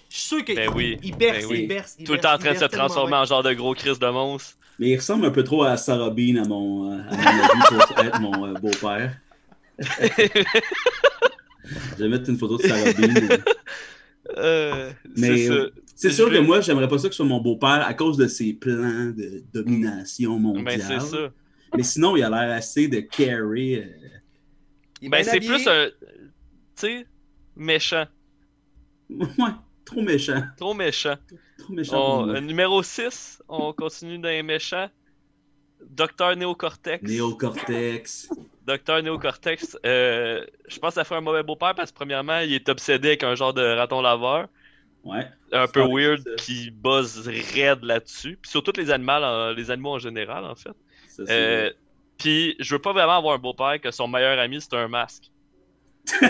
Speaker 1: sûr que
Speaker 3: Ben oui,
Speaker 1: il berce,
Speaker 3: ben oui.
Speaker 1: il berce.
Speaker 3: Tout le temps en train de se transformer en genre de gros Chris de monstre.
Speaker 2: Mais il ressemble un peu trop à Sarah Bean, à mon avis, pour être mon beau-père. Je vais mettre une photo de Sarah Bean. Mais
Speaker 3: c'est ça.
Speaker 2: c'est sûr
Speaker 3: Je
Speaker 2: que
Speaker 3: vais-
Speaker 2: moi, j'aimerais pas ça que ce soit mon beau-père à cause de ses plans de domination mondiale.
Speaker 3: Ben c'est ça.
Speaker 2: Mais sinon, il a l'air assez de carry.
Speaker 3: Ben c'est plus un. Tu sais, méchant.
Speaker 2: Ouais, trop méchant.
Speaker 3: Trop méchant.
Speaker 2: Trop méchant pour moi.
Speaker 3: Numéro 6, on continue dans les méchants. Docteur Néocortex.
Speaker 2: Néocortex.
Speaker 3: Docteur Néocortex, je pense que ça fait un mauvais beau-père parce que premièrement, il est obsédé avec un genre de raton laveur.
Speaker 2: Ouais.
Speaker 3: Un peu
Speaker 2: Ça,
Speaker 3: weird
Speaker 2: ça.
Speaker 3: qui buzz raide là-dessus. Puis sur tous les animaux en général, en fait.
Speaker 2: Ça, c'est
Speaker 3: Puis je veux pas vraiment avoir un beau-père que son meilleur ami c'est un masque. C'est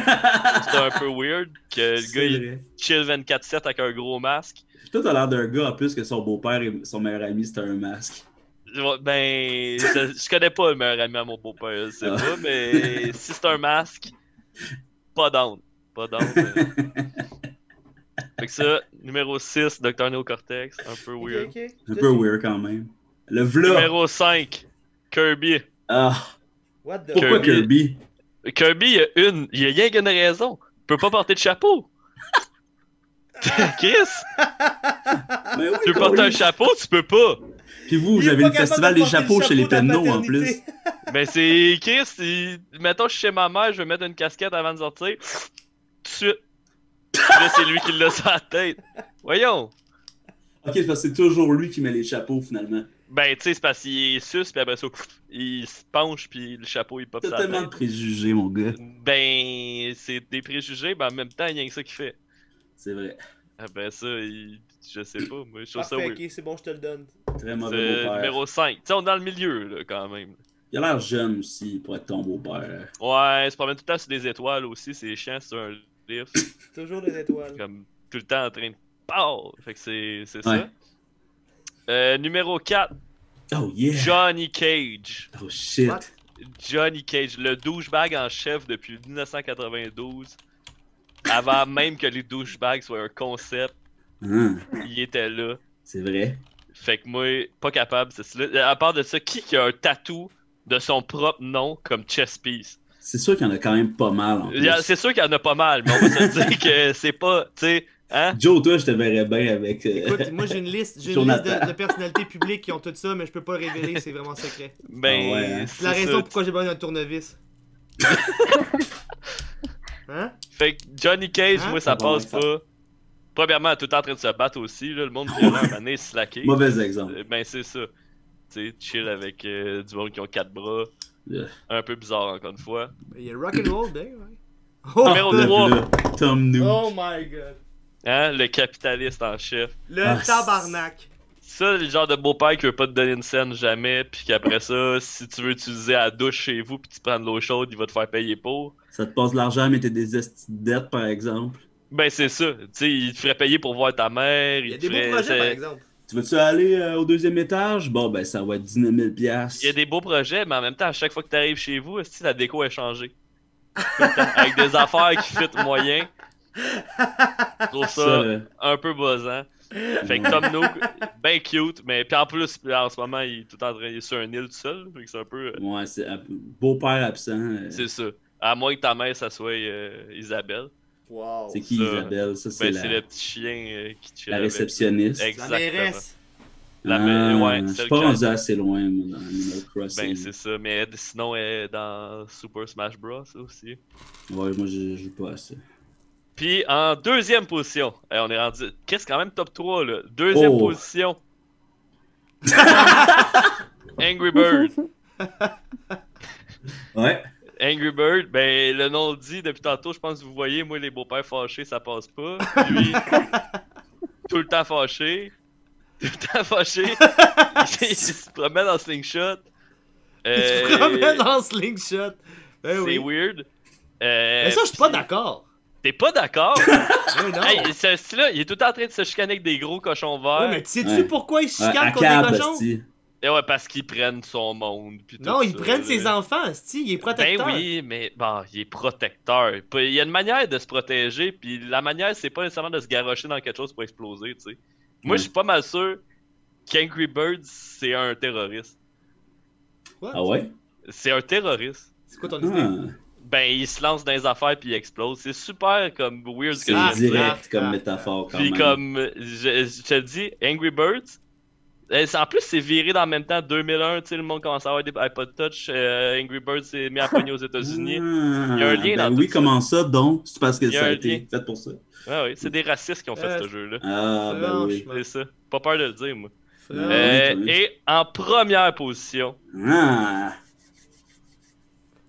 Speaker 3: un peu weird que le
Speaker 2: C'est
Speaker 3: gars il
Speaker 2: vrai.
Speaker 3: chill 24/7 avec un gros masque.
Speaker 2: Toi, t'as l'air d'un gars en plus que son beau-père et son meilleur ami, c'était un masque.
Speaker 3: Ben, je connais pas le meilleur ami à mon beau-père, je sais
Speaker 2: Ah.
Speaker 3: pas, mais si c'est un masque, pas down. Pas down. Fait que ça, numéro 6, Dr. Néocortex, un peu weird.
Speaker 2: Un peu weird quand même. Le vlog.
Speaker 3: Numéro 5, Kirby.
Speaker 2: Ah,
Speaker 1: What the
Speaker 2: pourquoi
Speaker 3: Kirby.
Speaker 2: Kirby?
Speaker 3: Kirby, il y a rien qu'une raison. Il peut pas porter de chapeau. Chris,
Speaker 2: Ben oui,
Speaker 3: tu veux porter un
Speaker 2: oui.
Speaker 3: chapeau, tu peux pas.
Speaker 2: Puis vous,
Speaker 1: Il est
Speaker 2: avez
Speaker 1: pas
Speaker 2: le
Speaker 1: capable
Speaker 2: festival
Speaker 1: de
Speaker 2: des
Speaker 1: porter le
Speaker 2: chapeaux chez les
Speaker 1: chapeau de la
Speaker 2: Penneaux en plus.
Speaker 1: paternité.
Speaker 3: Ben c'est Chris, mettons je suis chez ma mère, je vais mettre une casquette avant de sortir. Tout de suite. Là, c'est lui qui l'a sur la tête. Voyons.
Speaker 2: Ok, c'est parce que c'est toujours lui qui met les chapeaux finalement.
Speaker 3: Ben, tu sais, c'est parce qu'il est sus, puis après ça, il se penche, puis le chapeau, il pop
Speaker 2: T'as
Speaker 3: sa
Speaker 2: tellement de
Speaker 3: tête.
Speaker 2: préjugés, mon gars.
Speaker 3: Ben, c'est des préjugés, mais en même temps, il y a que ça qu'il fait.
Speaker 2: C'est vrai.
Speaker 3: Après ça, je sais pas, moi, je trouve ça
Speaker 1: Parfait,
Speaker 3: weird.
Speaker 1: ok, c'est bon, je te le donne.
Speaker 2: Très mauvais
Speaker 3: C'est
Speaker 2: beau-père.
Speaker 3: numéro 5. Tu sais, on est dans le milieu, là, quand même.
Speaker 2: Il a l'air jeune aussi pour être ton beau-père.
Speaker 3: Ouais, il se promène tout le temps sur des étoiles aussi, c'est chiant, c'est un lift.
Speaker 1: Toujours des étoiles.
Speaker 3: Comme tout le temps en train de... Pow! Fait que c'est
Speaker 2: Ouais.
Speaker 3: ça. Numéro 4,
Speaker 2: Oh yeah!
Speaker 3: Johnny Cage.
Speaker 2: Oh shit!
Speaker 1: What?
Speaker 3: Johnny Cage, le douchebag en chef depuis 1992. Avant même que les douchebags soient un concept,
Speaker 2: Hein,
Speaker 3: il était là.
Speaker 2: c'est vrai.
Speaker 3: Fait que moi, pas capable, c'est cela. À part de ça, qui a un tatou de son propre nom comme chess piece?
Speaker 2: C'est sûr qu'il y en a quand même pas mal en plus.
Speaker 3: C'est sûr qu'il y en a pas mal, mais on va se dire que c'est pas, tu sais, hein?
Speaker 2: Joe, toi, je te verrais bien avec.
Speaker 1: Écoute, moi j'ai une liste,
Speaker 2: Jonathan.
Speaker 1: de personnalités publiques qui ont tout ça, mais je peux pas le révéler, c'est vraiment secret.
Speaker 3: Ben,
Speaker 2: Ah ouais, hein.
Speaker 1: C'est la raison pourquoi j'ai besoin d'un tournevis. Hein?
Speaker 3: Fait que Johnny Cage,
Speaker 1: Hein?
Speaker 3: moi, ça
Speaker 2: Bon,
Speaker 3: passe
Speaker 2: ça.
Speaker 3: pas. Premièrement, tout le temps en train de se battre aussi, là, le monde violent, à un moment donné, slacké.
Speaker 2: Mauvais exemple.
Speaker 3: Ben, c'est ça. Tu sais, chill avec du monde qui ont 4 bras.
Speaker 2: Yeah.
Speaker 3: Un peu bizarre, encore une fois.
Speaker 1: Il y a rock'n'roll day, ouais. Oh,
Speaker 3: Numéro
Speaker 2: le
Speaker 3: 3.
Speaker 2: v'là, Tom Nook.
Speaker 1: oh my god.
Speaker 3: Hein, le capitaliste en chef.
Speaker 1: Le
Speaker 2: Ah,
Speaker 1: tabarnak.
Speaker 3: Ça, le genre de beau-père qui veut pas te donner une scène jamais, puis qu'après ça, si tu veux utiliser la douche chez vous, puis tu prends de l'eau chaude, il va te faire payer pour.
Speaker 2: Ça te passe de l'argent, mais t'as des estis de dettes, par exemple.
Speaker 3: Ben, c'est ça. Tu sais, il te ferait payer pour voir ta mère.
Speaker 1: Il y a
Speaker 3: te
Speaker 1: des beaux
Speaker 3: ferait-
Speaker 1: projets,
Speaker 3: c'est-
Speaker 1: par exemple.
Speaker 2: Tu veux-tu aller au deuxième étage? Bon, ben, ça va être 19 000
Speaker 3: Il y a des beaux projets, mais en même temps, à chaque fois que tu arrives chez vous, est-ce que la déco est changée? Tout le temps, avec des affaires qui fit moyen. Je trouve ça un peu buzzant. Fait que Tom Nook, ben cute, mais puis en plus, en ce moment, il est tout en train, il est sur un île tout seul. Fait que c'est un peu.
Speaker 2: Ouais, c'est beau-père absent.
Speaker 3: C'est ça. À moins que ta mère, ça soit Isabelle.
Speaker 1: Wow.
Speaker 2: C'est qui
Speaker 3: ça.
Speaker 2: Isabelle? Ça, c'est
Speaker 3: Ben, c'est
Speaker 2: la,
Speaker 3: le petit chien qui chill
Speaker 2: la
Speaker 3: avec.
Speaker 2: réceptionniste.
Speaker 1: La
Speaker 3: Exactement.
Speaker 1: mairesse.
Speaker 3: Ouais,
Speaker 2: je
Speaker 3: celle
Speaker 2: suis pas
Speaker 3: qui a-
Speaker 2: rendu assez loin, moi, dans Animal Crossing.
Speaker 3: Ben, c'est ça. Mais sinon, elle est dans Super Smash Bros. Aussi.
Speaker 2: Ouais, moi, je joue pas à ça.
Speaker 3: Puis en deuxième position, on est rendu. Qu'est-ce quand même top 3 là? Deuxième
Speaker 2: Oh.
Speaker 3: position. Angry Bird.
Speaker 2: Ouais.
Speaker 3: Angry Bird, ben le nom le dit depuis tantôt, je pense que vous voyez, moi les beaux-pères fâchés, ça passe pas. Lui, tout le temps fâché. Tout le temps fâché. Il se promène en slingshot.
Speaker 1: Tu te promènes en slingshot. Ben
Speaker 3: C'est
Speaker 1: oui.
Speaker 3: weird.
Speaker 1: Mais ça, je suis pas d'accord.
Speaker 3: T'es pas d'accord?
Speaker 1: Ouais, non.
Speaker 3: Hey, ce style-là, il est tout le temps en train de se chicaner avec des gros cochons verts.
Speaker 1: Ouais, mais sais-tu
Speaker 2: Ouais.
Speaker 1: pourquoi il se
Speaker 2: Ouais,
Speaker 1: chicane
Speaker 2: à
Speaker 1: contre
Speaker 2: cab,
Speaker 1: les cochons?
Speaker 2: esti.
Speaker 3: Et ouais, parce qu'ils prennent son monde. Puis tout
Speaker 1: Non, ils
Speaker 3: ça,
Speaker 1: prennent
Speaker 3: là.
Speaker 1: ses enfants, il est protecteur.
Speaker 3: Ben oui, mais bon, il est protecteur. Il y a une manière de se protéger, puis la manière, c'est pas nécessairement de se garrocher dans quelque chose pour exploser, tu sais. Moi,
Speaker 2: Ouais.
Speaker 3: je suis pas mal sûr qu'Angry Birds, c'est un terroriste.
Speaker 1: What?
Speaker 2: Ah ouais?
Speaker 3: C'est un terroriste.
Speaker 1: C'est quoi ton idée?
Speaker 2: Ah,
Speaker 3: Ben, il se lance dans les affaires puis il explose. C'est super comme weird ce que
Speaker 2: c'est
Speaker 3: je viens de dire.
Speaker 2: direct comme métaphore quand
Speaker 3: Puis
Speaker 2: même.
Speaker 3: comme, je te le dis, Angry Birds, en plus c'est viré dans le même temps, 2001, tu sais, le monde commence à avoir des iPod Touch, Angry Birds s'est mis à pogner aux États-Unis.
Speaker 2: Ah,
Speaker 3: Il y a un lien
Speaker 2: ben
Speaker 3: dans
Speaker 2: oui,
Speaker 3: tout ça.
Speaker 2: comment ça donc? C'est parce que
Speaker 3: Il y a
Speaker 2: ça a
Speaker 3: un
Speaker 2: été
Speaker 3: lien.
Speaker 2: fait pour ça.
Speaker 3: Ah oui, c'est des racistes qui ont fait ce jeu-là.
Speaker 2: Ah, ben oui.
Speaker 1: Franchement.
Speaker 3: C'est ça. Pas peur de le dire, moi.
Speaker 1: Franchement.
Speaker 2: oui.
Speaker 3: Et en première position,
Speaker 2: Ah!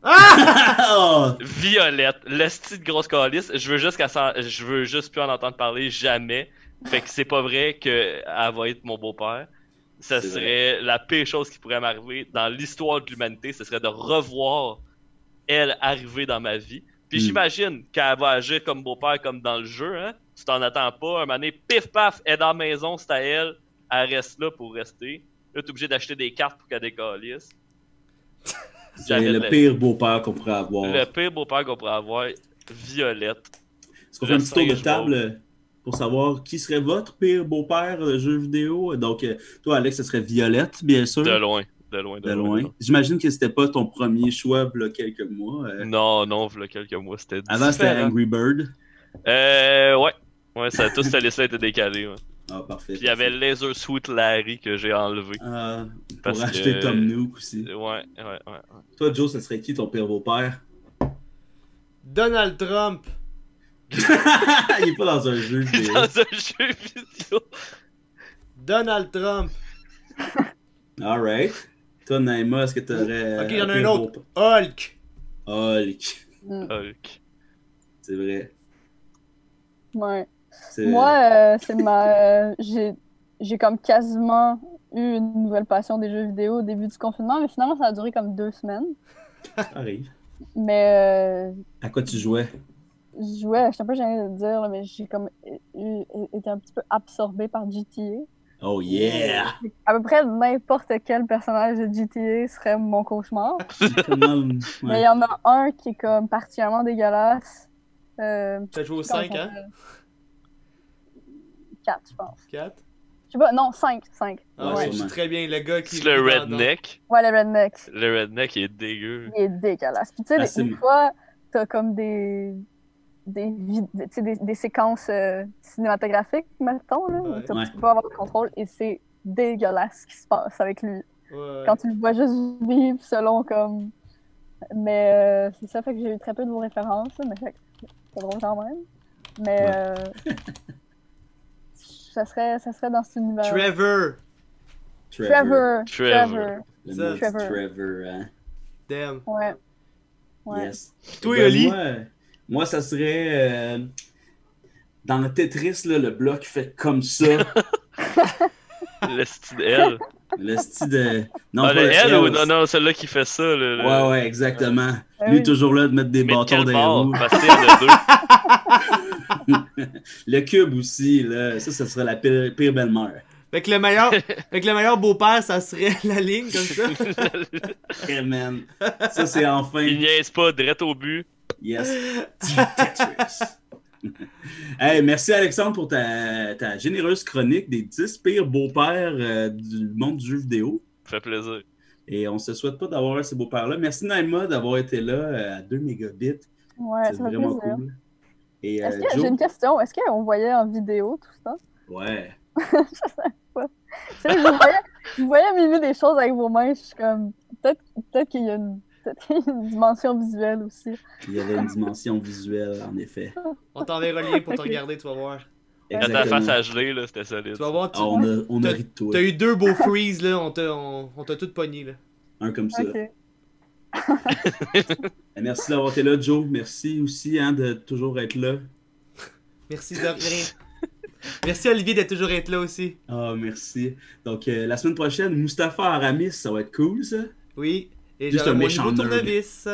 Speaker 1: Ah!
Speaker 2: Oh!
Speaker 3: Violette, l'esti de grosse calice. Je veux juste plus en entendre parler jamais. Fait que c'est pas vrai qu'elle va être mon beau-père. Ça
Speaker 2: C'est
Speaker 3: serait la pire chose qui pourrait m'arriver dans l'histoire de l'humanité. Ce serait de revoir elle arriver dans ma vie. Puis j'imagine qu'elle va agir comme beau-père, comme dans le jeu. Hein? Tu t'en attends pas. Un moment donné, pif paf, elle est dans la maison, c'est à elle. Elle reste là pour rester. Là, t'es obligé d'acheter des cartes pour qu'elle décalisse.
Speaker 2: C'est le pire beau-père qu'on pourrait avoir.
Speaker 3: Le pire beau-père qu'on pourrait avoir, Violette.
Speaker 2: Est-ce qu'on fait un petit tour de
Speaker 3: singe
Speaker 2: table pour savoir qui serait votre pire beau-père de jeu vidéo? Donc, toi, Alex, ce serait Violette, bien sûr.
Speaker 3: De loin. De loin.
Speaker 2: J'imagine que c'était pas ton premier choix il y a quelques mois.
Speaker 3: Non, il y a quelques mois, c'était
Speaker 2: Avant, c'était
Speaker 3: différent.
Speaker 2: Angry Bird.
Speaker 3: Ouais, ça, toute cette liste-là était décalée. Ouais.
Speaker 2: Ah, parfait.
Speaker 3: Puis il y avait Laser Sweet Larry que j'ai enlevé.
Speaker 2: Ah, pour
Speaker 3: Parce
Speaker 2: acheter
Speaker 3: que-
Speaker 2: Tom Nook aussi.
Speaker 3: Ouais.
Speaker 2: Toi, Joe, ce serait qui ton pire beau-père?
Speaker 1: Donald Trump.
Speaker 2: Il est pas dans un jeu vidéo.
Speaker 3: Dans un jeu vidéo.
Speaker 1: Donald Trump.
Speaker 2: Alright. Toi, Naima, est-ce que t'aurais.
Speaker 1: Ok, il y en a un
Speaker 2: pire
Speaker 1: autre.
Speaker 2: beau-père?
Speaker 1: Hulk.
Speaker 2: Hulk.
Speaker 3: Hulk.
Speaker 2: C'est vrai.
Speaker 4: Ouais.
Speaker 2: C'est-
Speaker 4: Moi, c'est ma. J'ai comme quasiment eu une nouvelle passion des jeux vidéo au début du confinement, mais finalement, ça a duré comme 2 semaines.
Speaker 2: Ça arrive.
Speaker 4: Mais
Speaker 2: À quoi tu jouais?
Speaker 4: je jouais, je suis un peu gênée de le dire, là, mais j'ai comme été un petit peu absorbée par GTA.
Speaker 2: Oh yeah!
Speaker 4: À peu près n'importe quel personnage de GTA serait mon cauchemar.
Speaker 2: Comment...
Speaker 4: Mais il
Speaker 2: Ouais.
Speaker 4: y en a un qui est comme particulièrement dégueulasse.
Speaker 1: T'as joué au 5, hein?
Speaker 4: 4, je pense.
Speaker 1: 4?
Speaker 4: Je sais pas, non, 5.
Speaker 1: Ah
Speaker 2: Ouais,
Speaker 1: ouais, je
Speaker 2: sûrement.
Speaker 1: sais très bien le gars qui.
Speaker 3: C'est le
Speaker 1: qui est dans-
Speaker 3: redneck.
Speaker 4: Ouais, le redneck.
Speaker 3: Le redneck il est dégueu.
Speaker 4: Il est dégueulasse. Puis tu sais,
Speaker 2: Ah,
Speaker 4: des
Speaker 2: c'est-
Speaker 4: fois, t'as comme des séquences cinématographiques, mettons, là, où
Speaker 1: Ouais.
Speaker 4: tu
Speaker 2: Ouais.
Speaker 4: peux pas avoir le contrôle et c'est dégueulasse ce qui se passe avec lui.
Speaker 1: Ouais.
Speaker 4: Quand tu le vois juste vivre selon comme... Mais c'est ça, fait que j'ai eu très peu de vos références, là, mais fait que c'est drôle quand même. Mais ça serait dans cet univers.
Speaker 1: Trevor.
Speaker 4: Trevor.
Speaker 2: Le
Speaker 1: Ça.
Speaker 2: mot
Speaker 4: Trevor.
Speaker 2: Trevor, hein?
Speaker 1: Damn.
Speaker 4: Ouais.
Speaker 2: Yes.
Speaker 1: Toi,
Speaker 2: Ben,
Speaker 1: Oli?
Speaker 2: moi, ça serait... dans le Tetris, là, le bloc fait comme ça.
Speaker 3: Le style L.
Speaker 2: Le style de... Non,
Speaker 3: Ah,
Speaker 2: pas
Speaker 3: le
Speaker 2: le
Speaker 3: L ou
Speaker 2: L.
Speaker 3: non, celui-là qui fait ça.
Speaker 2: Ouais, exactement.
Speaker 4: Ah
Speaker 2: Lui,
Speaker 4: oui.
Speaker 2: toujours là de mettre des
Speaker 3: Mais de
Speaker 2: bâtons
Speaker 3: quel
Speaker 2: dans les
Speaker 3: bord?
Speaker 2: roues.
Speaker 3: Parce qu'il y en a deux.
Speaker 2: Le cube aussi, là. Ça serait la pire belle-mère.
Speaker 1: Fait que le meilleur beau-père, ça serait la ligne comme ça.
Speaker 2: Hey, man. Ça, c'est enfin...
Speaker 3: Il niaise pas, direct au but.
Speaker 2: Yes. Du Tetris. Hey, merci Alexandre pour ta généreuse chronique des 10 pires beaux-pères du monde du jeu vidéo.
Speaker 3: Ça fait plaisir.
Speaker 2: Et on se souhaite pas d'avoir ces beaux-pères-là. Merci Naima d'avoir été là à 2 mégabits.
Speaker 4: Ouais,
Speaker 2: C'est
Speaker 4: ça fait
Speaker 2: vraiment
Speaker 4: plaisir.
Speaker 2: cool. Et
Speaker 4: Est-ce que,
Speaker 2: Joe?
Speaker 4: j'ai une question. Est-ce qu'on voyait en vidéo tout ça?
Speaker 2: Ouais.
Speaker 4: Tu sais, je vous voyais mimer des choses avec vos mains. Je suis comme... Peut-être qu'il y a une dimension visuelle aussi.
Speaker 2: Il y avait une dimension visuelle, en effet.
Speaker 1: On t'enverra le lien pour te
Speaker 4: Ok.
Speaker 1: regarder, tu vas voir.
Speaker 3: Quand ta
Speaker 2: Exactement.
Speaker 3: face à geler, là, c'était solide.
Speaker 1: Tu vas voir,
Speaker 2: Ah, on a ri de toi.
Speaker 1: t'as eu 2 beaux freeze, là. On t'a tout pogné, là.
Speaker 2: Un comme ça.
Speaker 4: Ok.
Speaker 2: Et merci d'avoir été là, Joe. Merci aussi de toujours être là.
Speaker 1: Merci de rien. Merci Olivier d'être toujours être là aussi.
Speaker 2: Ah, merci. Donc, la semaine prochaine, Mustapha Aramis, ça va être cool, ça.
Speaker 1: Oui. Et
Speaker 2: Juste
Speaker 1: j'ai
Speaker 2: un
Speaker 1: mon
Speaker 2: méchant
Speaker 1: nouveau
Speaker 2: nerd.
Speaker 1: tournevis.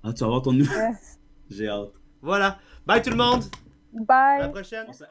Speaker 2: Ah, tu vas voir ton nouveau.
Speaker 4: Yes.
Speaker 2: J'ai hâte.
Speaker 1: Voilà. Bye tout le monde. À la
Speaker 4: Bye.
Speaker 1: prochaine.
Speaker 2: On se-